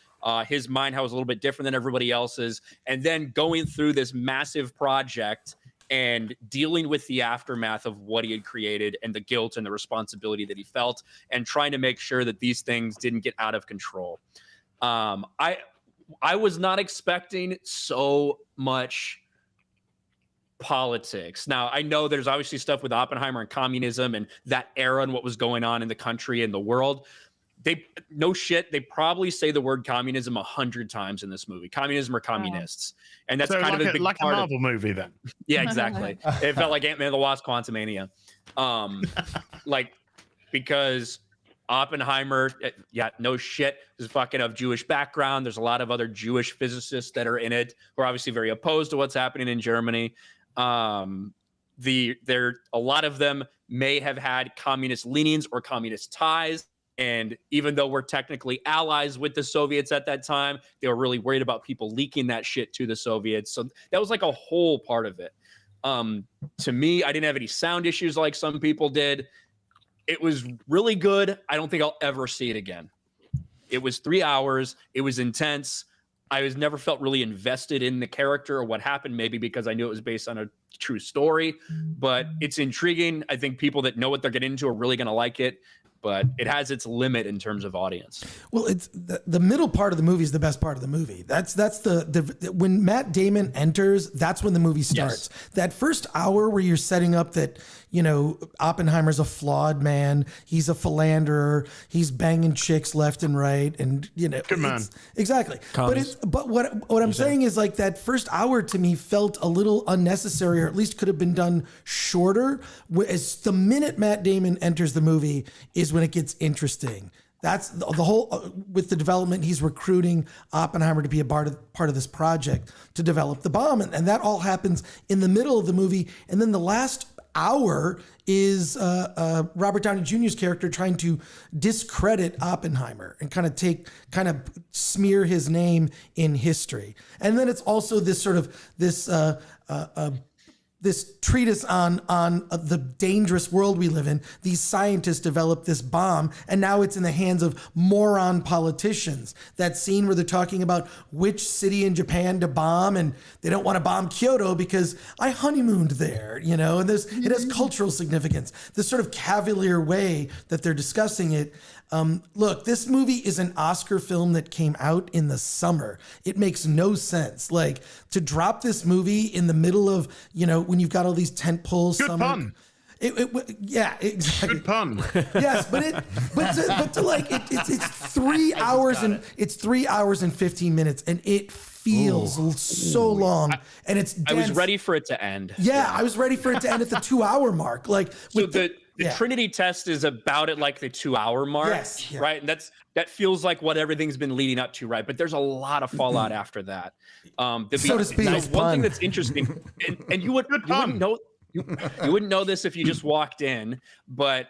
His mind, how it was a little bit different than everybody else's, and then going through this massive project and dealing with the aftermath of what he had created and the guilt and the responsibility that he felt, and trying to make sure that these things didn't get out of control. I was not expecting so much politics. Now, I know there's obviously stuff with Oppenheimer and communism and that era and what was going on in the country and the world. They probably say the word communism 100 times in this movie. Communism or communists. And that's so kind like of a big like part a Marvel movie then. Yeah, exactly. It felt like Ant-Man and the Wasp: Quantumania. Because Oppenheimer, no shit, is fucking of Jewish background. There's a lot of other Jewish physicists that are in it who are obviously very opposed to what's happening in Germany. A lot of them may have had communist leanings or communist ties. And even though we're technically allies with the Soviets at that time, they were really worried about people leaking that shit to the Soviets. So that was like a whole part of it. To me, I didn't have any sound issues like some people did. It was really good. I don't think I'll ever see it again. It was 3 hours. It was intense. I never felt really invested in the character or what happened, maybe because I knew it was based on a true story. But it's intriguing. I think people that know what they're getting into are really going to like it. But it has its limit in terms of audience. Well, it's the middle part of the movie is the best part of the movie. That's the when Matt Damon enters, that's when the movie starts. Yes. That first hour where you're setting up that, Oppenheimer's a flawed man, he's a philanderer, he's banging chicks left and right, and good man. Exactly. But what I'm saying is like that first hour to me felt a little unnecessary, or at least could have been done shorter. As the minute Matt Damon enters the movie is when it gets interesting. That's the whole with the development. He's recruiting Oppenheimer to be a part of this project to develop the bomb. And that all happens in the middle of the movie. And then the last hour is Robert Downey Jr.'s character trying to discredit Oppenheimer and kind of smear his name in history. And then it's also this sort of this treatise on the dangerous world we live in. These scientists developed this bomb, and now it's in the hands of moron politicians. That scene where they're talking about which city in Japan to bomb, and they don't want to bomb Kyoto because I honeymooned there, you know, and it has cultural significance. This sort of cavalier way that they're discussing it. Look, this movie is an Oscar film that came out in the summer. It makes no sense. Like, to drop this movie in the middle of, you know, when you've got all these tentpole summer. Pun. Yeah, exactly. Good pun. Yes, but to like it's 3 hours and it's 3 hours and 15 minutes, and it feels so long, and it's dense. I was ready for it to end. Yeah, I was ready for it to end at the 2 hour mark. Like, so the Trinity test is about at like the 2 hour mark, right? And that feels like what everything's been leading up to, right? But there's a lot of fallout after that. So to speak. Nice one thing that's interesting, and you wouldn't know. You wouldn't know this if you just walked in, but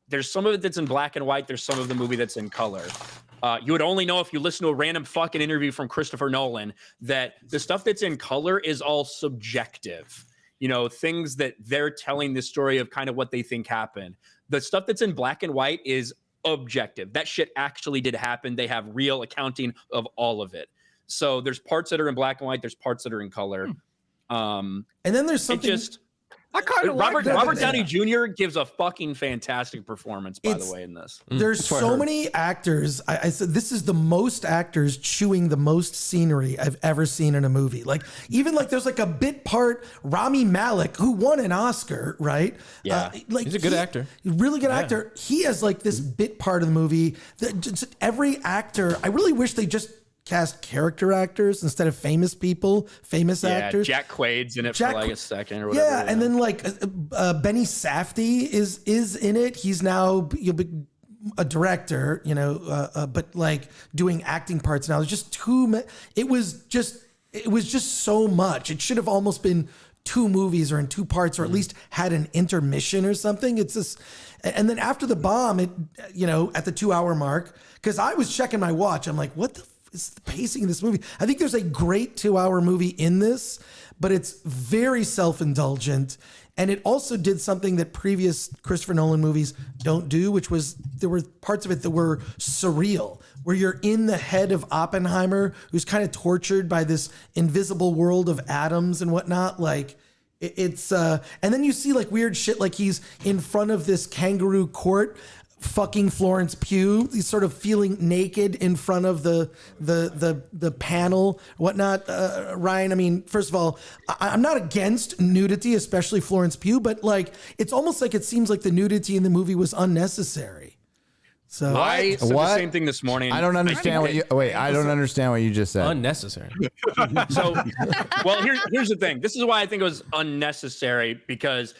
there's some of it that's in black and white. There's some of the movie that's in color. You would only know if you listen to a random fucking interview from Christopher Nolan that the stuff that's in color is all subjective. You know, things that they're telling the story of kind of what they think happened. The stuff that's in black and white is objective. That shit actually did happen. They have real accounting of all of it. So there's parts that are in black and white. There's parts that are in color. And then there's something. I kind of Robert Downey Jr. gives a fucking fantastic performance, by the way, in this. There's so many actors. I said this is the most actors chewing the most scenery I've ever seen in a movie. Like, even like there's like a bit part, Rami Malek, who won an Oscar, right? Yeah, he's a good actor. Really good actor. He has like this bit part of the movie that just every actor. I really wish they just cast character actors instead of famous people, actors. Jack Quaid's in it for like a second or whatever. Yeah, and then like Benny Safdie is in it. He's now a director, you know, but like doing acting parts now. There's just it was just so much. It should have almost been 2 movies or in 2 parts, or at least had an intermission or something. It's just, and then after the bomb, it, you know, at the 2 hour mark, because I was checking my watch, I'm like, what the is the pacing of this movie? I think there's a great 2 hour movie in this, but it's very self-indulgent. And it also did something that previous Christopher Nolan movies don't do, which was there were parts of it that were surreal, where you're in the head of Oppenheimer, who's kind of tortured by this invisible world of atoms and whatnot. Like, it's and then you see like weird shit, like he's in front of this kangaroo court fucking Florence Pugh. He's sort of feeling naked in front of the panel, whatnot. Ryan, I mean, first of all, I'm not against nudity, especially Florence Pugh, but like it's almost like it seems like the nudity in the movie was unnecessary. So I said the same thing this morning. I don't understand what you I don't understand what you just said. Unnecessary. So, well, here's the thing. This is why I think it was unnecessary, because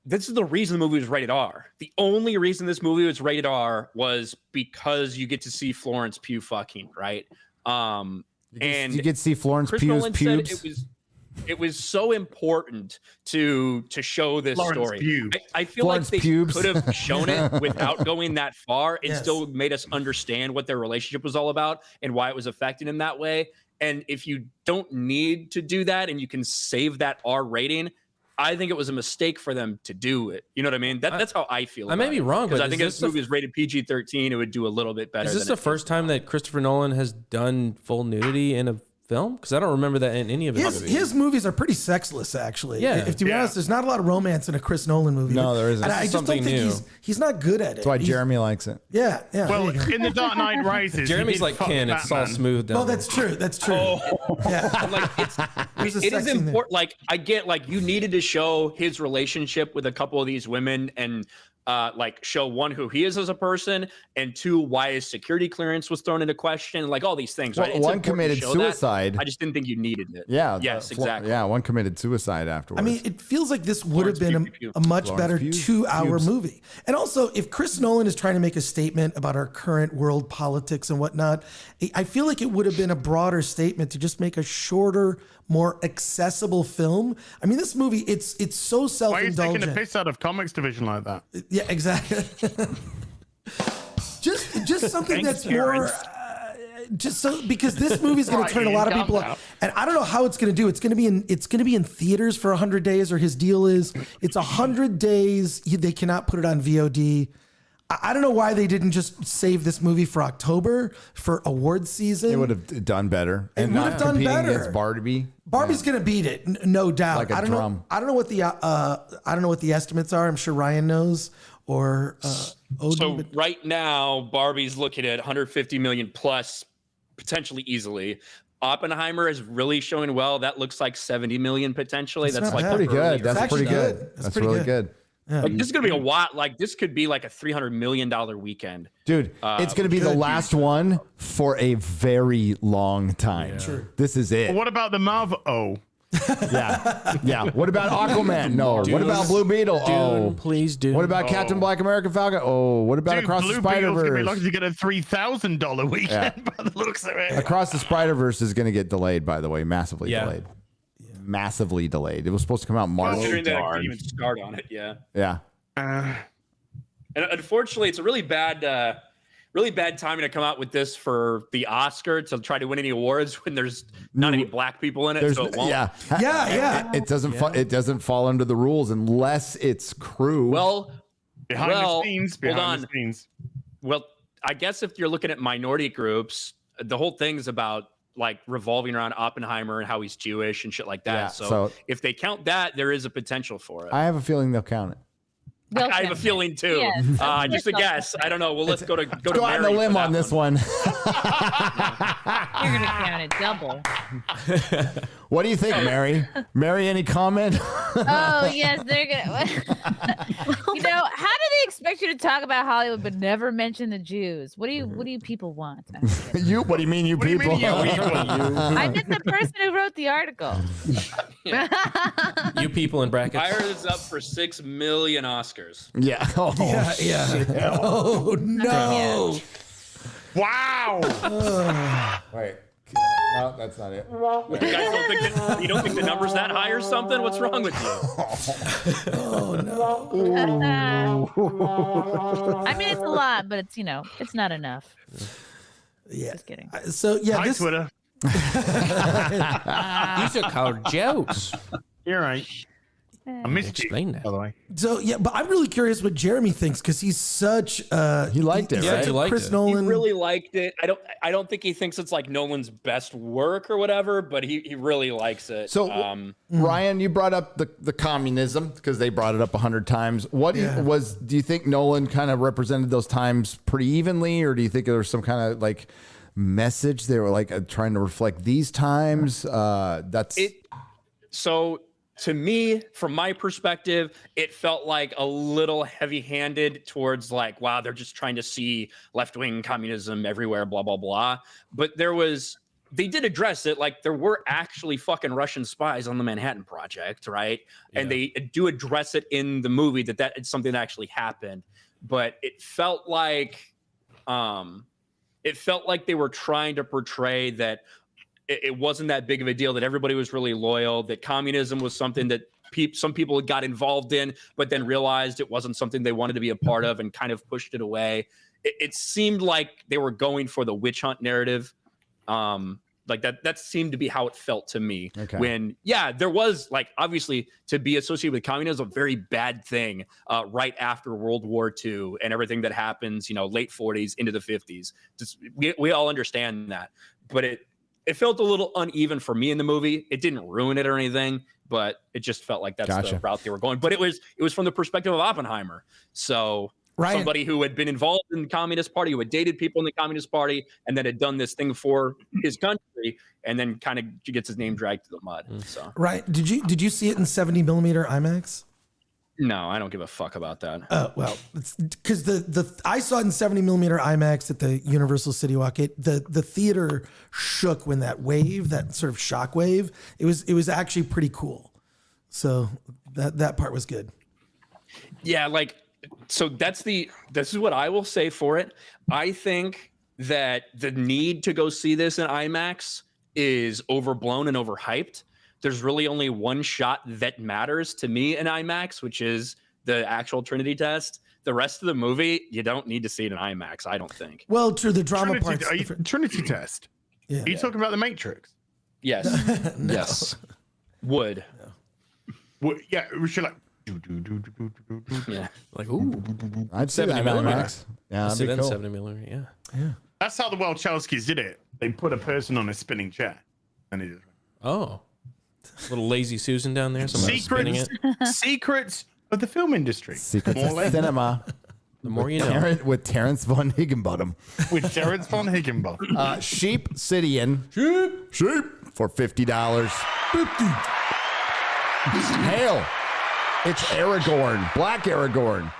this is the reason the movie was rated R. The only reason this movie was rated R was because you get to see Florence Pugh fucking, right? And you get to see Florence Pugh's pubes. It was so important to show this Florence story. I feel Florence like they pubes. could have shown it without going that far and still made us understand what their relationship was all about and why it was affecting him that way. And if you don't need to do that and you can save that R rating, I think it was a mistake for them to do it. You know what I mean? That's how I feel. I may be wrong, because but I think if this movie is rated PG-13, it would do a little bit better. Is this the first time that Christopher Nolan has done full nudity in a film? Because I don't remember that in any of his movies. His movies are pretty sexless, actually. Yeah. If to be honest, there's not a lot of romance in a Chris Nolan movie. No, there isn't. And I just don't think he's not good at it. That's why Jeremy likes it. Yeah. Well, in The Dark Knight Rises, Jeremy's like Ken. It's all smooth down. Well, that's true. That's true. Yeah. Like it is important. Like I get, like you needed to show his relationship with a couple of these women and like show one, who he is as a person, and two, why his security clearance was thrown into question, like all these things. Right? Well, one committed suicide. I just didn't think you needed it. Yeah. Yes, exactly. Yeah, one committed suicide afterwards. I mean, it feels like this would have been a much better 2 hour movie. And also, if Chris Nolan is trying to make a statement about our current world politics and whatnot, I feel like it would have been a broader statement to just make a shorter, more accessible film. I mean, this movie, it's so Why are you self-indulgent. taking a piss out of comics division like that? Yeah, exactly. just something Thanks, that's more. parents. Just so because this movie is going to turn a lot of people up, and I don't know how it's going to do. It's going to be in theaters for 100 days, or his deal is it's 100 days. They cannot put it on VOD. I don't know why they didn't just save this movie for October for awards season. It would have done better. It would have done better. Against Barbie. Barbie's going to beat it, no doubt. Like a I don't drum. know. I don't know what the estimates are. I'm sure Ryan knows or Odin. So right now, Barbie's looking at 150 million plus, potentially easily. Oppenheimer is really showing well. That looks like 70 million potentially. That's like pretty good. earlier. That's pretty good. That's really good. Yeah. Like, this is gonna be a lot. Like this could be like a $300 million weekend, Dude. It's going to be the last one for a very long time. Sure. This is it. Well, what about the Marvel? Oh, Yeah. What about Aquaman? No. What about Blue Beetle? Dune, please do. What about Captain Black American Falcon? Oh. What about dude, Across Blue the Beetle's gonna be Spider-Verse? lucky to get a $3,000 weekend by the looks of it. Across the Spider-Verse is going to get delayed, by the way, massively Yeah. delayed. Massively delayed. It was supposed to come out March. considering that I didn't even start on it. Yeah. Yeah. And unfortunately, it's a really bad timing to come out with this for the Oscar to try to win any awards when there's not any black people in it, so it won't. Yeah. It doesn't. It doesn't fall under the rules unless it's crew. Well, behind the scenes. Well, I guess if you're looking at minority groups, the whole thing's about like revolving around Oppenheimer and how he's Jewish and shit like that. Yeah, so so- if they count that, there is a potential for it. I have a feeling they'll count it. I have a feeling too. Yes. Just a guess. I don't know. Well, let's go to Go out on a Mary limb for that on this one. You're gonna count it double. What do you think, Mary? Mary, any comment? Oh yes, they're gonna. You know, how do they expect you to talk about Hollywood but never mention the Jews? What do you people want? You? What do you mean, you What do you people? mean, you people? I meant the person who wrote the article. You people in brackets. Fire is up for 6 million Oscars. Yeah. Oh, Yeah. Oh no. Wow. Wait. No, that's not it. You guys don't think that, you don't think the number's that high or something? What's wrong with you? Oh no. I mean, it's a lot, but it's it's not enough. Yeah. Just kidding. So yeah, Hi, this Twitter. These are called jokes. You're right. I missed you, Explain that. by the way. So yeah, but I'm really curious what Jeremy thinks because he's such He liked it, he's right? such He a liked Chris it. Nolan. He really liked it. I don't think he thinks it's like Nolan's best work or whatever, but he really likes it. So, Ryan, you brought up the communism because they brought it up 100 times. What do you think Nolan kind of represented those times pretty evenly, or do you think there was some kind of like message they were like trying to reflect these times? So to me, from my perspective, it felt like a little heavy-handed towards like, wow, they're just trying to see left-wing communism everywhere, blah, blah, blah. But they did address it. Like there were actually fucking Russian spies on the Manhattan Project, right? Yeah. And they do address it in the movie that it's something that actually happened. But it felt like they were trying to portray that it wasn't that big of a deal, that everybody was really loyal, that communism was something that some people got involved in, but then realized it wasn't something they wanted to be a part of and kind of pushed it away. It seemed like they were going for the witch hunt narrative. Like that seemed to be how it felt to me. Okay. When, there was like, obviously to be associated with communism, a very bad thing right after World War II and everything that happens, late 40s into the 50s. We all understand that, but it felt a little uneven for me in the movie. It didn't ruin it or anything, but it just felt like that's the route they were going. But it was from the perspective of Oppenheimer. So somebody who had been involved in the Communist Party, who had dated people in the Communist Party, and then had done this thing for his country, and then kind of gets his name dragged through the mud. So Right. Did you see it in 70 millimeter IMAX? No, I don't give a fuck about that. Well, it's because I saw it in 70 millimeter IMAX at the Universal City Walk. The theater shook when that sort of shock wave. It was actually pretty cool. So that part was good. Yeah, so this is what I will say for it. I think that the need to go see this in IMAX is overblown and overhyped. there's really only one shot that matters to me in IMAX, which is the actual Trinity test. The rest of the movie, you don't need to see it in IMAX, I don't think. Well, true, the drama parts. Trinity test. Yeah. Are you talking about the Matrix? Yes. Yes. Would. Yeah, we should like. Yeah. Like, ooh. I'd say 70 that millimeter. IMAX. Yeah, I'd that'd see be that in cool. 70 millimeter. Yeah. That's how the Wachowskis did it. They put a person on a spinning chair, and it just. Oh. Little lazy Susan down there. Somebody spinning it. Secrets of the film industry. Secrets More of like- Cinema. The more you know. With Terrence von Higginbottom. With Terrence von Higginbottom. Sheep Cityan. Sheep. For $50. 50. Hail. It's Aragorn. Black Aragorn.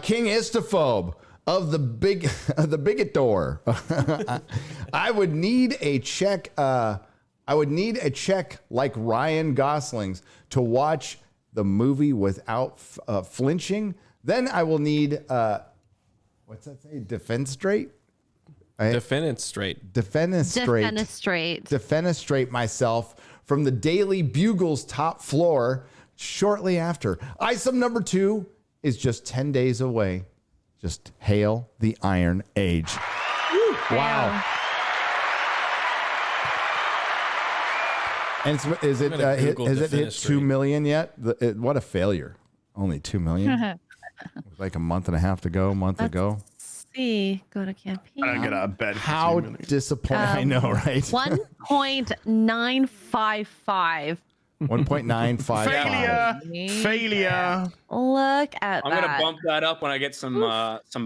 King Istophobe of the Bigotor. I would need a check. I would need a check like Ryan Gosling's to watch the movie without flinching. Then I will need what's that say? Defenestrate? Defenestrate myself from the Daily Bugle's top floor shortly after. ISOM number 2 is just 10 days away. Just hail the Iron Age. Wow. And has it hit 2 million yet? What a failure. Only 2 million. Like a month and a half to go, ago. See, go to campaign. I don't get out of bed. How disappointing. I know, right? 1.955. 1.955. Failure. Look at I'm that. gonna bump that up when I get some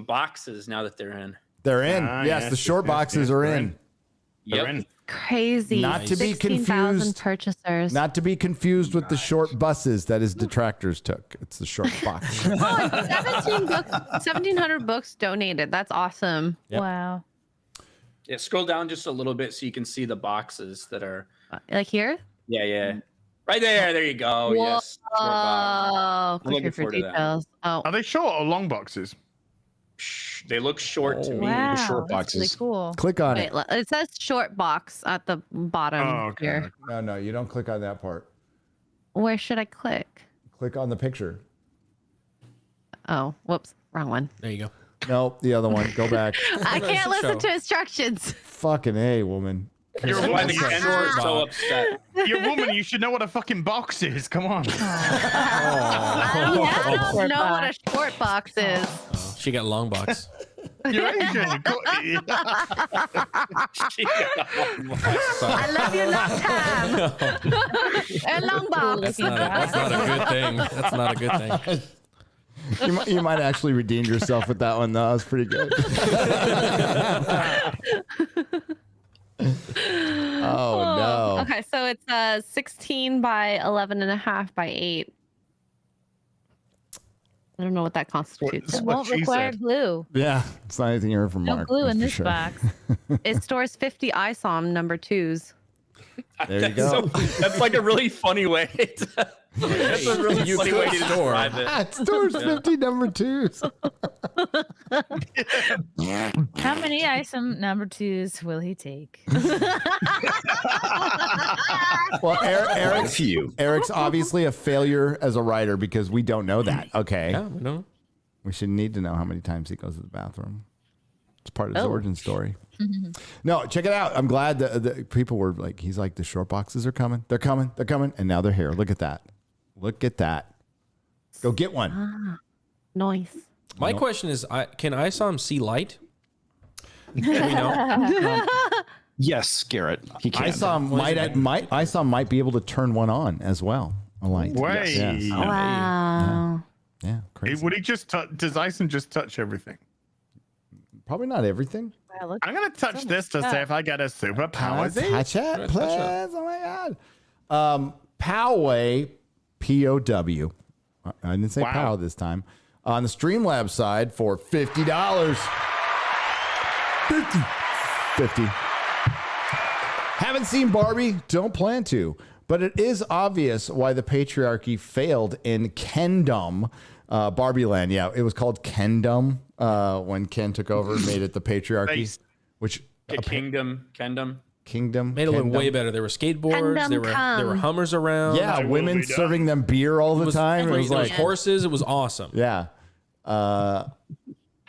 boxes now that they're in. They're in. Yes, the short boxes are in. Yep. They're in. Crazy. Not to be 16,000 confused. purchasers. Not to be confused with the short buses that his detractors took. It's the short box. 1,700 books donated. That's awesome. Yep. Wow. Yeah, scroll down just a little bit so you can see the boxes that are. Like here? Yeah. Right there. There you go. Whoa. Yes. Short box. Oh, I'm looking click here for forward to that. details. Oh, Are they short or long boxes? They look short to me. wow. The short That's really boxes. cool. Click on Wait, it. it says short box at the bottom here. No, you don't click on that part. Where should I click? Click on the picture. Oh, whoops. Wrong one. There you go. No, the other one. Go back. I can't listen to instructions. Fucking A, woman. You're a Why woman. the Kens are so upset. You're a woman. You should know what a fucking box is. Come on. I don't know what a short box is. Oh, she got long box. You're Asian. I love you long time. A long box. That's not a good thing. That's not a good thing. You might actually redeem yourself with that one, though. That was pretty good. Oh, no. Okay, so it's 16 by 11.5 by 8. I don't know what that constitutes. It won't require glue. Yeah, it's not anything you heard from No Mark. glue in that's for this sure. box. It stores 50 ISOM number 2s. There you go. That's like a really funny way. That's a really funny way to describe it. It stores 50 number 2s. How many ISOM number 2s will he take? Well, Eric's obviously a failure as a writer because we don't know that. Okay. Yeah, we know. We should need to know how many times he goes to the bathroom. It's part of his origin story. Mm-hmm. No, check it out. I'm glad that the people were like, he's like, the short boxes are coming. They're coming. They're coming. And now they're here. Look at that. Look at that. Go get one. Nice. My question is, can ISOM see light? Do we know? Yes, Garrett. He can. ISOM might be able to turn one on as well. A light. Wait. Yes. Wow. Yeah. Crazy. Would he just does ISOM just touch everything? Probably not everything. I'm gonna touch this to see if I get a superpower. Touch it, please. Oh my God. Poway, P-O-W. I didn't say POW this time. On the Streamlabs side for $50. 50. Haven't seen Barbie, don't plan to. But it is obvious why the patriarchy failed in Kendom. Barbie Land, yeah. It was called Kendom when Ken took over and made it the patriarchy. Which Kingdom. Kingdom. Made it look Kingdom. way better. There were skateboards. Kingdom There were come. Hummers around. Yeah, women serving them beer all the time. It was there like was horses. It was awesome. Yeah.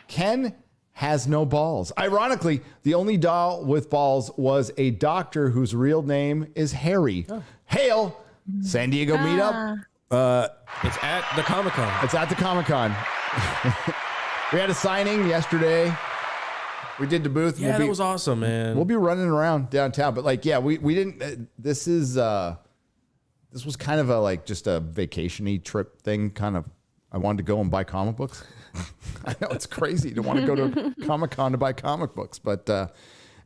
Ken has no balls. Ironically, the only doll with balls was a doctor whose real name is Harry. Hail, San Diego meetup. It's at the Comic-Con. It's at the Comic-Con. We had a signing yesterday. We did the booth. Yeah, that was awesome, man. We'll be running around downtown, but like, yeah, we didn't. This was kind of a like just a vacation-y trip thing. Kind of, I wanted to go and buy comic books. I know it's crazy to want to go to Comic-Con to buy comic books, but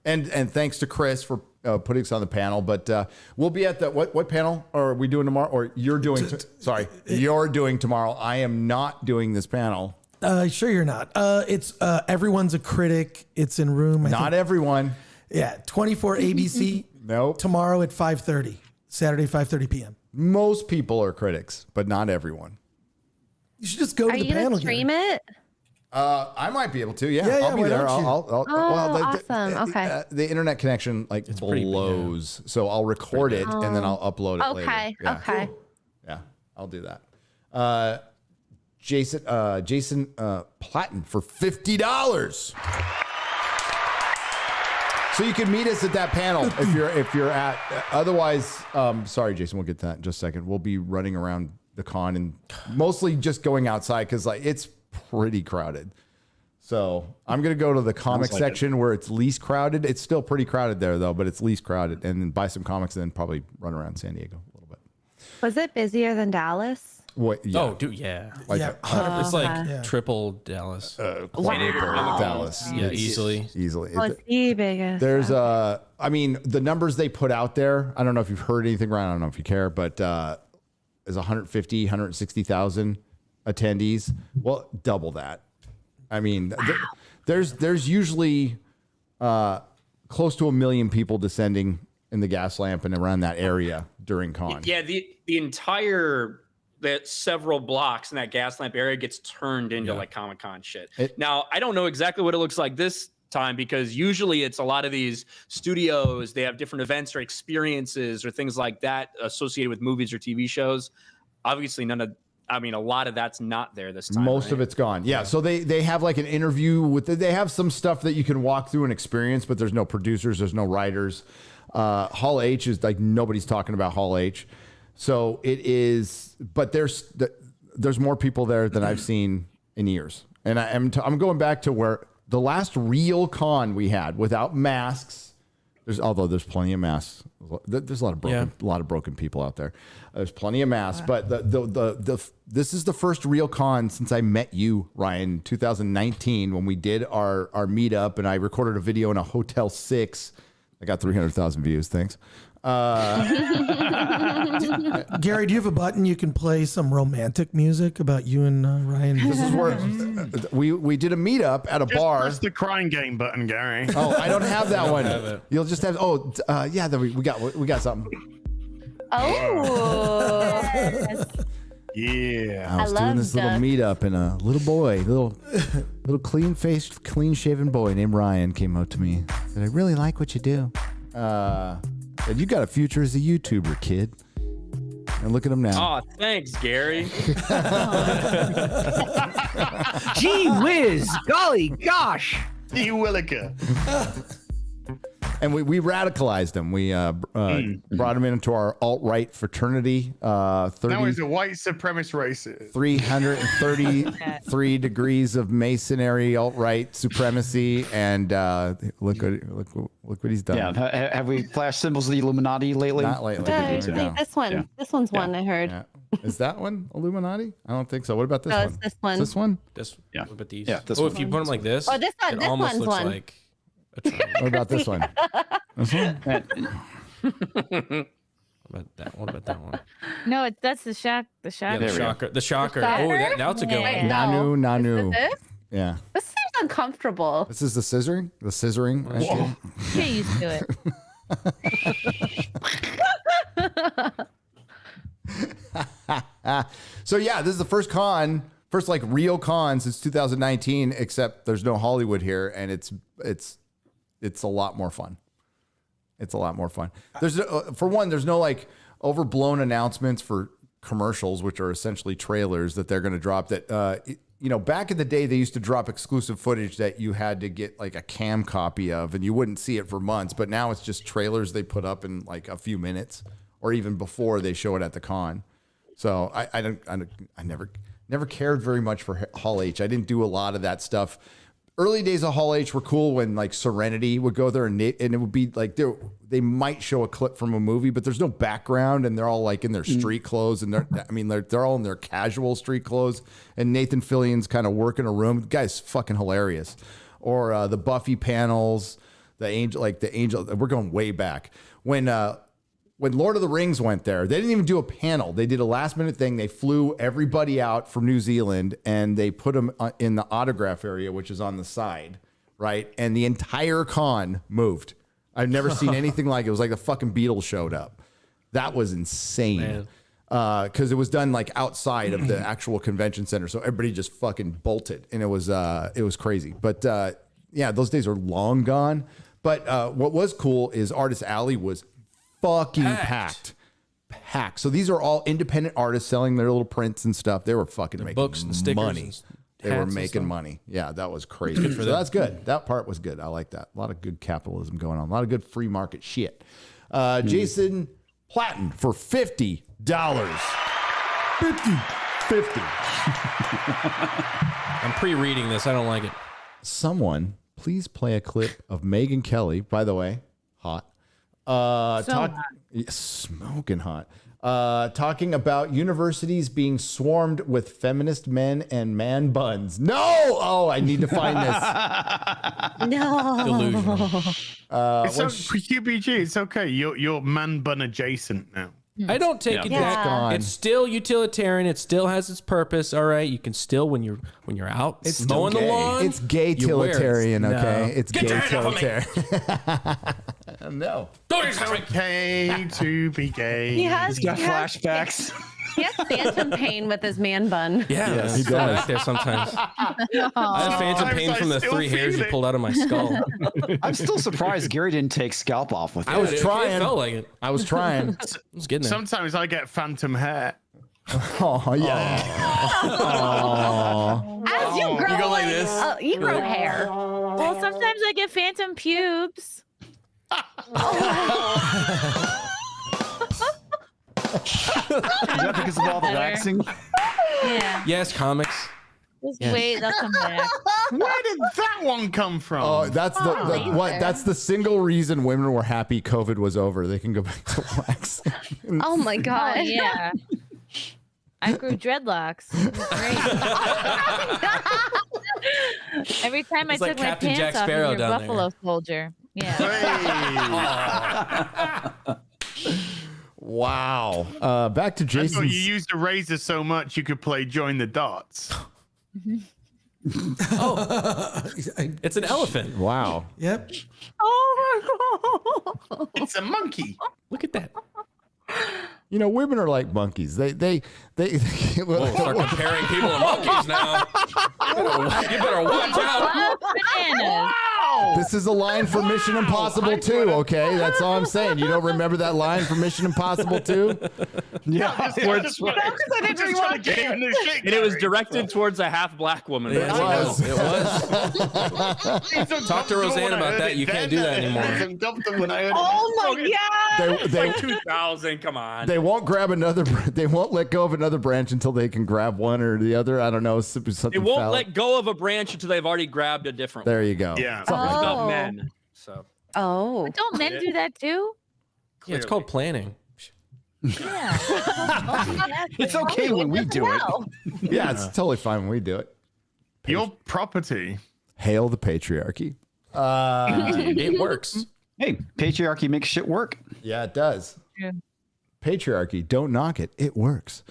and thanks to Chris for putting us on the panel. But we'll be at the what panel are we doing tomorrow? Or you're doing? You're doing tomorrow. I am not doing this panel. Sure you're not. It's Everyone's a Critic. It's in room. Not everyone. Yeah, 24 ABC. Nope. Tomorrow at 5:30. Saturday 5:30 p.m. Most people are critics, but not everyone. You should just go to the panel. Are you gonna stream it? I might be able to. Yeah, Yeah, I'll be why there. don't you? Awesome. Okay. The internet connection blows, so I'll record it and then I'll upload it later. Okay. Yeah. Okay. Yeah, I'll do that. Jason Platten for $50. So you can meet us at that panel if you're at. Otherwise, sorry, Jason, we'll get to that in just a second. We'll be running around the con and mostly just going outside because like it's pretty crowded. So I'm gonna go to the comic section where it's least crowded. It's still pretty crowded there though, but it's least crowded, and then buy some comics and then probably run around San Diego a little bit. Was it busier than Dallas? What? Yeah. Oh, dude, yeah. Like, it's like triple Dallas. Dallas. Yeah, easily. Oh, it's the biggest. There's I mean, the numbers they put out there, I don't know if you've heard anything, Ryan, I don't know if you care, but is 150, 160,000 attendees. Well, double that. I mean, there's usually close to 1 million people descending in the gas lamp and around that area during con. Yeah, the entire that several blocks in that gas lamp area gets turned into like Comic-Con shit. Now, I don't know exactly what it looks like this time because usually it's a lot of these studios, they have different events or experiences or things like that associated with movies or TV shows. Obviously, a lot of that's not there this time. Most of it's gone. Yeah. So they have like an interview with, they have some stuff that you can walk through and experience, but there's no producers, there's no writers. Hall H is like, nobody's talking about Hall H. So it is, but there's more people there than I've seen in years. And I'm going back to where the last real con we had without masks. Although there's plenty of masks. There's a lot of broken people out there. There's plenty of masks, but this is the first real con since I met you, Ryan, 2019 when we did our meetup and I recorded a video in a Hotel 6. I got 300,000 views. Thanks. Gary, do you have a button you can play some romantic music about you and Ryan? This is where we did a meetup at a bar. Press the crying game button, Gary. Oh, I don't have that one. You'll just have. Yeah, we got something. Oh. Yeah. I was doing this little meetup, and a little boy, little clean-faced, clean-shaven boy named Ryan came up to me. Said, "I really like what you do. And you got a future as a YouTuber, kid." And look at him now. Oh, thanks, Gary. Gee whiz, golly gosh. Gee Williker. And we radicalized him. We brought him into our alt-right fraternity. Now he's a white supremacist racist. 333 degrees of masonry, alt-right supremacy, and look what he's done. Yeah, have we flashed symbols of the Illuminati lately? Not lately. This one. Yeah. This one's one I heard. Yeah. Is that one Illuminati? I don't think so. What about this No, one? it's this one. This one? Yeah. What about these? Yeah, this if you put them like this, Oh, this one. it This almost one's looks one. like a triangle. What about this one? This one? What about that one? No, that's the shock. The shock. Yeah, the shocker. The shocker. Shocker? Oh, now it's a good Wait, one. no. Nanu. This? Yeah. This seems uncomfortable. This is the scissoring? The scissoring? Right here? Get used to it. So yeah, this is the first like real con since 2019, except there's no Hollywood here, and it's a lot more fun. It's a lot more fun. There's for one, there's no like overblown announcements for commercials, which are essentially trailers that they're going to drop. That back in the day, they used to drop exclusive footage that you had to get like a cam copy of, and you wouldn't see it for months. But now it's just trailers they put up in like a few minutes, or even before they show it at the con. So I never cared very much for Hall H. I didn't do a lot of that stuff. Early days of Hall H were cool when like Serenity would go there and it would be like they might show a clip from a movie, but there's no background and they're all like in their street clothes and they're all in their casual street clothes and Nathan Fillion's kind of working a room. The guy's fucking hilarious. Or the Buffy panels, the Angel. We're going way back when Lord of the Rings went there, they didn't even do a panel. They did a last minute thing. They flew everybody out from New Zealand and they put them in the autograph area, which is on the side, right? And the entire con moved. I've never seen anything like it. It was like the fucking Beatles showed up. That was insane. Because it was done like outside of the actual convention center. So everybody just fucking bolted and it was crazy. But yeah, those days are long gone. But what was cool is Artist Alley was fucking packed. So these are all independent artists selling their little prints and stuff. They were fucking making books and stickers money. They were making money. Yeah, that was crazy. Good for so them. that's good. That part was good. I like that. A lot of good capitalism going on. A lot of good free market shit. Jason Platten for $50. 50. I'm pre-reading this. I don't like it. Someone, please play a clip of Megyn Kelly. By the way, hot. Smoking hot. Talking about universities being swarmed with feminist men and man buns. No! Oh, I need to find this. No. Delusional. It's QBG. It's okay. You're man bun adjacent now. I don't take it that. It's still utilitarian. It still has its purpose. All right, you can still when you're out It's mowing the lawn. It's gay utilitarian. Okay, No. it's Get gay your hand off of me. utilitarian. No. It's okay to be gay. He has flashbacks. He has phantom pain with his man bun. Yeah, Yes, he I does. like there sometimes. I have phantom pain from the still 3 hairs feel you pulled out of my skull. I'm still surprised Gary didn't take scalp off with it. I was It trying. felt like it. I was trying. I was getting there. Sometimes I get phantom hair. Oh yeah. Oh. As you grow, You go like this? You grow hair. Well, sometimes I get phantom pubes. Is that because of all the waxing? Yeah. Yes, comics. Just Yes. wait, they'll come back. Where did that one come from? Oh, that's that's the single reason women were happy COVID was over. They can go back to wax. Oh my god. Oh, yeah. I grew dreadlocks. It was great. Every time It's I like took Captain my Jack pants off, Sparrow you're a down there. Buffalo Soldier. Yeah. Wow. Back to I thought Jason's. you used a razor so much you could play Join the Dots. It's an elephant. Wow. Yep. Oh my god. It's a monkey. Look at that. You know, women are like monkeys. They Whoa, start comparing people to monkeys now. You better watch out. Bananas. This is a line from Mission Impossible 2, okay? That's all I'm saying. You don't remember that line from Mission Impossible 2? Yeah. And it was directed towards a half black woman. It was. It was. Talk to Roseanne about that. You can't do that anymore. Oh my god. It's like 2000. Come on. They won't grab another. They won't let go of another branch until they can grab one or the other. I don't know. Something They won't phallic. let go of a branch until they've already grabbed a different one. There you go. Yeah. It's about men. So Oh. But don't men do that too? Yeah, it's called planning. Yeah. It's okay when we do it. Yeah, it's totally fine when we do it. Your property. Hail the patriarchy. It works. Hey, patriarchy makes shit work. Yeah, it does. Yeah. Patriarchy, don't knock it. It works.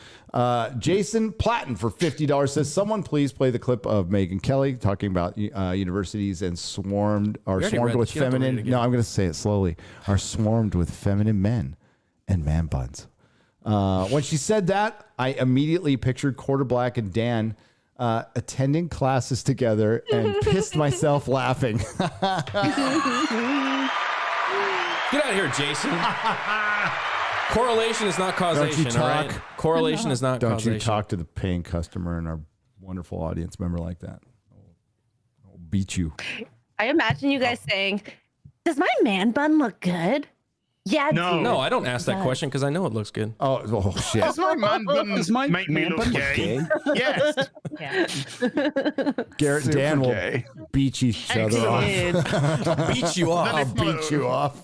Jason Platten for $50 says, someone please play the clip of Megyn Kelly talking about universities and swarmed already with read this. You have to read it feminine. again. No, I'm going to say it slowly. Are swarmed with feminine men and man buns. When she said that, I immediately pictured Quarter Black and Dan attending classes together and pissed myself laughing. Get out of here, Jason. Correlation is not causation, all right? Correlation is not causation. Don't you talk to the paying customer and our wonderful audience member like that. I'll beat you. I imagine you guys saying, "Does my man bun look good?" Yeah. No, I don't ask that question because I know it looks good. Oh shit. Does my man bun make me look gay? Yes. Garrett and Dan will beat each other off. Beat you off. I'll beat you off.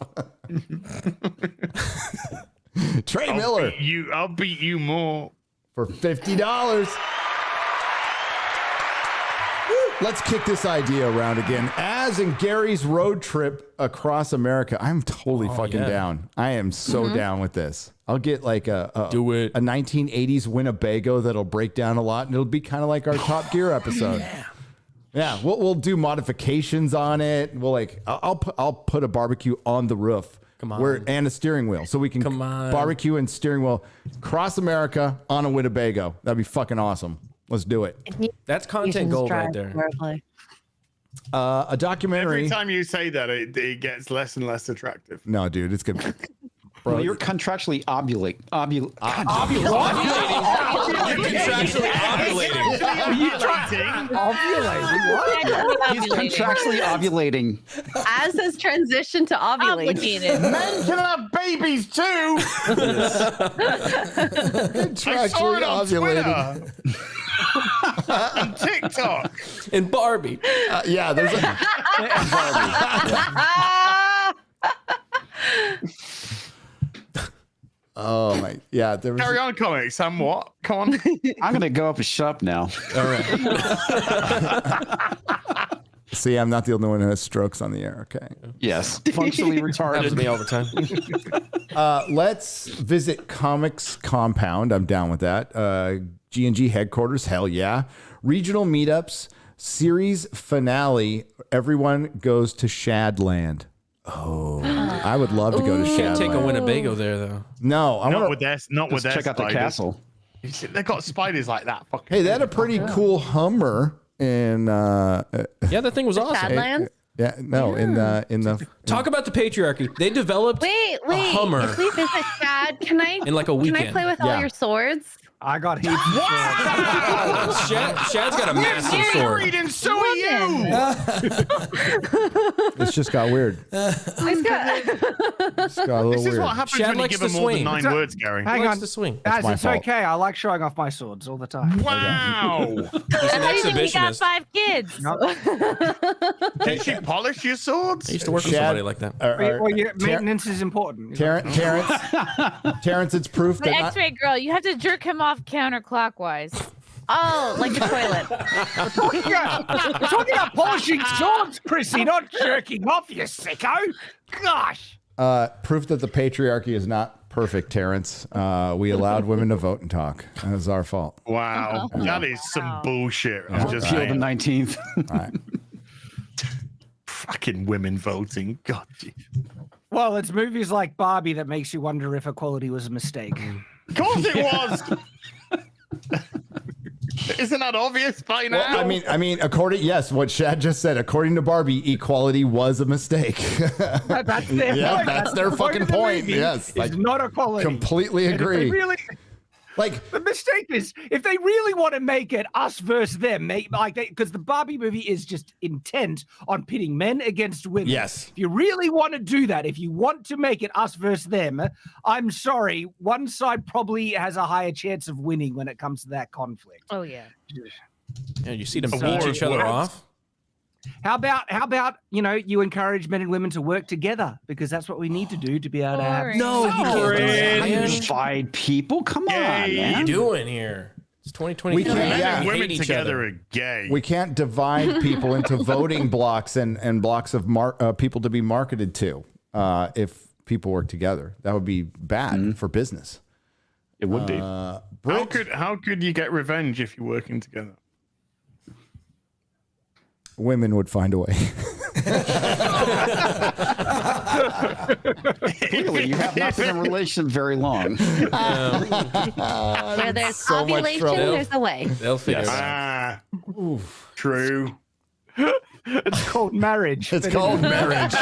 Trey Miller. I'll beat you more. For $50. Let's kick this idea around again. As in Gary's road trip across America, I'm totally fucking down. I am so down with this. I'll get like a 1980s Winnebago that'll break down a lot, and it'll be kind of like our Top Gear episode. Yeah, we'll do modifications on it. I'll put a barbecue on the roof. Come on. And a steering wheel, so we can barbecue and steering wheel cross America on a Winnebago. That'd be fucking awesome. Let's do it. That's content gold right there. A documentary. Every time you say that, it gets less and less attractive. No, dude, it's good. Bro, you're contractually ovulating. You're contractually ovulating. He's contractually ovulating. As has transitioned to ovulating. Men can have babies too. Contractually ovulating. And TikTok. And Barbie. Yeah, there's a Oh my, yeah. There was Carry on, comics. Somewhat. Come on. I'm gonna go up a shop now. All right. See, I'm not the only one who has strokes on the air. Okay. Yes. Functionally retarded. Happens to me all the time. Let's visit Comics Compound. I'm down with that. G&G headquarters. Hell yeah. Regional meetups. Series finale. Everyone goes to Shadland. Oh, I would love to go to Shadland. Can't take a Winnebago there though. No, I want to. Not with their check out the castle. They've got spiders like that. Hey, they had a pretty cool Hummer in. Yeah, that thing was awesome. Shadlands? Yeah, no, in the. Talk about the patriarchy. They developed Wait. a Hummer If we visit Shad, can I? in like a weekend. Can I play with all your swords? I got heaps. Shad's got a massive sword. And so are you. It's just got weird. It's got a little This is weird. what happens Shad when you likes give to them more than swing. 9 words, Gary. Hang on. To swing. Guys, my it's fault. okay. I like showing off my swords all the time. Wow. He's an How do you think we got exhibitionist. 5 kids? Did she polish your swords? I used to work with somebody like that. Maintenance is important. Terrence, it's proof The that. X-ray girl, you have to jerk him off counterclockwise. Oh, like the toilet. We're talking about polishing swords, Chrissy, not jerking off, you sicko. Gosh. Proof that the patriarchy is not perfect, Terrence. We allowed women to vote and talk. That was our fault. Wow. That is some bullshit. I'm just Appeal the saying. 19th. All right. Fucking women voting. God. Well, it's movies like Barbie that makes you wonder if equality was a mistake. Of course it was. Isn't that obvious by now? Well, I mean, what Shad just said, according to Barbie, equality was a mistake. That's their point. That's their fucking point. Yes, It's not equality. completely And if agree. they really, the mistake is if they really want to make it us versus them, because the Barbie movie is just intent on pitting men against women. Yes. If you really want to do that, if you want to make it us versus them, I'm sorry, one side probably has a higher chance of winning when it comes to that conflict. Oh yeah. Yeah, you see them A beat war each other works. off. How about you encourage men and women to work together because that's what we need to do to be able to have. Boring. No, you can't do that, man. Divide people. Come on, What are you man. doing here? It's 2023. We can't- Men yeah. and We women hate each together other. are gay. We can't divide people into voting blocks and blocks of people to be marketed to. If people work together, that would be bad for business. It would be. How could you get revenge if you're working together? Women would find a way. Clearly, you have not been in a relation very long. Where there's so much ovulation, trouble. there's a way. They'll figure it out. True. It's called marriage. It's called marriage. No,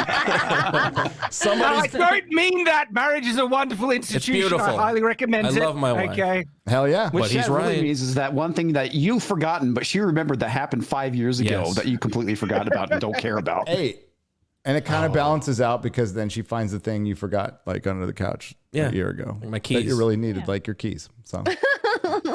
I don't mean that. Marriage is a wonderful institution. beautiful. I highly recommend it. I love my wife. Okay. Hell yeah. Which that really means is that one thing that you've forgotten, but she remembered that happened 5 years ago that you completely forgot about and don't care about. Hey, and it kind of balances out because then she finds the thing you forgot like under the couch a year ago. Like my that keys. you really needed, like your keys. So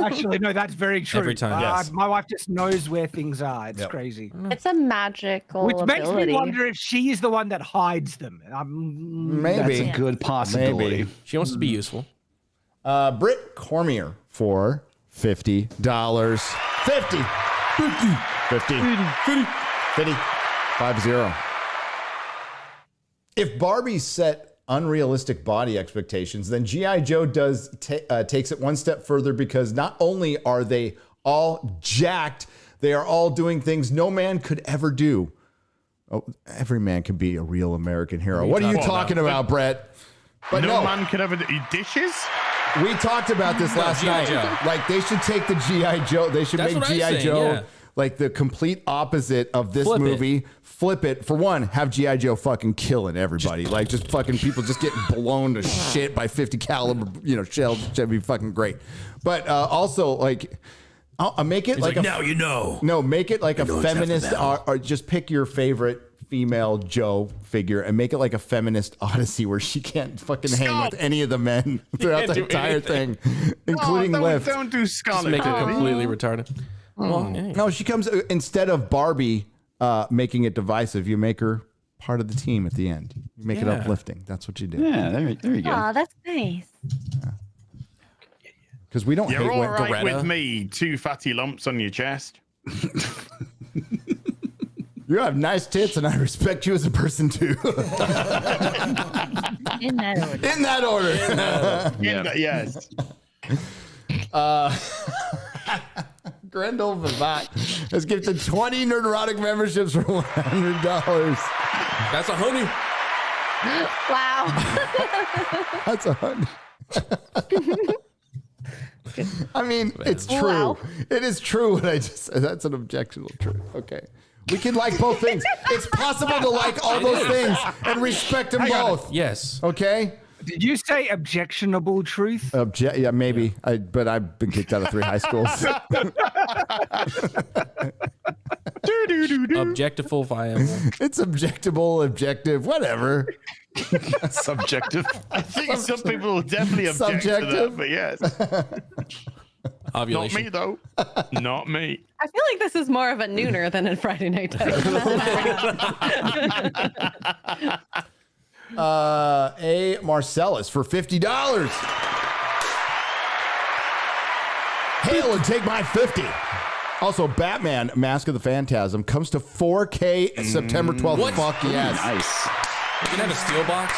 Actually, no, that's very true. Every time, yes. My wife just knows where things are. It's crazy. It's a magical Which makes me ability. wonder if she's the one that hides them. maybe That's a good possibility. Maybe. She wants to be useful. Britt Cormier for $50. 50. 50. If Barbie set unrealistic body expectations, then G.I. Joe takes it one step further because not only are they all jacked, they are all doing things no man could ever do. Oh, every man can be a real American hero. What are you talking about, Brett? But no man could ever do dishes? We talked about this last night. Joe. Like they should take the G.I. Joe. They should That's make what I'm G.I. saying, Joe yeah. like the complete opposite of this Flip it. movie. Flip it. For one, have G.I. Joe fucking killing everybody. Like just fucking people just getting blown to shit by 50 caliber, shells. That'd be fucking great. But also like, I'll make it like now you know. No, make it like a feminist, or just pick your favorite female Joe figure and make it like a feminist Odyssey where she can't fucking hang with any of the men throughout the entire thing, including Liv. Don't do Scarlet. Just make it completely retarded. Well, yeah. No, she comes instead of Barbie making it divisive. You make her part of the team at the end. You make it uplifting. That's what you do. Yeah, there you go. Oh, that's nice. Because we don't You're hate all when right Greta. with me. 2 fatty lumps on your chest. You have nice tits, and I respect you as a person too. In that order. In that order. Yes. Grendel Vivat has gifted 20 Nerdrotic memberships for $100. That's a honey. Wow. That's $100. I mean, it's true. Wow. It is true what I just said. That's an objectionable truth. Okay. We can like both things. It's possible to like all those things and respect them both. Yes. Okay? Did you say objectionable truth? Yeah, maybe. But I've been kicked out of 3 high schools. Objectifiable. It's objectable, objective, whatever. Subjective. I think some people will definitely object to that, but yes. Ovulation. Not me, though. Not me. I feel like this is more of a nooner than a Friday night type. A Marcellus for $50. Hail and take my 50. Also, Batman: Mask of the Phantasm comes to 4K September 12th. What? Fuck yes. Nice. You can have a steel box.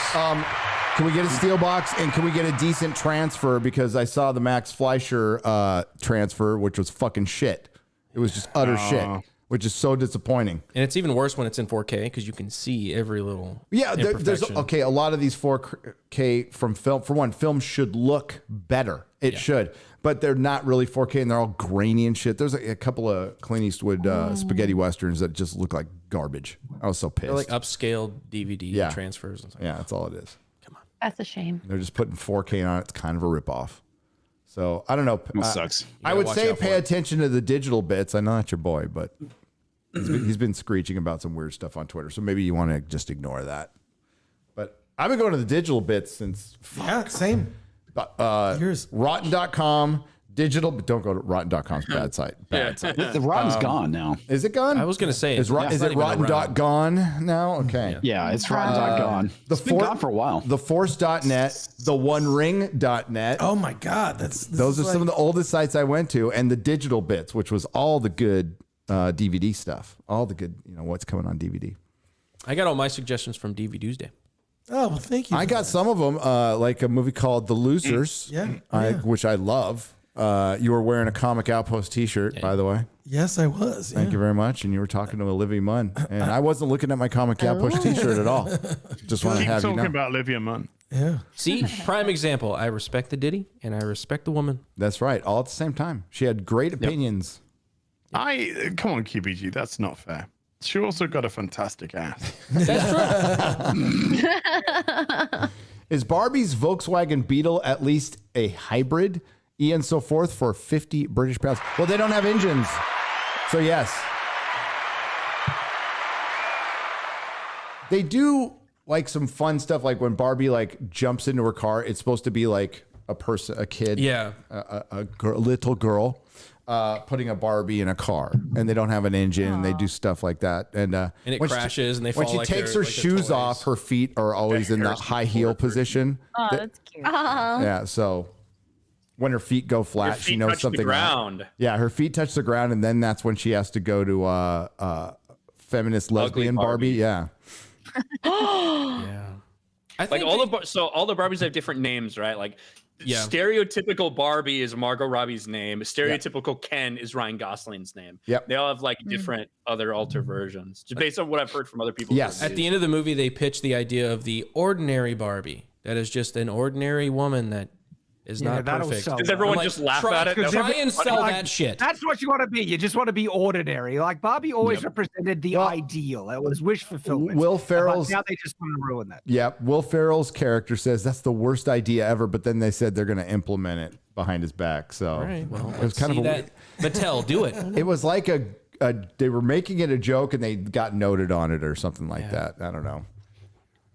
Can we get a steel box and can we get a decent transfer? Because I saw the Max Fleischer transfer, which was fucking shit. It was just utter shit, which is so disappointing. And it's even worse when it's in 4K because you can see every little there's imperfection. a lot of these 4K from film. For one, film should look better. It should, but they're not really 4K and they're all grainy and shit. There's a couple of Clint Eastwood spaghetti westerns that just look like garbage. I was so pissed. They're like upscaled DVD transfers. And stuff. Yeah, that's all it is. That's a shame. They're just putting 4K on it. It's kind of a ripoff. So I don't know. It sucks. I would say pay attention to the digital bits. I know that's your boy, but he's been screeching about some weird stuff on Twitter. So maybe you want to just ignore that. But I've been going to the digital bits since. Yeah, same. Rotten.com. Digital, but don't go to Rotten.com's bad site. Bad site. The Rotten's gone now. Is it gone? I was going to say, is it Rotten.gone now? Okay. Yeah, it's Rotten.gone. It's been gone for a while. The Force.net, the OneRing.net. Oh my God. Those are some of the oldest sites I went to, and the digital bits, which was all the good DVD stuff. All the good, what's coming on DVD. I got all my suggestions from DVD Day. Oh, well, thank you. I got some of them, like a movie called The Losers, which I love. You were wearing a Comic Outpost T-shirt, by the way. Yes, I was. Thank you very much. And you were talking to Olivia Munn, and I wasn't looking at my Comic Outpost T-shirt at all. Just want to have you know. Keep talking about Olivia Munn. Yeah. See, prime example. I respect the Diddy and I respect the woman. That's right. All at the same time. She had great opinions. Come on, QBG. That's not fair. She also got a fantastic ass. Is Barbie's Volkswagen Beetle at least a hybrid? And so forth for 50 British pounds. Well, they don't have engines. So yes. They do like some fun stuff, like when Barbie like jumps into her car, it's supposed to be like a kid, a little girl putting a Barbie in a car, and they don't have an engine, and they do stuff like that, and it crashes, and they fall. When she takes her shoes off, her feet are always in the high heel position. Oh, that's cute. Yeah, so when her feet go flat, she knows touch something. the ground. Yeah, her feet touch the ground, and then that's when she has to go to feminist lesbian Barbie. Yeah. Yeah. Like all the Barbies have different names, right? Like stereotypical Barbie is Margot Robbie's name. Stereotypical Ken is Ryan Gosling's name. Yep. They all have like different other alter versions, just based on what I've heard from other people. Yes. At the end of the movie, they pitch the idea of the ordinary Barbie. That is just an ordinary woman that is not perfect. Does everyone just laugh at it? Try and sell that shit. That's what you want to be. You just want to be ordinary. Like Barbie always represented the ideal. It was wish fulfillment. Will Ferrell's now they just want to ruin that. Yeah, Will Ferrell's character says that's the worst idea ever, but then they said they're going to implement it behind his back. So well, it was kind of a Mattel, do it. It was like they were making it a joke and they got noted on it or something like that. I don't know.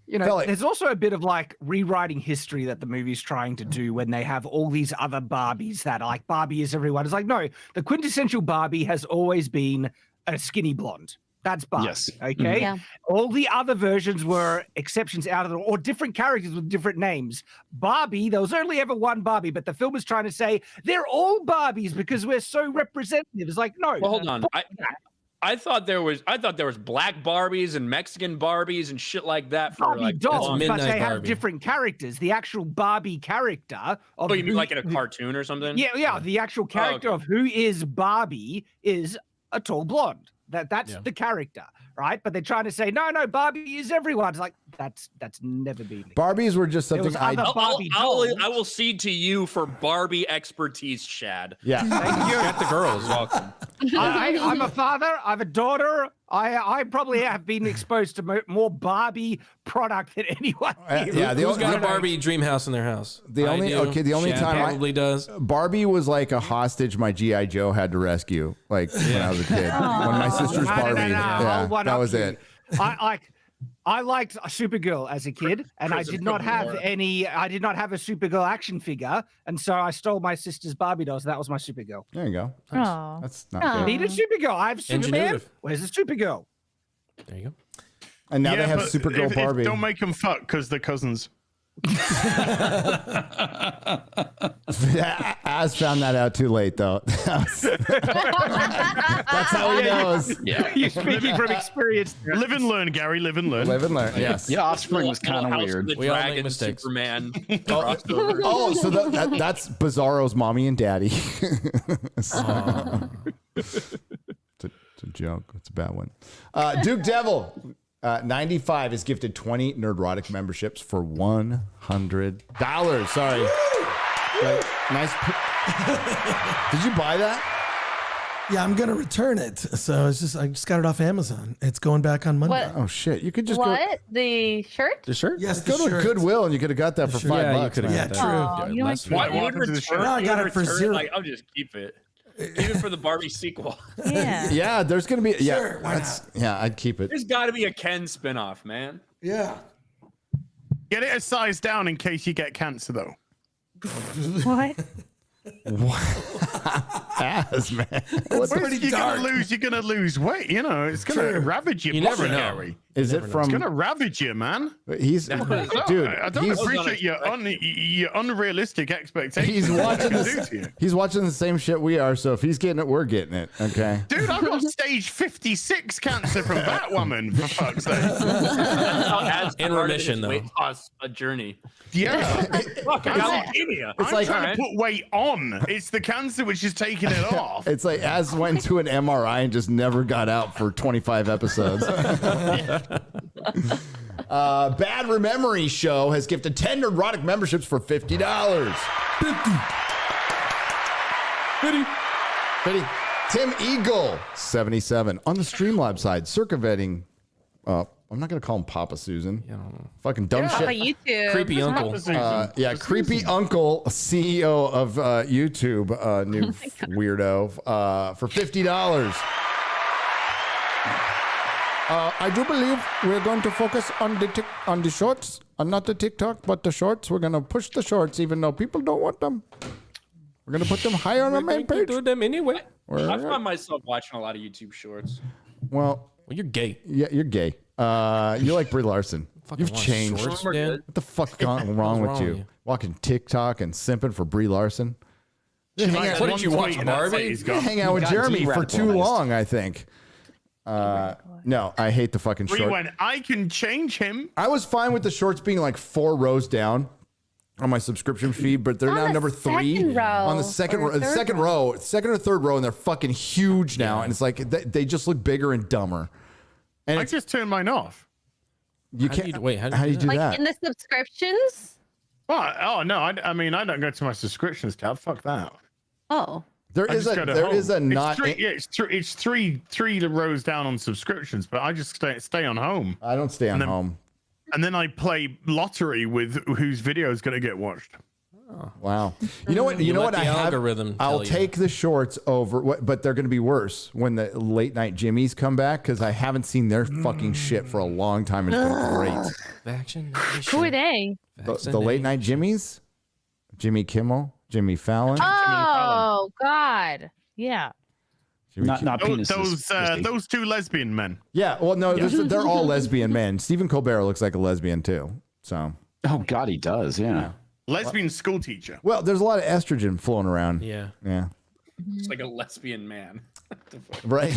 You know, there's also a bit of like rewriting history that the movie's trying to do when they have all these other Barbies that like Barbie is everyone. It's like, no, the quintessential Barbie has always been a skinny blonde. That's Barbie. Yes. Okay. Yeah. All the other versions were exceptions out of the, or different characters with different names. Barbie, there was only ever one Barbie, but the film is trying to say they're all Barbies because we're so representative. It's like, no. Well, hold on. I thought there was black Barbies and Mexican Barbies and shit like that for Barbie like dolls, but they have Barbie. different characters. The actual Barbie character of you mean like in a cartoon or something? Yeah. The actual character of who is Barbie is a tall blonde. That's the character, right? But they're trying to say, no, Barbie is everyone. It's like that's never been. Barbies were just something I will cede to you for Barbie expertise, Shad. Yeah. Thank you. Got the girls. Welcome. I'm a father. I have a daughter. I probably have been exposed to more Barbie product than anyone. Who's got a Barbie dream house in their house? The only Shad time probably does. Barbie was like a hostage my GI Joe had to rescue, like when I was a kid. When my sister's Barbie, that was it. I liked Supergirl as a kid, and I did not have a Supergirl action figure, and so I stole my sister's Barbie dolls. That was my Supergirl. There you go. Oh. That's not I good. need a Supergirl. I have Superman. Ingenuitive. Where's the Supergirl? There you go. And now they have but Supergirl Barbie. Don't make them fuck because they're cousins. Az found that out too late, though. That's how he knows. Yeah. You're speaking from experience. Live and learn, Gary. Live and learn. Live and learn. Yes. Yeah, Offspring was kind of weird. We all make mistakes. Superman. So that's Bizarro's mommy and daddy. It's a joke. It's a bad one. Duke Devil. 95 is gifted 20 Nerdrotic memberships for $100. Sorry. Nice. Did you buy that? Yeah, I'm gonna return it. So I just got it off Amazon. It's going back on Monday. What? Oh shit! You could just What? The shirt? The shirt? Yes, go to Goodwill and you could have got that for $5. Yeah, you could have Yeah, got true. that. Oh, you Less like- than- You would return, No, I got it for return, zero. Like, I'll just keep it. Even for the Barbie sequel. Yeah. Yeah, there's gonna be. Sure, why I'd keep it. There's got to be a Ken spinoff, man. Yeah. Get it a size down in case you get cancer, though. What? Ass, man. Well, you're gonna lose weight. You know, it's gonna ravage your You body, never know. Gary. Is it from? It's gonna ravage you, man. He's dude. I don't appreciate your unrealistic expectations. He's watching What it can this. do to you. He's watching the same shit we are. So if he's getting it, we're getting it. Okay. Dude, I've got stage 56 cancer from Batwoman, for fuck's sake. In remission, though. Weight loss a journey. Yeah. Fuck, I got leukemia. It's I'm like- trying to put weight on. It's the cancer which is taking it off. It's like Az went to an MRI and just never got out for 25 episodes. Bad Rememory Show has gifted 10 Nerdrotic memberships for $50. 50. Tim Eagle 77 on the Streamlab side, circumventing. I'm not gonna call him Papa Susan. Fucking dumb shit. YouTube. Creepy uncle. Creepy uncle, CEO of YouTube, new weirdo, for $50. I do believe we're going to focus on the shorts, not the TikTok, but the shorts. We're gonna push the shorts, even though people don't want them. We're gonna put them higher on our main page. Do them anyway. I find myself watching a lot of YouTube shorts. Well, you're gay. Yeah, you're gay. You like Brie Larson. You've changed. Shorts, man. What the fuck gone wrong with you? Walking TikTok and simping for Brie Larson. What did you watch, Barbie? Hang out with Jeremy for too long, I think. No, I hate the fucking short. When I can change him. I was fine with the shorts being like 4 rows down on my subscription feed, but they're now number 3 on the second row, second or third row, and they're fucking huge now, and it's like they just look bigger and dumber. And I just turned mine off. You can't wait. How do you do like that? in the subscriptions? Oh no! I mean, I don't go to my subscriptions tab. Fuck that. Oh. There is a not. It's three rows down on subscriptions, but I just stay on home. I don't stay on home. And then I play lottery with whose video is going to get watched. Oh, wow. You know what? You know what? I'll take the shorts over, but they're going to be worse when the late night Jimmies come back because I haven't seen their fucking shit for a long time. It's been great. Who are they? The late night Jimmies, Jimmy Kimmel, Jimmy Fallon. Oh God, yeah. Not penises. Those 2 lesbian men. Yeah. Well, no, they're all lesbian men. Stephen Colbert looks like a lesbian too. So. Oh God, he does. Yeah. Lesbian school teacher. Well, there's a lot of estrogen flowing around. Yeah. Yeah. It's like a lesbian man. Right.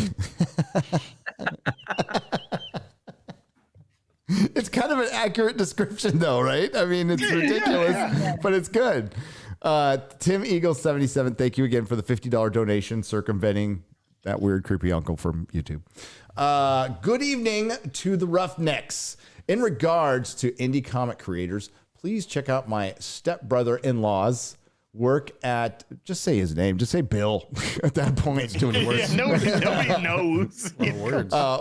It's kind of an accurate description, though, right? I mean, it's ridiculous, but it's good. Tim Eagle 77, thank you again for the $50 donation, circumventing that weird, creepy uncle from YouTube. Good evening to the Roughnecks. In regards to indie comic creators, please check out my stepbrother-in-law's work at, just say his name, just say Bill at that point. It's doing it worse. Nobody knows.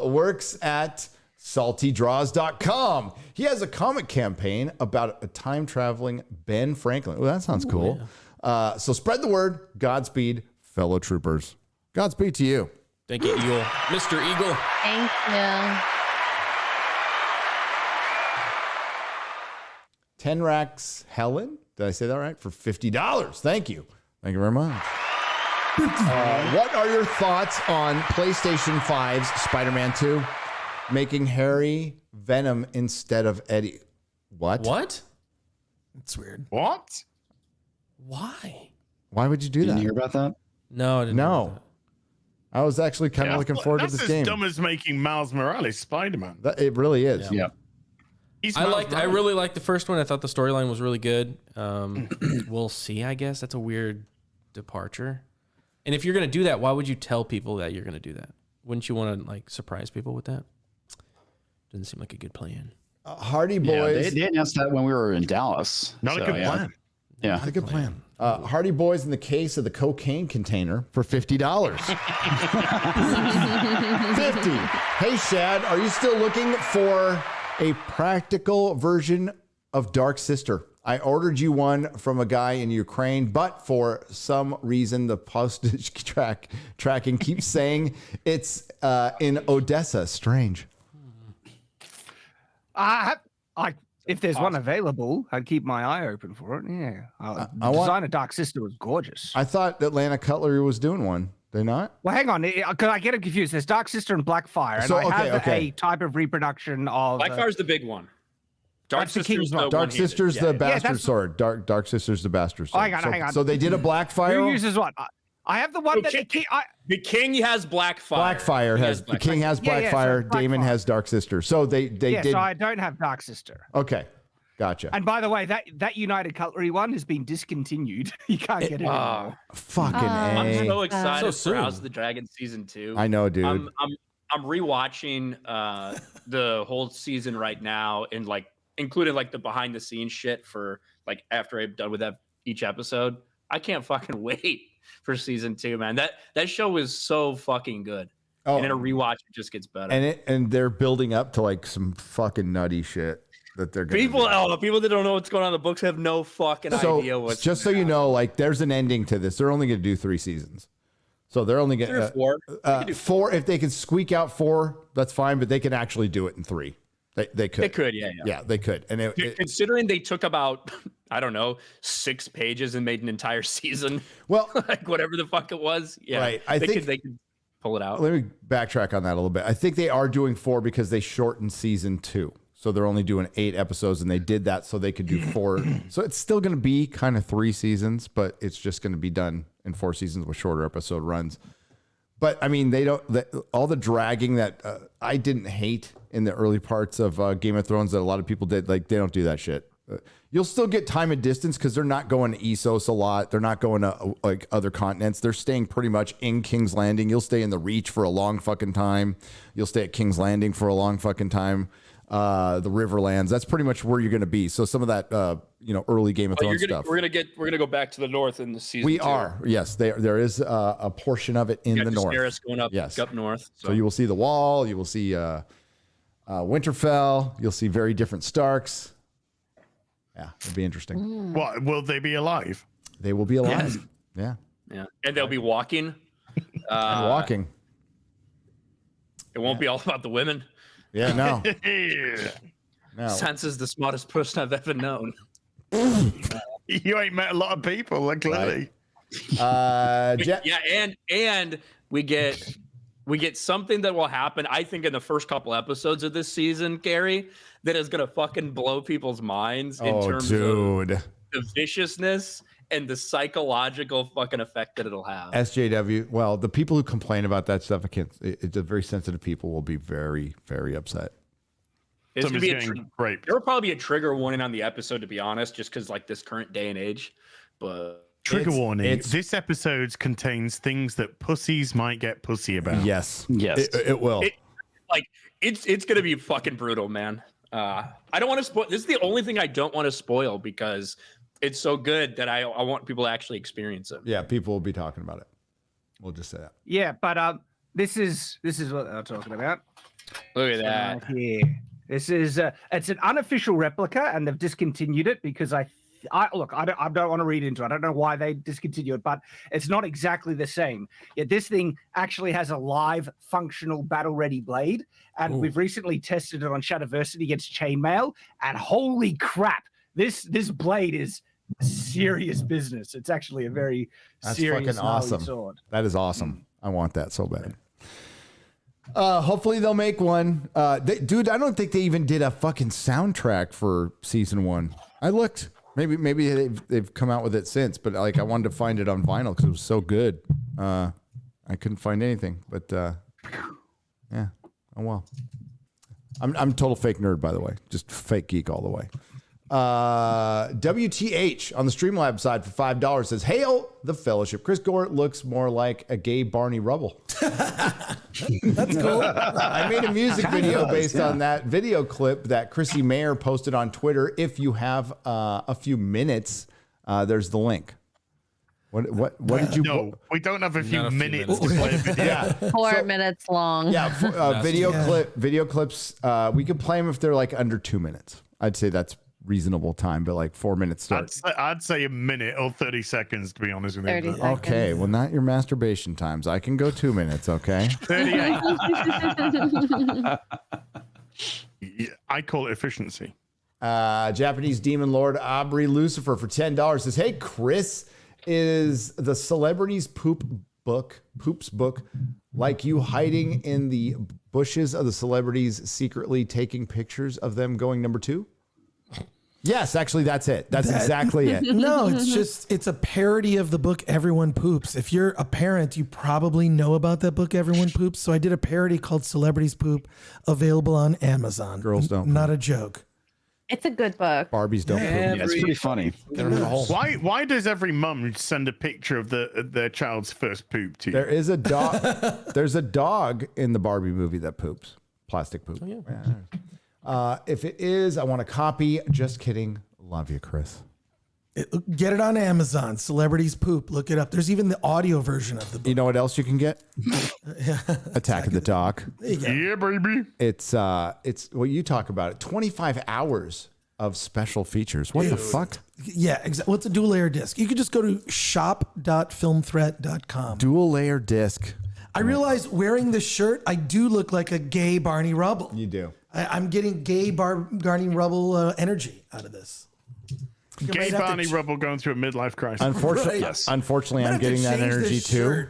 Works at saltydraws.com. He has a comic campaign about a time-traveling Ben Franklin. Well, that sounds cool. Yeah. So spread the word. Godspeed, fellow troopers. Godspeed to you. Thank you, Eagle. Mr. Eagle. Thank you. 10 Racks Helen. Did I say that right? For $50. Thank you. Thank you very much. What are your thoughts on PlayStation 5's Spider-Man 2 making Harry Venom instead of Eddie? What? It's weird. What? Why? Why would you do that? Didn't you hear about that? No, I didn't know about that. I was actually kind of looking forward to this game. That's as dumb as making Miles Morales Spider-Man. It really is. Yeah. I really liked the first one. I thought the storyline was really good. We'll see, I guess. That's a weird departure. And if you're going to do that, why would you tell people that you're going to do that? Wouldn't you want to like surprise people with that? Doesn't seem like a good plan. Hardy Boys. Yeah, they announced that when we were in Dallas. Not a good plan. Yeah. Not a good plan. Hardy Boys in the case of the cocaine container for $50. 50. Hey, Shad, are you still looking for a practical version of Dark Sister? I ordered you one from a guy in Ukraine, but for some reason, the postage tracking keeps saying it's in Odessa. Strange. If there's one available, I'd keep my eye open for it. Yeah. The design of Dark Sister was gorgeous. I thought Atlanta Cutlery was doing one. They not? Well, hang on, because I get it confused. There's Dark Sister and Blackfire, and I have a type of reproduction of Blackfire's the big one. Dark Sister's the Dark Sister's the bastard sword. Dark Sister's the bastard sword. Hang on. So they did a Blackfire. Who uses what? I have the one that the king has Blackfire. Blackfire has the king has Blackfire. Damon has Dark Sister. So they did. So I don't have Dark Sister. Okay. Gotcha. And by the way, that United Cutlery one has been discontinued. You can't get it anymore. Fucking I'm so excited for House of the Dragon season 2. I know, dude. I'm rewatching the whole season right now, and like including like the behind the scenes shit for like after I'm done with each episode. I can't fucking wait for season 2, man. That show was so fucking good. Oh. And in a rewatch, it just gets better. And they're building up to like some fucking nutty shit that they're gonna do. People that don't know what's going on in the books have no fucking idea what's just so you know, like there's an ending to this. They're only going to do 3 seasons. So they're only going to 4. 4. If they can squeak out 4, that's fine, but they can actually do it in 3. They could. They could, yeah. Yeah, they could. And considering they took about, I don't know, 6 pages and made an entire season. Well, like whatever the fuck it was. Yeah. Right. They could pull it out. Let me backtrack on that a little bit. I think they are doing 4 because they shortened season 2. So they're only doing 8 episodes, and they did that so they could do 4. So it's still going to be kind of 3 seasons, but it's just going to be done in 4 seasons with shorter episode runs. But I mean, all the dragging that I didn't hate in the early parts of Game of Thrones that a lot of people did, like they don't do that shit. You'll still get time and distance because they're not going to Essos a lot. They're not going to like other continents. They're staying pretty much in King's Landing. You'll stay in the Reach for a long fucking time. You'll stay at King's Landing for a long fucking time. The Riverlands, that's pretty much where you're going to be. So some of that, early Game of Thrones stuff. We're gonna go back to the north in the season. We 2. are, yes. There is a portion of it in the north. Daenerys going up, yes, up north. So you will see the Wall. You will see Winterfell. You'll see very different Starks. Yeah, it'll be interesting. What, will they be alive? They will be alive. Yeah. Yeah, and they'll be walking. And walking. It won't be all about the women. Yeah, no. No. Sansa's is the smartest person I've ever known. You ain't met a lot of people, like, clearly. And we get something that will happen, I think, in the first couple episodes of this season, Gary, that is gonna fucking blow people's minds in terms of the viciousness and the psychological fucking effect that it'll have. SJW. Well, the people who complain about that stuff, it's a very sensitive people will be very, very upset. It's gonna be there will probably be a trigger warning on the episode, to be honest, just because like this current day and age. But trigger warning: this episode contains things that pussies might get pussy about. Yes, it will. It's gonna be fucking brutal, man. I don't want to spoil. This is the only thing I don't want to spoil because it's so good that I want people to actually experience it. Yeah, people will be talking about it. We'll just say that. Yeah, but this is what they're talking about. Look at that. Yeah. This is it's an unofficial replica, and they've discontinued it because I don't want to read into it. I don't know why they discontinued it, but it's not exactly the same. Yet this thing actually has a live functional battle-ready blade, and we've recently tested it on Shadowversity against chainmail, and holy crap, this blade is serious business. It's actually a very serious fucking awesome sword. That is awesome. I want that so bad. Hopefully they'll make one. Dude, I don't think they even did a fucking soundtrack for season 1. I looked. Maybe they've come out with it since, but like I wanted to find it on vinyl because it was so good. I couldn't find anything, but yeah. Oh well. I'm total fake nerd, by the way. Just fake geek all the way. WTH on the Streamlab side for $5 says, "Hail the Fellowship. Chris Gore looks more like a gay Barney Rubble." That's cool. I made a music video based on that video clip that Chrissy Mayer posted on Twitter. If you have a few minutes, there's the link. What did you? No, we don't have a few minutes to play a video. Yeah. 4 minutes long. Yeah, video clips. We could play them if they're like under 2 minutes. I'd say that's reasonable time, but like 4 minutes start. I'd say a minute or 30 seconds, to be honest with you. 30 seconds. Okay, well, not your masturbation times. I can go 2 minutes, okay? 38. I call it efficiency. Japanese Demon Lord Aubrey Lucifer for $10 says, "Hey, Chris, is the celebrities poops book like you hiding in the bushes of the celebrities secretly taking pictures of them going number 2? Yes, actually, that's it. That's exactly it. No, it's a parody of the book Everyone Poops. If you're a parent, you probably know about that book Everyone Poops. So I did a parody called Celebrities Poop, available on Amazon. Girls don't. Not a joke. It's a good book. Barbies don't poop. Yeah, it's pretty funny. Why does every mum send a picture of their child's first poop to you? There is a dog. There's a dog in the Barbie movie that poops. Plastic poop. Oh, yeah. If it is, I want a copy. Just kidding. Love you, Chris. Get it on Amazon. Celebrities Poop. Look it up. There's even the audio version of the book. You know what else you can get? Attack of the Doc. Yeah, baby. It's well, you talk about it. 25 hours of special features. What the fuck? Yeah, exactly. What's a dual layer disc? You could just go to shop.filmthreat.com. Dual layer disc. I realize wearing this shirt, I do look like a gay Barney Rubble. You do. I'm getting gay Barney Rubble energy out of this. Gay Barney Rubble going through a midlife crisis. Unfortunately, unfortunately, I'm getting that energy too.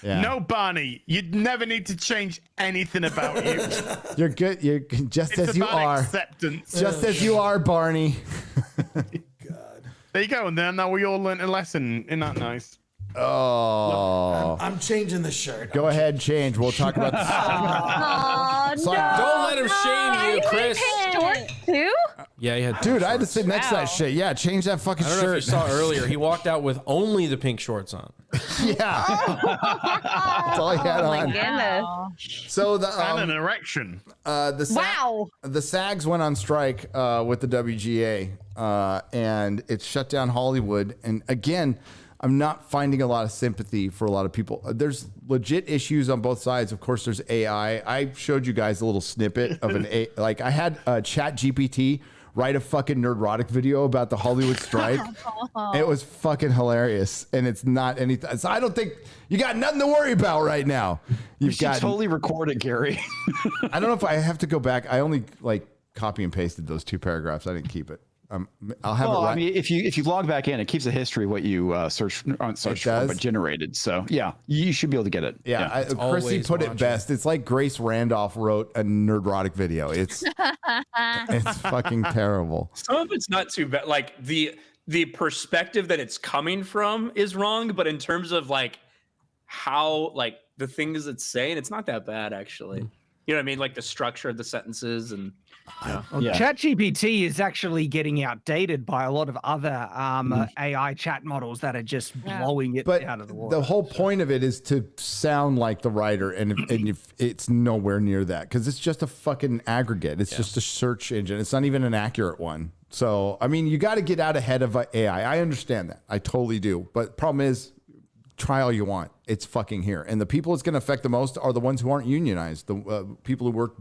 Yeah. No, Barney, you'd never need to change anything about you. You're good. You're just It's as you about are. acceptance. Just as you are, Barney. There you go. And then now we all learned a lesson. Isn't that nice? Oh. I'm changing the shirt. Go ahead, change. We'll talk about this. No. Don't let him shame you, Chris. Short too? Yeah, he had. Dude, I had to sit next to Wow. that shit. Yeah, change that fucking I don't know shirt. if you saw earlier. He walked out with only the pink shorts on. Yeah. That's all he had Oh on. my goodness. So the And an erection. Wow. The SAGs went on strike with the WGA, and it shut down Hollywood. And again, I'm not finding a lot of sympathy for a lot of people. There's legit issues on both sides. Of course, there's AI. I showed you guys a little snippet of like I had Chat GPT write a fucking Nerdrotic video about the Hollywood strike. It was fucking hilarious, and it's not anything. So I don't think you got nothing to worry about right now. You should totally record it, Gary. I don't know if I have to go back. I only like copy and pasted those 2 paragraphs. I didn't keep it. I'll have it. Right. I mean, if you log back in, it keeps a history of what you search for, but generated. So yeah, you should be able to get it. Yeah, Chrissy put it best. It's like Grace Randolph wrote a Nerdrotic video. It's fucking terrible. Some of it's not too bad. Like the perspective that it's coming from is wrong, but in terms of like how like the things it's saying, it's not that bad actually. You know what I mean? Like the structure of the sentences and. Well, ChatGPT is actually getting outdated by a lot of other AI chat models that are just blowing it out of the water. The whole point of it is to sound like the writer, and if it's nowhere near that because it's just a fucking aggregate. It's just a search engine. It's not even an accurate one. So, I mean, you got to get out ahead of AI. I understand that. I totally do. But problem is, try all you want. It's fucking here. And the people it's going to affect the most are the ones who aren't unionized. The people who work.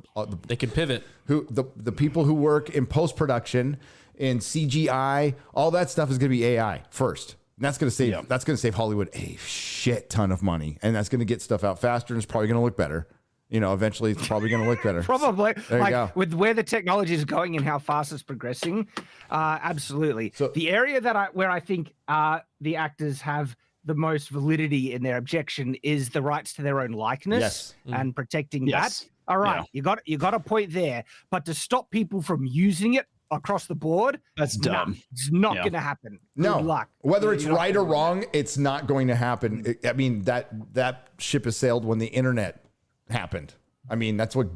They can pivot. The people who work in post-production, in CGI, all that stuff is going to be AI first. And that's going to save Hollywood a shit ton of money. And that's going to get stuff out faster, and it's probably going to look better. You know, eventually it's probably going to look better. Probably. There you go. With where the technology is going and how fast it's progressing, absolutely. So the area where I think the actors have the most validity in their objection is the rights to their own likeness and protecting that. All right, you got a point there, but to stop people from using it across the board, that's dumb. It's not going to happen. No, Good luck. Whether it's right or wrong, it's not going to happen. I mean, that ship has sailed when the internet happened. I mean, that's what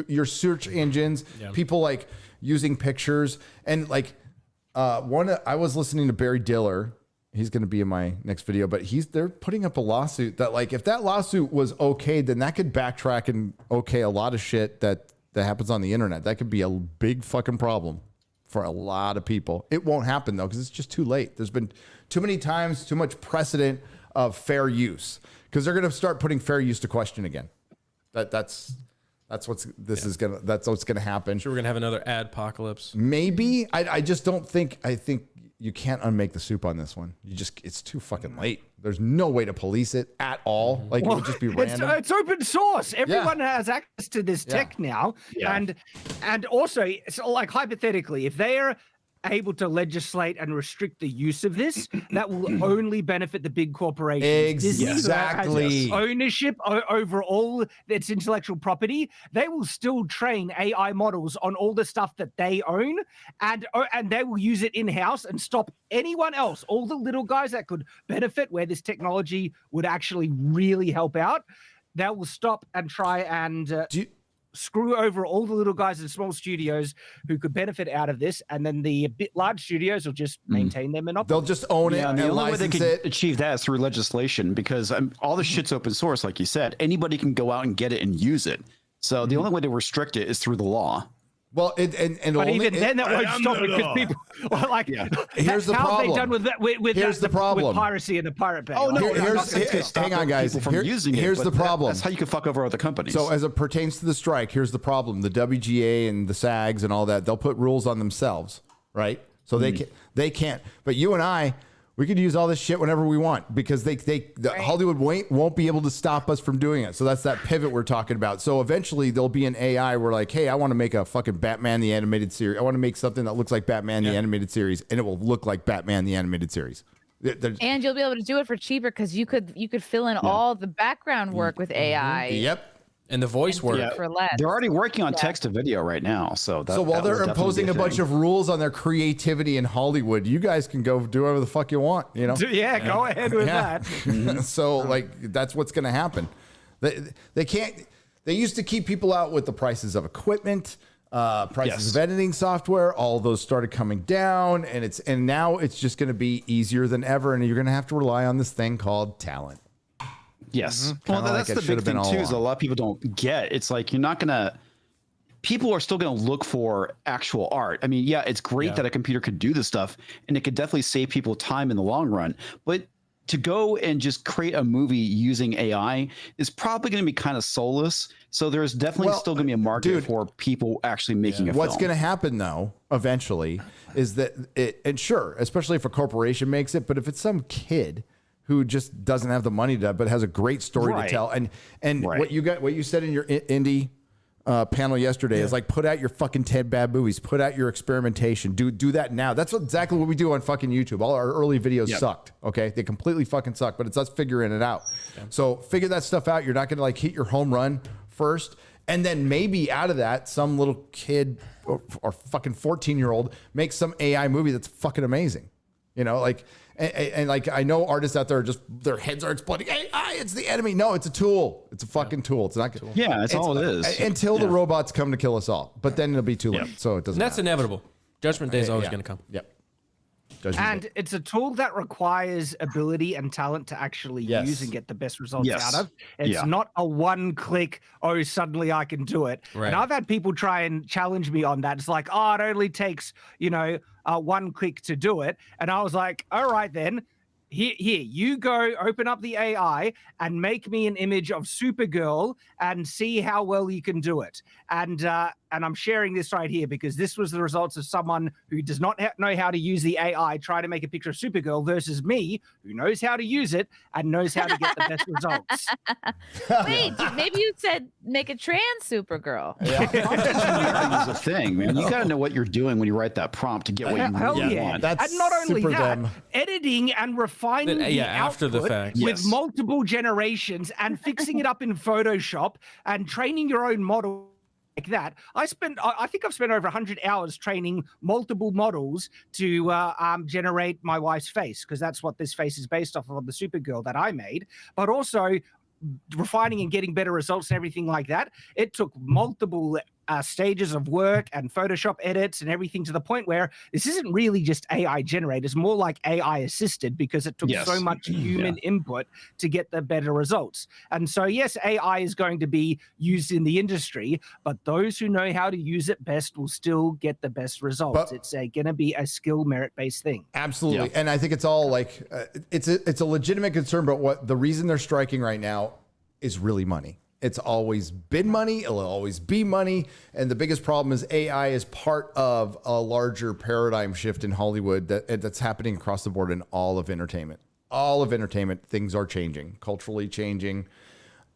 your search engines, people like using pictures and like I was listening to Barry Diller. He's going to be in my next video, but they're putting up a lawsuit that like, if that lawsuit was okay, then that could backtrack and okay a lot of shit that happens on the internet. That could be a big fucking problem for a lot of people. It won't happen though, because it's just too late. There's been too many times, too much precedent of fair use, because they're going to start putting fair use to question again. That's what's going to happen. Sure, we're going to have another adpocalypse. Maybe. I just don't think. I think you can't unmake the soup on this one. It's too fucking late. There's no way to police it at all. Like, it would just be random. It's open source. Everyone has access to this tech now. And also, so like hypothetically, if they're able to legislate and restrict the use of this, that will only benefit the big corporations. Exactly. Disney has ownership over all its intellectual property. They will still train AI models on all the stuff that they own, and they will use it in-house and stop anyone else, all the little guys that could benefit where this technology would actually really help out. They will stop and try and screw over all the little guys in small studios who could benefit out of this, and then the large studios will just maintain their monopoly. They'll just own it and the only way they license can it. achieve that is through legislation, because all the shit's open source, like you said. Anybody can go out and get it and use it. So the only way to restrict it is through the law. Well, and but only, even then, that won't stop it because people like. Here's the how problem. have they done with that? With Here's that, the problem. With piracy in the Pirate Bay. Oh no! Hang on, guys. Here's the problem. That's how you can fuck over other companies. So as it pertains to the strike, here's the problem: the WGA and the SAGs and all that, they'll put rules on themselves, right? So they can't. But you and I, we could use all this shit whenever we want because Hollywood won't be able to stop us from doing it. So that's that pivot we're talking about. So eventually there'll be an AI where like, hey, I want to make a fucking Batman the Animated Series. I want to make something that looks like Batman the Animated Series, and it will look like Batman the Animated Series. And you'll be able to do it for cheaper because you could fill in all the background work with AI. Yep. And the voice work for less. They're already working on text to video right now. So while they're imposing a bunch of rules on their creativity in Hollywood, you guys can go do whatever the fuck you want, you know? Yeah, go ahead with that. So like that's what's going to happen. They can't. They used to keep people out with the prices of equipment, prices of editing software. All those started coming down, and now it's just going to be easier than ever. And you're going to have to rely on this thing called talent. Yes. Well, that's the big thing too. Is a lot of people don't get. It's like you're not gonna. People are still gonna look for actual art. I mean, yeah, it's great that a computer could do this stuff, and it could definitely save people time in the long run. But to go and just create a movie using AI is probably going to be kind of soulless. So there's definitely still going to be a market for people actually making a film. What's going to happen though, eventually, is that and sure, especially if a corporation makes it, but if it's some kid who just doesn't have the money to, but has a great story to tell. And what you said in your indie panel yesterday is like, put out your fucking 10 bad movies, put out your experimentation, do that now. That's exactly what we do on fucking YouTube. All our early videos sucked. Okay. They completely fucking suck, but it's us figuring it out. So figure that stuff out. You're not going to like hit your home run first. And then maybe out of that, some little kid or fucking 14-year-old makes some AI movie that's fucking amazing. You know, like, and like, I know artists out there are just, their heads are exploding. AI, it's the enemy. No, it's a tool. It's a fucking tool. It's not. Yeah, that's all it is. Until the robots come to kill us all. But then it'll be too late. So it doesn't. And that's inevitable. Judgment Day is always going to come. Yep. And it's a tool that requires ability and talent to actually use and get the best results out of. It's not a one-click, oh, suddenly I can do it. Right. And I've had people try and challenge me on that. It's like, oh, it only takes, one click to do it. And I was like, all right, then. Here, you go open up the AI and make me an image of Supergirl and see how well you can do it. And I'm sharing this right here because this was the results of someone who does not know how to use the AI try to make a picture of Supergirl versus me who knows how to use it and knows how to get the best results. Wait, maybe you said make a trans Supergirl. Yeah. Is a thing, man. You got to know what you're doing when you write that prompt to get what you really want. And not only that, editing and refining the after the output fact. with multiple generations and fixing it up in Photoshop and training your own model like that. I think I've spent over 100 hours training multiple models to generate my wife's face, because that's what this face is based off of the Supergirl that I made, but also refining and getting better results and everything like that. It took multiple stages of work and Photoshop edits and everything to the point where this isn't really just AI generated. It's more like AI assisted because it took so much human input to get the better results. And so, yes, AI is going to be used in the industry, but those who know how to use it best will still get the best results. It's going to be a skill merit-based thing. Absolutely. And I think it's all like, it's a legitimate concern, but what the reason they're striking right now is really money. It's always been money. It'll always be money. And the biggest problem is AI is part of a larger paradigm shift in Hollywood that's happening across the board in all of entertainment. All of entertainment, things are changing, culturally changing.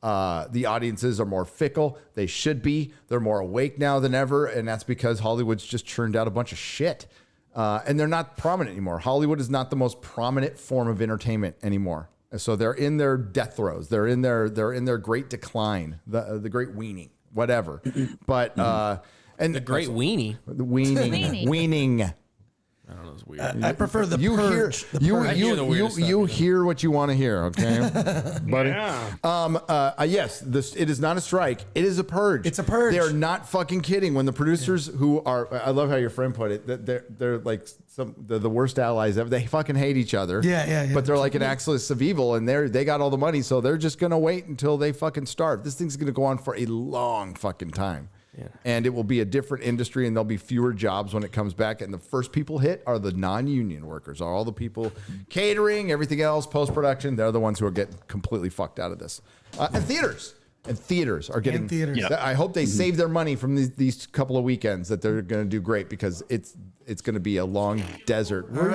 The audiences are more fickle. They should be. They're more awake now than ever. And that's because Hollywood's just churned out a bunch of shit. And they're not prominent anymore. Hollywood is not the most prominent form of entertainment anymore. So they're in their death throes. They're in their great decline, the great weaning, whatever. But and the great weenie, the weaning. I don't know. It's weird. I prefer the purge. You hear what you want to hear, okay, buddy? Yes, it is not a strike. It is a purge. It's a purge. They are not fucking kidding. When the producers who are, I love how your friend put it, that they're like the worst allies ever. They fucking hate each other. Yeah. But they're like an axis of evil, and they got all the money, so they're just gonna wait until they fucking starve. This thing's gonna go on for a long fucking time. and it will be a different industry, and there'll be fewer jobs when it comes back. And the first people hit are the non-union workers, are all the people catering, everything else, post-production. They're the ones who are getting completely fucked out of this. And theaters are getting. I hope they save their money from these couple of weekends. That they're going to do great, because it's going to be a long desert. Where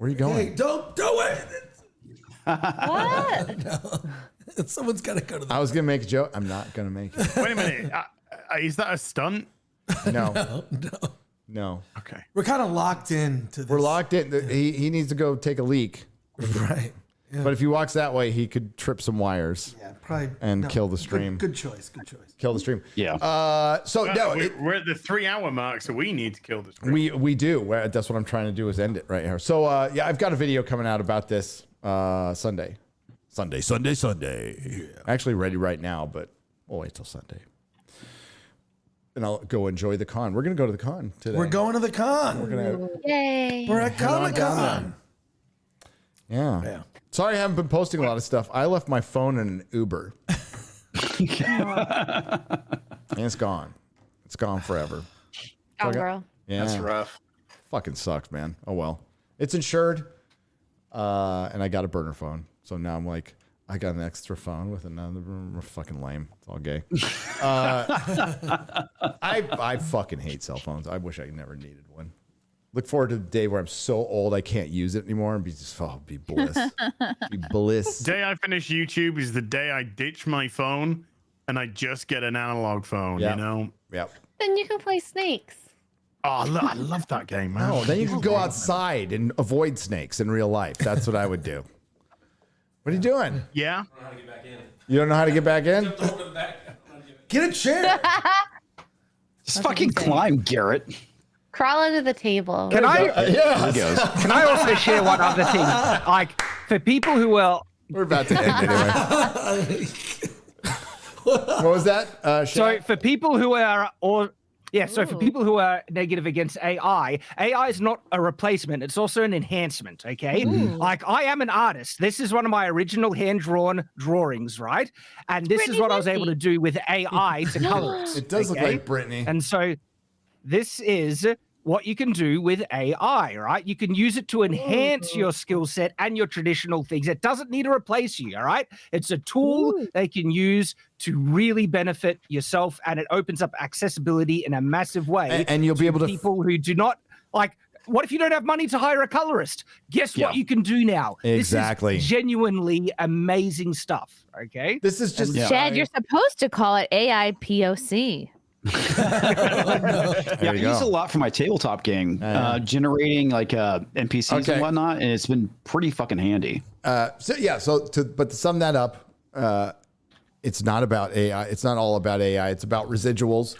are you going? Hey, don't do it. What? No. Someone's got to go to the. I was going to make a joke. I'm not going to make it. Wait a minute. Is that a stunt? No. No. Okay. We're kind of locked in to this. We're locked in. He needs to go take a leak. Right. Yeah. But if he walks that way, he could trip some wires. Yeah, probably. And kill the stream. Good choice. Good choice. Kill the stream. Yeah. We're at the 3-hour mark, so we need to kill the stream. We do. That's what I'm trying to do, is end it right here. So I've got a video coming out about this Sunday. Yeah. Actually ready right now, but we'll wait till Sunday. And I'll go enjoy the con. We're gonna go to the con today. We're going to the con. Yay. We're at Comic-Con. Yeah. Sorry I haven't been posting a lot of stuff. I left my phone in an Uber. And it's gone. It's gone forever. Oh, girl. Yeah. That's rough. Fucking sucks, man. Oh well. It's insured. And I got a burner phone. So now I'm like, I got an extra phone with another. Fucking lame. It's all gay. I fucking hate cell phones. I wish I never needed one. Look forward to the day where I'm so old I can't use it anymore and be bliss. Be bliss. The day I finish YouTube is the day I ditch my phone and I just get an analog phone, you know? Yep. Then you can play snakes. Oh, I love that game, man. Oh, then you can go outside and avoid snakes in real life. That's what I would do. What are you doing? Yeah. You don't know how to get back in? Get a chair. Just fucking climb, Garrett. Crawl under the table. Can I? Yes. Can I also share one other thing? Like for people who are. We're about to end anyway. What was that? So for people who are for people who are negative against AI is not a replacement. It's also an enhancement, okay? Like, I am an artist. This is one of my original hand-drawn drawings, right? And this is what I was able to do with AI to color it. It does look like Britney. And so this is what you can do with AI, right? You can use it to enhance your skill set and your traditional things. It doesn't need to replace you, all right? It's a tool they can use to really benefit yourself, and it opens up accessibility in a massive way. And you'll be able to people who do not like. What if you don't have money to hire a colorist? Guess what you can do now? Exactly. This is genuinely amazing stuff. Okay. This is just Chad, you're supposed to call it AI POC. I use it a lot for my tabletop game, generating like NPCs and whatnot, and it's been pretty fucking handy. But to sum that up, it's not about AI. It's not all about AI. It's about residuals.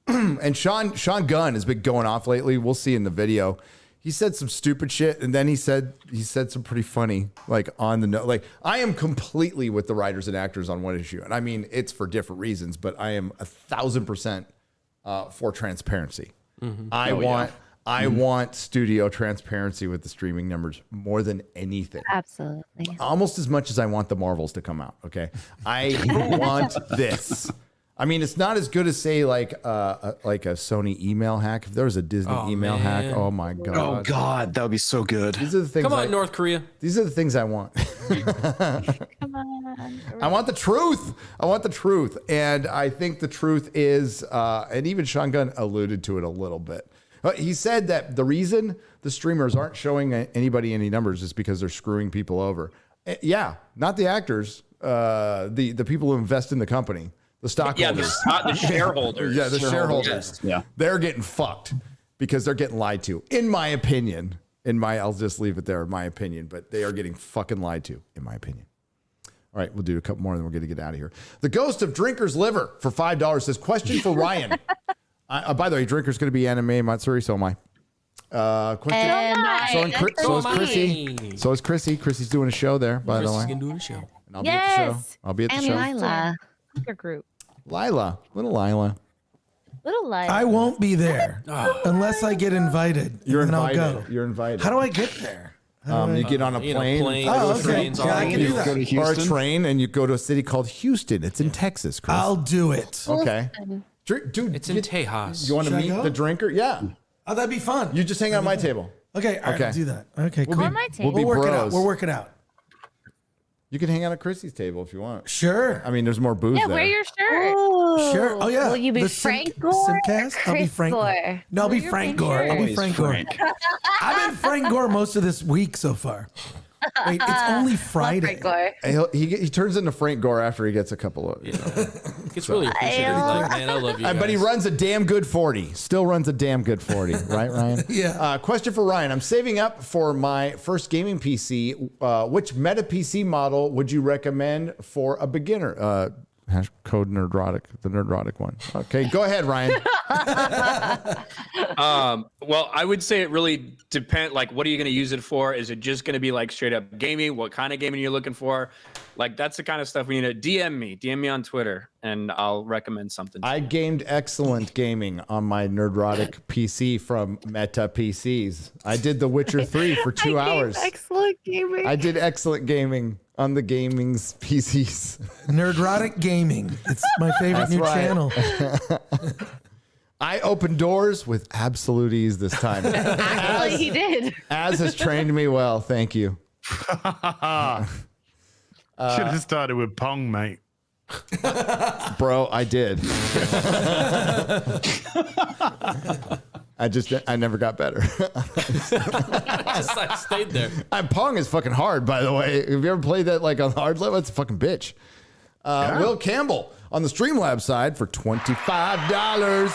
And Sean Gunn has been going off lately. We'll see in the video. He said some stupid shit, and then he said some pretty funny, like on the note. Like, I am completely with the writers and actors on one issue, and I mean it's for different reasons, but I am 1,000% for transparency. Mm-hmm. I want studio transparency with the streaming numbers more than anything. Absolutely. Almost as much as I want the Marvels to come out. Okay, I want this. I mean, it's not as good as say like a Sony email hack. If there was a Disney email hack, oh my god! Oh god, that would be so good. These are the things. Come on, North Korea. These are the things I want. Come on. I want the truth. I want the truth, and I think the truth is, and even Sean Gunn alluded to it a little bit. He said that the reason the streamers aren't showing anybody any numbers is because they're screwing people over. Yeah, not the actors, the people who invest in the company. The stockholders. The shareholders. Yeah, the shareholders. Yes. Yeah. They're getting fucked because they're getting lied to, in my opinion. I'll just leave it there, in my opinion, but they are getting fucking lied to, in my opinion. All right, we'll do a couple more and then we're going to get out of here. The Ghost of Drinker's Liver for $5 says, question for Ryan. By the way, Drinker's going to be anime Matsuri, so am I. So is Chrissy. So is Chrissy. Chrissy's doing a show there, by the way. Chrissy's doing a show. And I'll be at the show. I'll be at the and show. Lila. Group. Little Lila. Little Lila. I won't be there unless I get invited. You're and invited. I'll go. You're invited. How do I get there? You get on a plane. Oh, okay. Yeah, I can do that. Or a train, and you go to a city called Houston. It's in Texas, Chris. I'll do it. Okay. Dude, it's in Tejas. You want to Should I meet go? the drinker? Yeah. Oh, that'd be fun. You just hang out at my table. Okay, all right, I'll do that. Okay, We'll cool. be, we'll be work it out. bros. We'll work it out. You can hang out at Chrissy's table if you want. Sure. I mean, there's more booze Yeah, there. wear your shirt. Sure. Oh yeah. Will you be The Frank Sim- Gore? Simcast? I'll be Chris Frank Gore. No, I'll be Wear your Frank pink Gore. shirt. I'll be Always Frank Gore. Frank. I've been Frank Gore most of this week so far. Wait, it's only Friday. Frank Gore. He turns into Frank Gore after he gets a couple of, It's really appreciated. Like, man, I love you guys. But he runs a damn good 40. Still runs a damn good 40, right, Ryan? Yeah. Question for Ryan. I'm saving up for my first gaming PC. Which Meta PC model would you recommend for a beginner? Code Nerdrotic, the Nerdrotic one. Okay, go ahead, Ryan. Well, I would say it really depends. Like, what are you going to use it for? Is it just going to be like straight up gaming? What kind of gaming are you looking for? Like, that's the kind of stuff we need to DM me on Twitter, and I'll recommend something. I gamed excellent gaming on my Nerdrotic PC from Meta PCs. I did The Witcher 3 for 2 hours. Excellent gaming. I did excellent gaming on the gaming's PCs. Nerdrotic Gaming. It's my favorite That's new right. channel. I opened doors with absolute ease this time. Actually, he did. Az has trained me well. Thank you. Should have started with Pong, mate. Bro, I did. I never got better. I stayed there. Pong is fucking hard, by the way. Have you ever played that like on the hard level? It's a fucking bitch. Will Campbell on the Streamlabs side for $25.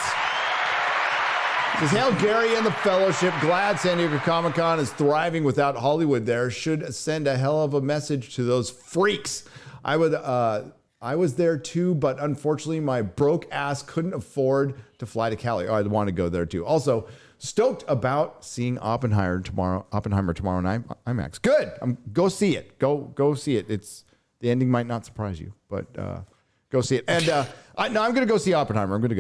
Says, hail Gary and the Fellowship. Glad San Diego Comic-Con is thriving without Hollywood there. Should send a hell of a message to those freaks. I was there too, but unfortunately my broke ass couldn't afford to fly to Cali. Oh, I want to go there too. Also, stoked about seeing Oppenheimer tomorrow night. IMAX. Good. Go see it. Go see it. The ending might not surprise you, but go see it. And I'm going to go see Oppenheimer. I'm going to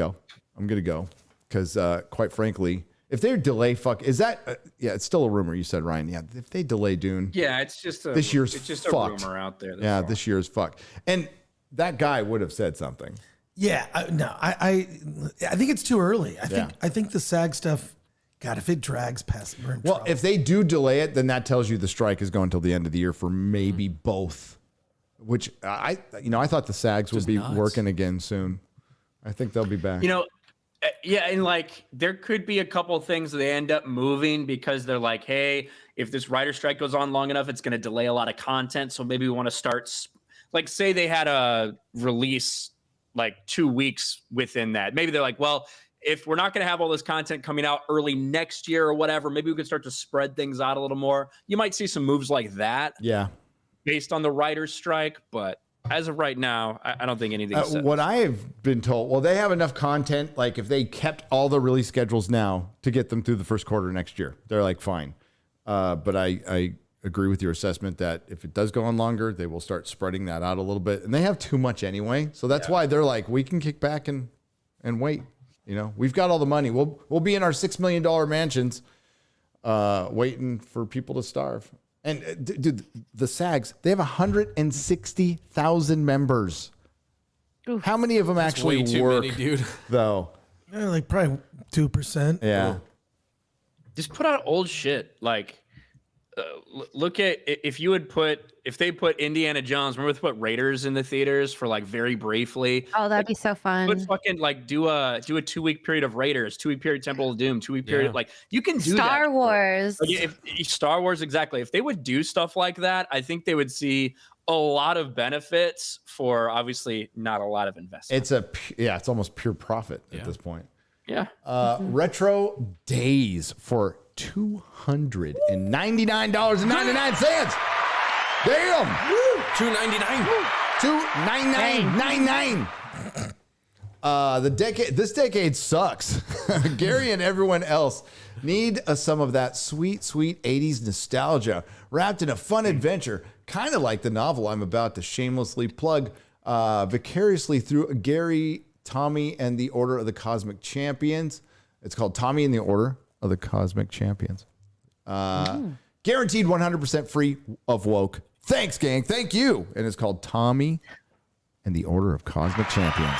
go. Because quite frankly, if they delay, it's still a rumor. You said, Ryan. Yeah, if they delay Dune, Yeah, it's just a this year's it's just fucked. a rumor out there. Yeah, this year's fuck. And that guy would have said something. Yeah, I think it's too early. I think the SAG stuff. God, if it drags past, we're in trouble. If they do delay it, then that tells you the strike is going until the end of the year for maybe both. Which I thought the SAGs would be working again soon. I think they'll be back. Yeah, and like there could be a couple things they end up moving because they're like, hey, if this writer strike goes on long enough, it's going to delay a lot of content. So maybe we want to start, like, say they had a release like 2 weeks within that. Maybe they're like, well, if we're not going to have all this content coming out early next year or whatever, maybe we could start to spread things out a little more. You might see some moves like that. Yeah. Based on the writer's strike, but as of right now, I don't think anything's set. What I have been told, well, they have enough content. Like if they kept all the release schedules now to get them through the first quarter next year, they're like, fine. But I agree with your assessment that if it does go on longer, they will start spreading that out a little bit. And they have too much anyway. So that's why they're like, we can kick back and wait. We've got all the money. We'll be in our $6 million mansions waiting for people to starve. And dude, the SAGs, they have 160,000 members. Oof. How many of them actually way too work, many, dude. though? Like probably 2%. Yeah. Just put out old shit. Like, look at if they put Indiana Jones. Remember they put Raiders in the theaters for like very briefly. Oh, that'd be so fun. Put fucking like do a 2 week period of Raiders, 2 week period Temple of Doom, 2 week period like you can do Star Wars. Like if Star Wars exactly. If they would do stuff like that, I think they would see a lot of benefits for obviously not a lot of investment. It's almost pure profit at this point. Yeah. Retro Days for $299.99. Damn. $299. $299.99. This decade sucks. Gary and everyone else need some of that sweet 80s nostalgia wrapped in a fun adventure, kind of like the novel I'm about to shamelessly plug vicariously through Gary, Tommy, and the Order of the Cosmic Champions. It's called Tommy and the Order of the Cosmic Champions. Guaranteed 100% free of woke. Thanks, gang. Thank you. And it's called Tommy and the Order of Cosmic Champions.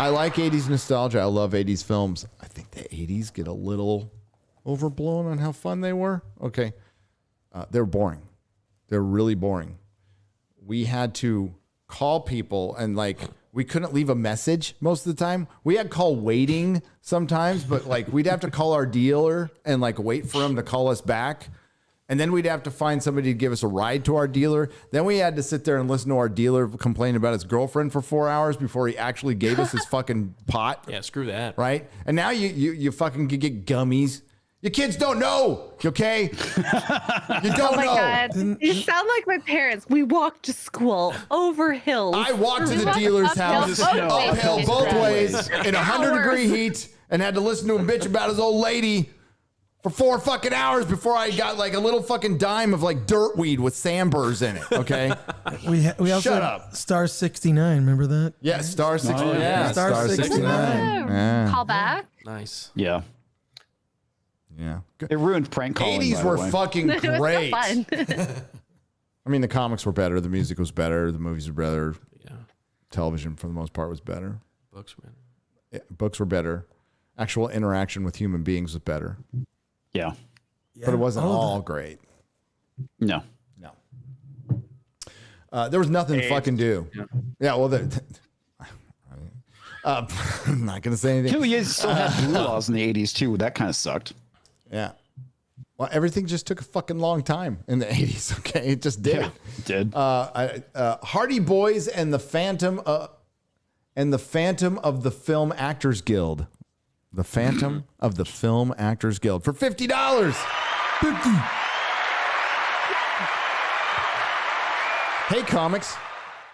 I like 80s nostalgia. I love 80s films. I think the 80s get a little overblown on how fun they were. Okay. They're boring. They're really boring. We had to call people and like we couldn't leave a message most of the time. We had call waiting sometimes, but like we'd have to call our dealer and like wait for him to call us back. And then we'd have to find somebody to give us a ride to our dealer. Then we had to sit there and listen to our dealer complain about his girlfriend for 4 hours before he actually gave us his fucking pot. Yeah, screw that. Right? And now you fucking get gummies. Your kids don't know, okay? You don't know. God. You sound like my parents. We walked to school over hills. I walked to the dealer's house uphill both ways in 100-degree heat and had to listen to him bitch about his old lady for 4 fucking hours before I got like a little fucking dime of like dirt weed with sandburrs in it, okay? We also Shut had up. Star 69, remember that? Yeah, Star 69. Oh, yeah. Star 69. Yeah. Call back. Nice. Yeah. Yeah. It ruined prank calling. 80s were fucking It was so great. fun. I mean, the comics were better. The music was better. The movies were better. Yeah. Television, for the most part, was better. Books, man. Yeah, books were better. Actual interaction with human beings was better. Yeah. But it wasn't all great. No. There was nothing to fucking do. Yeah, well, I'm not going to say anything. You still had blue laws in the 80s, too. That kind of sucked. Yeah. Well, everything just took a fucking long time in the 80s, okay? It just did. Yeah, it did. Hardy Boys and the Phantom of the Film Actors Guild. The Phantom of the Film Actors Guild for $50. 50. Hey, comics.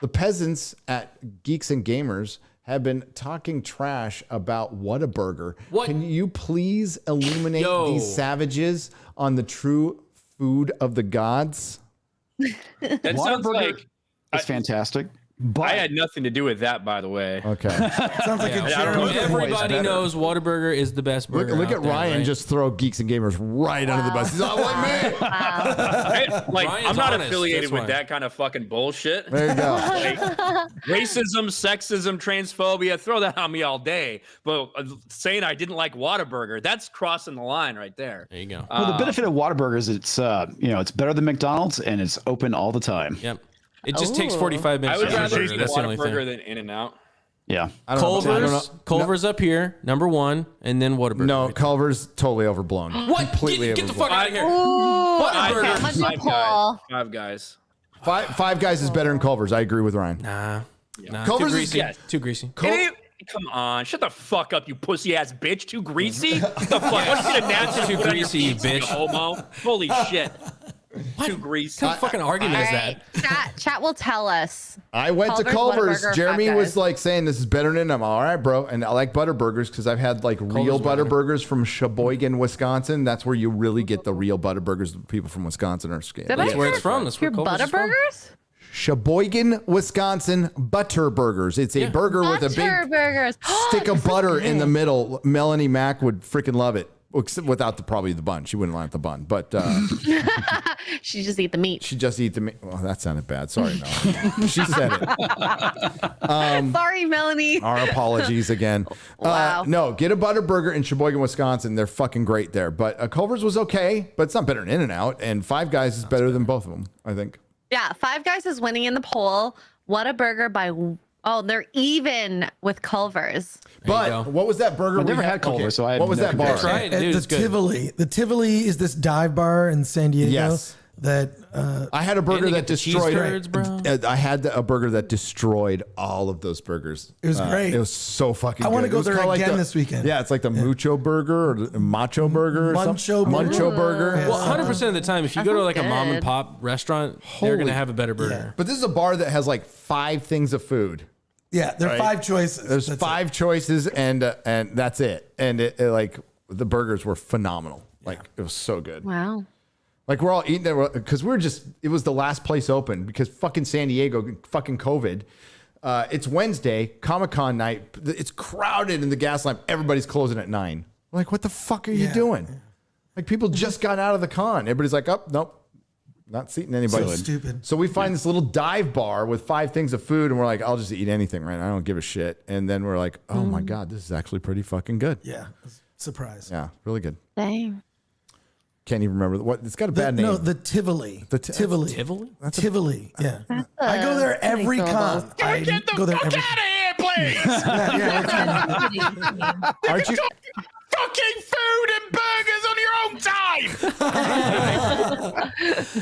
The peasants at Geeks and Gamers have been talking trash about Whataburger. What? Can you please illuminate these savages on the true food of the gods? That sounds like it's fantastic. But I had nothing to do with that, by the way. Okay. Sounds like Everybody knows Whataburger is the best burger. Look at out there, Ryan right? just throw Geeks and Gamers right under the bus. He's all like me. I'm not honest, affiliated that's with why. that kind of fucking bullshit. There you go. Like, racism, sexism, transphobia, throw that on me all day. But saying I didn't like Whataburger, that's crossing the line right there. There you go. Well, the benefit of Whataburger is it's it's better than McDonald's and it's open all the time. Yep. It just takes 45 minutes. I would to rather eat a eat burger. That's the only Whataburger thing. than In-N-Out. Yeah. Culver's up here, number one, and then Whataburger. No, Culver's totally overblown. What? Completely Get the overblown. fuck out of here. Whataburger. Five Guys. Five Guys is better than Culver's. I agree with Ryan. Nah. Culver's too is greasy. Too greasy. Come on, shut the fuck up, you pussy ass bitch. Too greasy? What the fuck? What you get a natural Too greasy, you bitch. Homo. Holy shit. Too greasy. What kind of fucking argument is that? Chat will tell us. I went to Culver's, Culver's. Whataburger, Jeremy Five was Guys. like saying this is better than I'm all right, bro. And I like Butterburgers because I've had like real Butterburgers from Sheboygan, Wisconsin. That's where you really get the real Butterburgers. The people from Wisconsin are scared. Did That's I where hear it's from. That's where your Culver's is from. Butterburgers? Sheboygan, Wisconsin Butterburgers. It's a burger with a big Butterburgers. stick of butter in the middle. Melanie Mack would freaking love it. Except without probably the bun. She wouldn't like the bun, but She just eat the meat. she just eat the meat. Well, that sounded bad. Sorry, Melanie. She said it. Sorry, Melanie. Our apologies again. Wow. No, get a Butterburger in Sheboygan, Wisconsin. They're fucking great there. But Culver's was okay, but it's not better than In-N-Out. And Five Guys is better than both of them, I think. Yeah, Five Guys is winning in the poll. Whataburger by they're even with Culver's. But what was that burger? I've never we had Culver's, so I have what was no that bar? comparison. Right, At dude, the it's good. Tivoli. The Tivoli is this dive bar in San Diego. Yes. That I had a burger And you that get the cheese destroyed. curds, bro. I had a burger that destroyed all of those burgers. It was great. It was so fucking. I wanna good. go It was there called again the- this weekend. Yeah, it's like the Mucho Burger or the Macho Burger or Muncho something. Burger. Muncho Burger. Yeah. Well, 100% of the time, if you That go to sounds like a mom and good. pop restaurant, they're going to have a better burger. But this is a bar that has like 5 things of food. Yeah, there are Right. 5 choices. There's That's 5 choices, and that's it. And it like the burgers were phenomenal. Like it was so good. Wow. Like we're all eating there because it was the last place open because fucking San Diego, fucking COVID. It's Wednesday, Comic-Con night. It's crowded in the gas lamp. Everybody's closing at 9. Like, what the fuck are you doing? Like people just got out of the con. Everybody's like, oh, nope. Not seating anybody. So stupid. So we find this little dive bar with 5 things of food, and we're like, I'll just eat anything, right? I don't give a shit. And then we're like, oh my God, this is actually pretty fucking good. Yeah. Surprise. Yeah, really good. Dang. Can't even remember what it's got a bad name. No, the Tivoli. Tivoli. Tivoli? Tivoli. Yeah. I go there every con. I go there every. Out of here, please! Aren't you? Fucking food and burgers on your own time.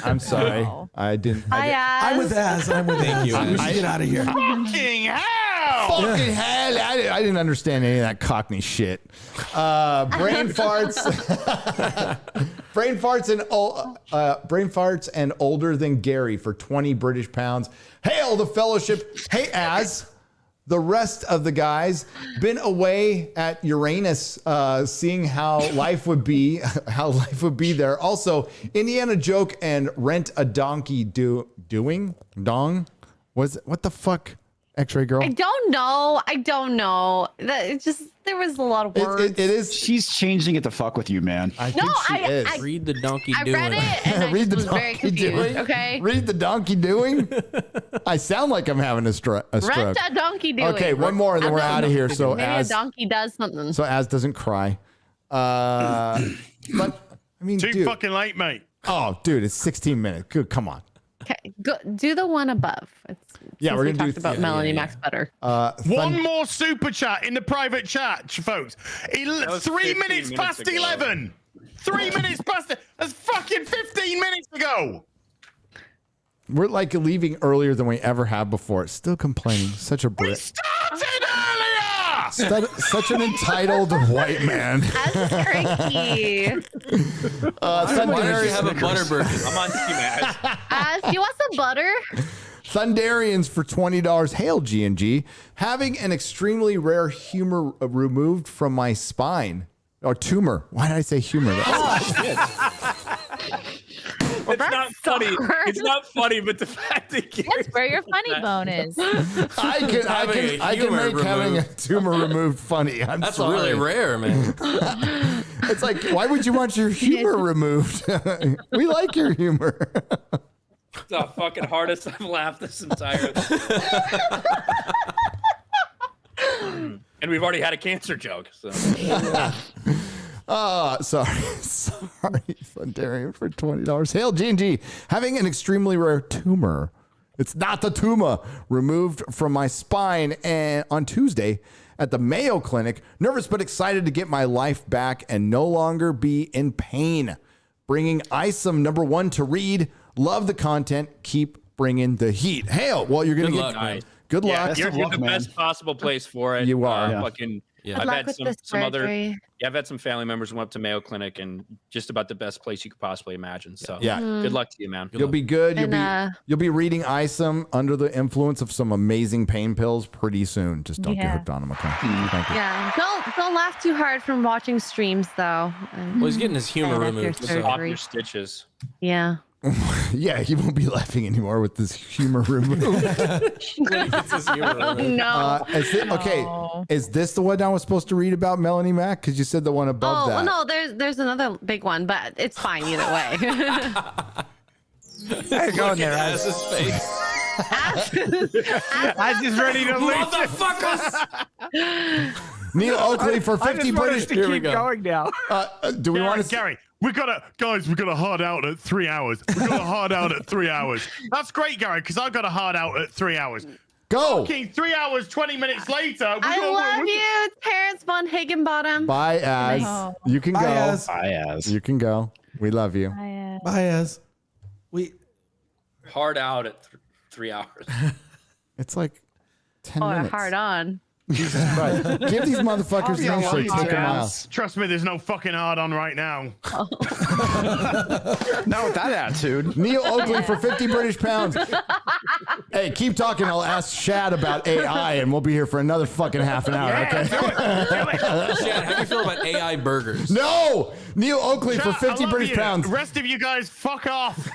I'm sorry. I didn't. I'm with Az. I'm with Thank you. We should get out of here. Fucking hell! Fucking hell! I didn't understand any of that Cockney shit. Brain farts. Brain farts and older than Gary for 20 British pounds. Hail the fellowship. Hey, Az. The rest of the guys been away at Uranus, seeing how life would be there. Also, Indiana joke and rent a donkey doing dong. What the fuck? X-ray girl. I don't know. It's just there was a lot of words. It is. She's changing it to fuck with you, man. I think she is. Read the donkey I doing. read it and I Read just the was very donkey confused. doing. Okay. Read the donkey doing. I sound like I'm having a stroke. Rent a donkey doing. Okay, one more and then we're out of here. So maybe Az a donkey does something. So Az doesn't cry. But I mean, Too fucking late, mate. Oh, dude, it's 16 minutes. Good, come on. Okay, go, do the one above. Yeah, we're gonna do about Melanie Max better. One more super chat in the private chat, folks. 3 minutes past 11. 3 minutes past it. That's fucking 15 minutes ago. We're like leaving earlier than we ever have before. Still complaining. Such a Brit. Started earlier. Such an entitled white man. That's cranky. Why don't you have a butter burger? I'm on team Az. Do you want some butter? Thundarians for $20. Hail G&G. Having an extremely rare humor removed from my spine. Or tumor. Why did I say humor? It's not funny. It's not funny, but the fact that That's where your funny bone is. I can make having a tumor removed funny. That's sorry. really rare, man. It's like, why would you want your humor removed? We like your humor. It's the fucking hardest I've laughed this entire. And we've already had a cancer joke. So. Sorry, Thundarian for $20. Hail G&G. Having an extremely rare tumor. It's not the tumor removed from my spine and on Tuesday at the Mayo Clinic. Nervous but excited to get my life back and no longer be in pain. Bringing ISOM #1 to read. Love the content. Keep bringing the heat. Hail. Well, you're going to get Nice. good luck. You're in the best possible place for it. You are. Fucking. Good I've luck had with some this other. surgery. Yeah, I've had some family members who went up to Mayo Clinic and just about the best place you could possibly imagine. So Yeah. good luck to you, man. You'll be good. And, You'll be reading ISOM under the influence of some amazing pain pills pretty soon. Just don't get Yeah. hooked on them, okay? Thank you. Yeah, don't laugh too hard from watching streams though. Well, he's getting his humor Right after removed. your So. Off surgery. your stitches. Yeah. Yeah, he won't be laughing anymore with this humor removed. No. Okay, is this the one I was supposed to read about Melanie Mac? Because you said the one above Oh that. well, no, there's another big one, but it's fine either way. Hey, go in there, Az. Az's face. Az is ready to leave. Motherfuckers! Neil Oakley for 50 British. To keep going now. Do we want to? Gary, we gotta hard out at 3 hours. We gotta hard out at 3 hours. That's great, Gary, because I've got a hard out at 3 hours. Go. Fucking 3 hours, 20 minutes later. I love you. It's Terrence von Higginbottom. Bye, Az. No. You can Bye, go. Az. Bye, Az. You can go. We love you. Bye, Az. Hard out at 3 hours. It's like 10 Oh, minutes. hard on. Jesus Christ. Give these motherfuckers an inch. Take a mile. Trust me, there's no fucking hard on right now. Not with that attitude. Neil Oakley for 50 British pounds. Hey, keep talking. I'll ask Shad about AI, and we'll be here for another fucking half an hour. Okay. Shad, how do you feel about AI burgers? No, Neil Oakley for Chat, 50 I love British you. pounds. The rest of you guys, fuck off.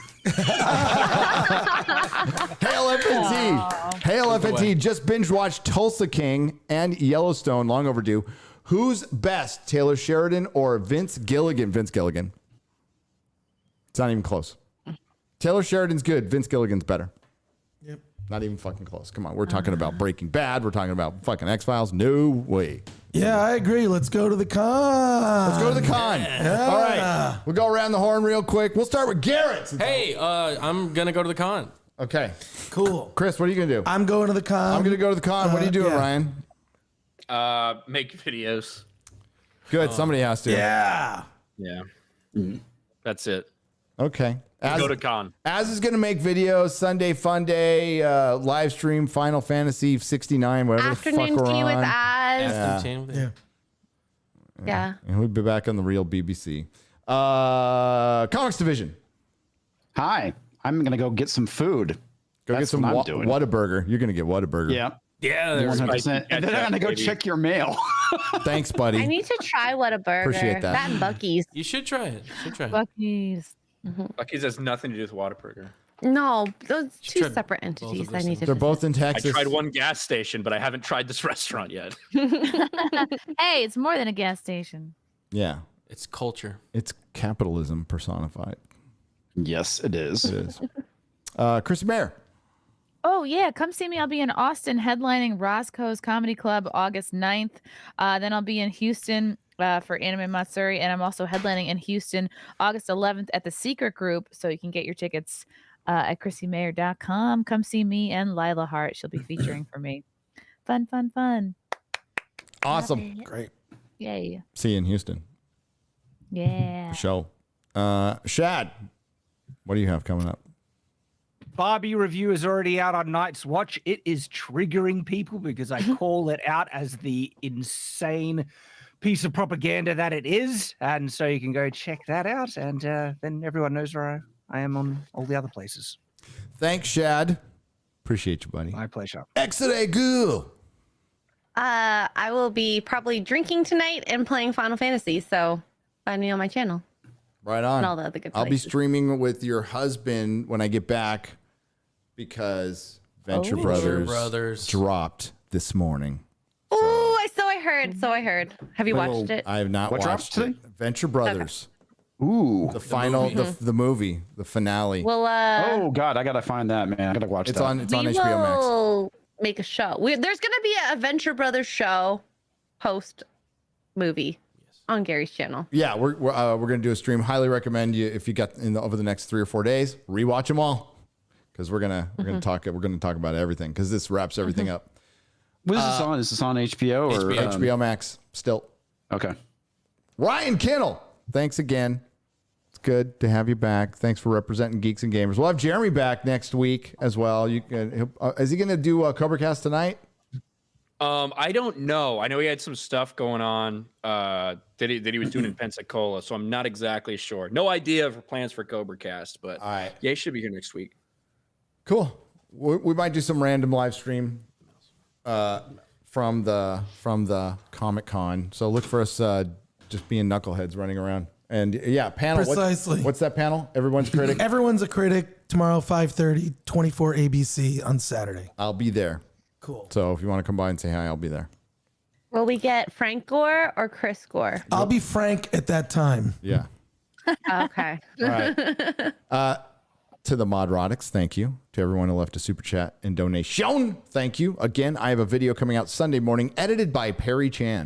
Hail FNT. Hail FNT. Just binge watched Tulsa King and Yellowstone. Long overdue. Who's best, Taylor Sheridan or Vince Gilligan? Vince Gilligan. It's not even close. Taylor Sheridan's good. Vince Gilligan's better. Yep. Not even fucking close. Come on. We're talking about Breaking Bad. We're talking about fucking X-Files. No way. Yeah, I agree. Let's go to the con. Let's go to the con. Yeah. All right. We'll go around the horn real quick. We'll start with Garrett. Hey, I'm going to go to the con. Okay. Cool. Chris, what are you going to do? I'm going to the con. I'm going to go to the con. What are you doing, Ryan? Make videos. Good. Somebody has to. Yeah. Yeah. That's it. Okay. Go to con. Az is going to make videos. Sunday Fun Day, live stream Final Fantasy 69, whatever Afternoon the fuck we're tea with on. Az. Yeah. And we'll be back on the real BBC. Comics Division. Hi. I'm going to go get some food. Go That's get some what I'm doing. Whataburger. You're going to get Whataburger. Yeah. Yeah. 100%. And then I'm going to go check your mail. Thanks, buddy. I need to try Whataburger. Appreciate that. That and Buc-ee's. You should try it. Buc-ee's. Buc-ee's has nothing to do with Whataburger. No, those two tried separate entities. of I those need to. They're both in I Texas. tried one gas station, but I haven't tried this restaurant yet. Hey, it's more than a gas station. Yeah. It's culture. It's capitalism personified. Yes, it is. It is. Chris Mayer. Oh, yeah. Come see me. I'll be in Austin headlining Roscoe's Comedy Club August 9th. Then I'll be in Houston for Anime Matsuri. And I'm also headlining in Houston August 11th at the Secret Group. So you can get your tickets at ChrissyMayer.com. Come see me and Lila Hart. She'll be featuring for me. Fun, fun, fun. Awesome. Great. Yay. See you in Houston. Yeah. Show. Shad, what do you have coming up? Barbie review is already out on Night's Watch. It is triggering people because I call it out as the insane piece of propaganda that it is. And so you can go check that out. And then everyone knows where I am on all the other places. Thanks, Shad. Appreciate you, buddy. My pleasure. Exit Goo. I will be probably drinking tonight and playing Final Fantasy. So find me on my channel. Right on. And all the other good I'll be places. streaming with your husband when I get back because Venture Brothers dropped this morning. Oh, I heard. Have you No, watched it? I have not What dropped watched today? it. Venture Brothers. Ooh. The final, the movie, the finale. Well, Oh God, I gotta find that, man. I gotta watch It's that. on we HBO Max. will make a show. There's going to be a Venture Brothers show post movie on Gary's channel. Yeah, we're gonna do a stream. Highly recommend you if you got over the next 3 or 4 days, rewatch them all because we're gonna talk about everything because this wraps everything up. What is this on? Is this on HBO or HBO Max still? Okay. Ryan Kinnell, thanks again. It's good to have you back. Thanks for representing Geeks and Gamers. We'll have Jeremy back next week as well. Is he gonna do a Cobra Cast tonight? I don't know. I know he had some stuff going on that he was doing in Pensacola, so I'm not exactly sure. No idea of plans for Cobra Cast, but all right. Yeah, he should be here next week. Cool. We might do some random live stream from the Comic Con. So look for us just being knuckleheads running around. And yeah, panel. Precisely. What's that panel? Everyone's a critic. Everyone's a critic. Tomorrow, 5:30, 24 ABC on Saturday. I'll be there. Cool. So if you want to come by and say hi, I'll be there. Will we get Frank Gore or Chris Gore? I'll be Frank at that time. Yeah. Okay. All right. To the Nerdrotics, thank you. To everyone who left a super chat and donation, thank you. Again, I have a video coming out Sunday morning, edited by Perry Chan.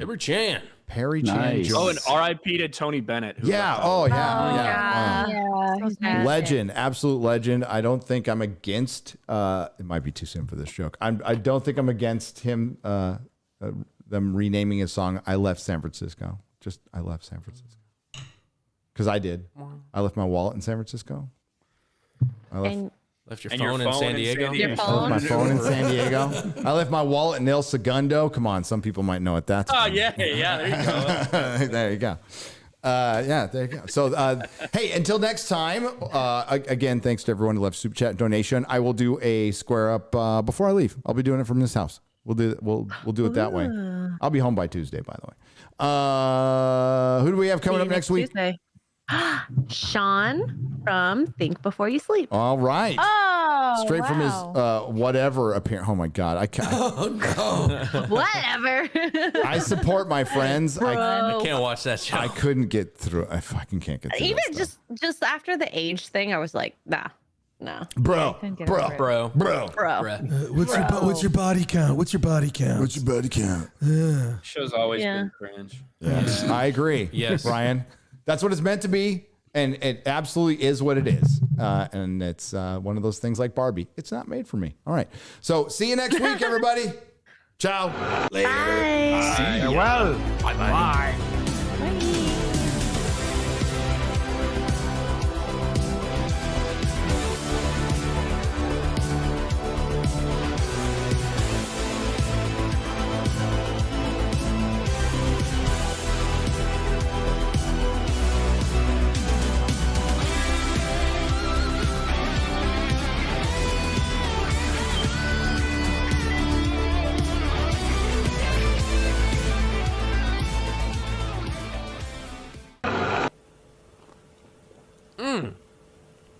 Perry Chan. Nice. Oh, and R.I.P. to Tony Bennett. Yeah. Oh, yeah. Yeah. Legend, absolute legend. I don't think I'm against. It might be too soon for this joke. I don't think I'm against him. Them renaming his song "I Left San Francisco." I left San Francisco because I did. I left my wallet in San Francisco. I left your phone in San Diego. Your phone? I left my phone in San Diego. I left my wallet in El Segundo. Come on, some people might know what that's. Oh yeah, there you go. There you go. Yeah, there you go. So, hey, until next time, again, thanks to everyone who left super chat donation. I will do a square up before I leave. I'll be doing it from this house. We'll do it that way. I'll be home by Tuesday, by the way. Who do we have coming up next week? Tuesday. Sean from Think Before You Sleep. All right. Oh, Straight from his whatever appearance. Oh my God. I can't. Whatever. I support my friends. I can't watch that show. I couldn't get through. I fucking can't get through. Even just after the age thing, I was like, nah. No. Bro. Bro. What's your body count? What's your body count? What's your body count? Show's always Yeah. been cringe. Yes, I agree. Yes. Brian. That's what it's meant to be. And it absolutely is what it is. And it's one of those things like Barbie. It's not made for me. All right. So see you next week, everybody. Ciao. Later. Bye. See you. Well, Bye.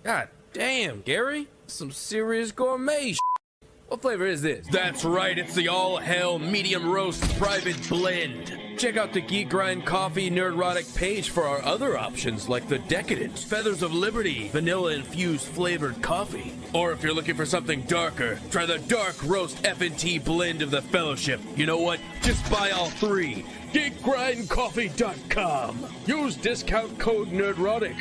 God damn, Gary. Some serious gourmet. What flavor is this? That's right, it's the all-hell medium roast private blend. Check out the Geek Grind Coffee Nerdrotic page for our other options like the Decadent, Feathers of Liberty, vanilla-infused flavored coffee. Or if you're looking for something darker, try the Dark Roast FNT blend of the Fellowship. You know what? Just buy all three. GeekGrindCoffee.com. Use discount code Nerdrotic.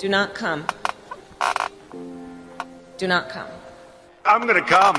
Do not come. Do not come. I'm gonna come.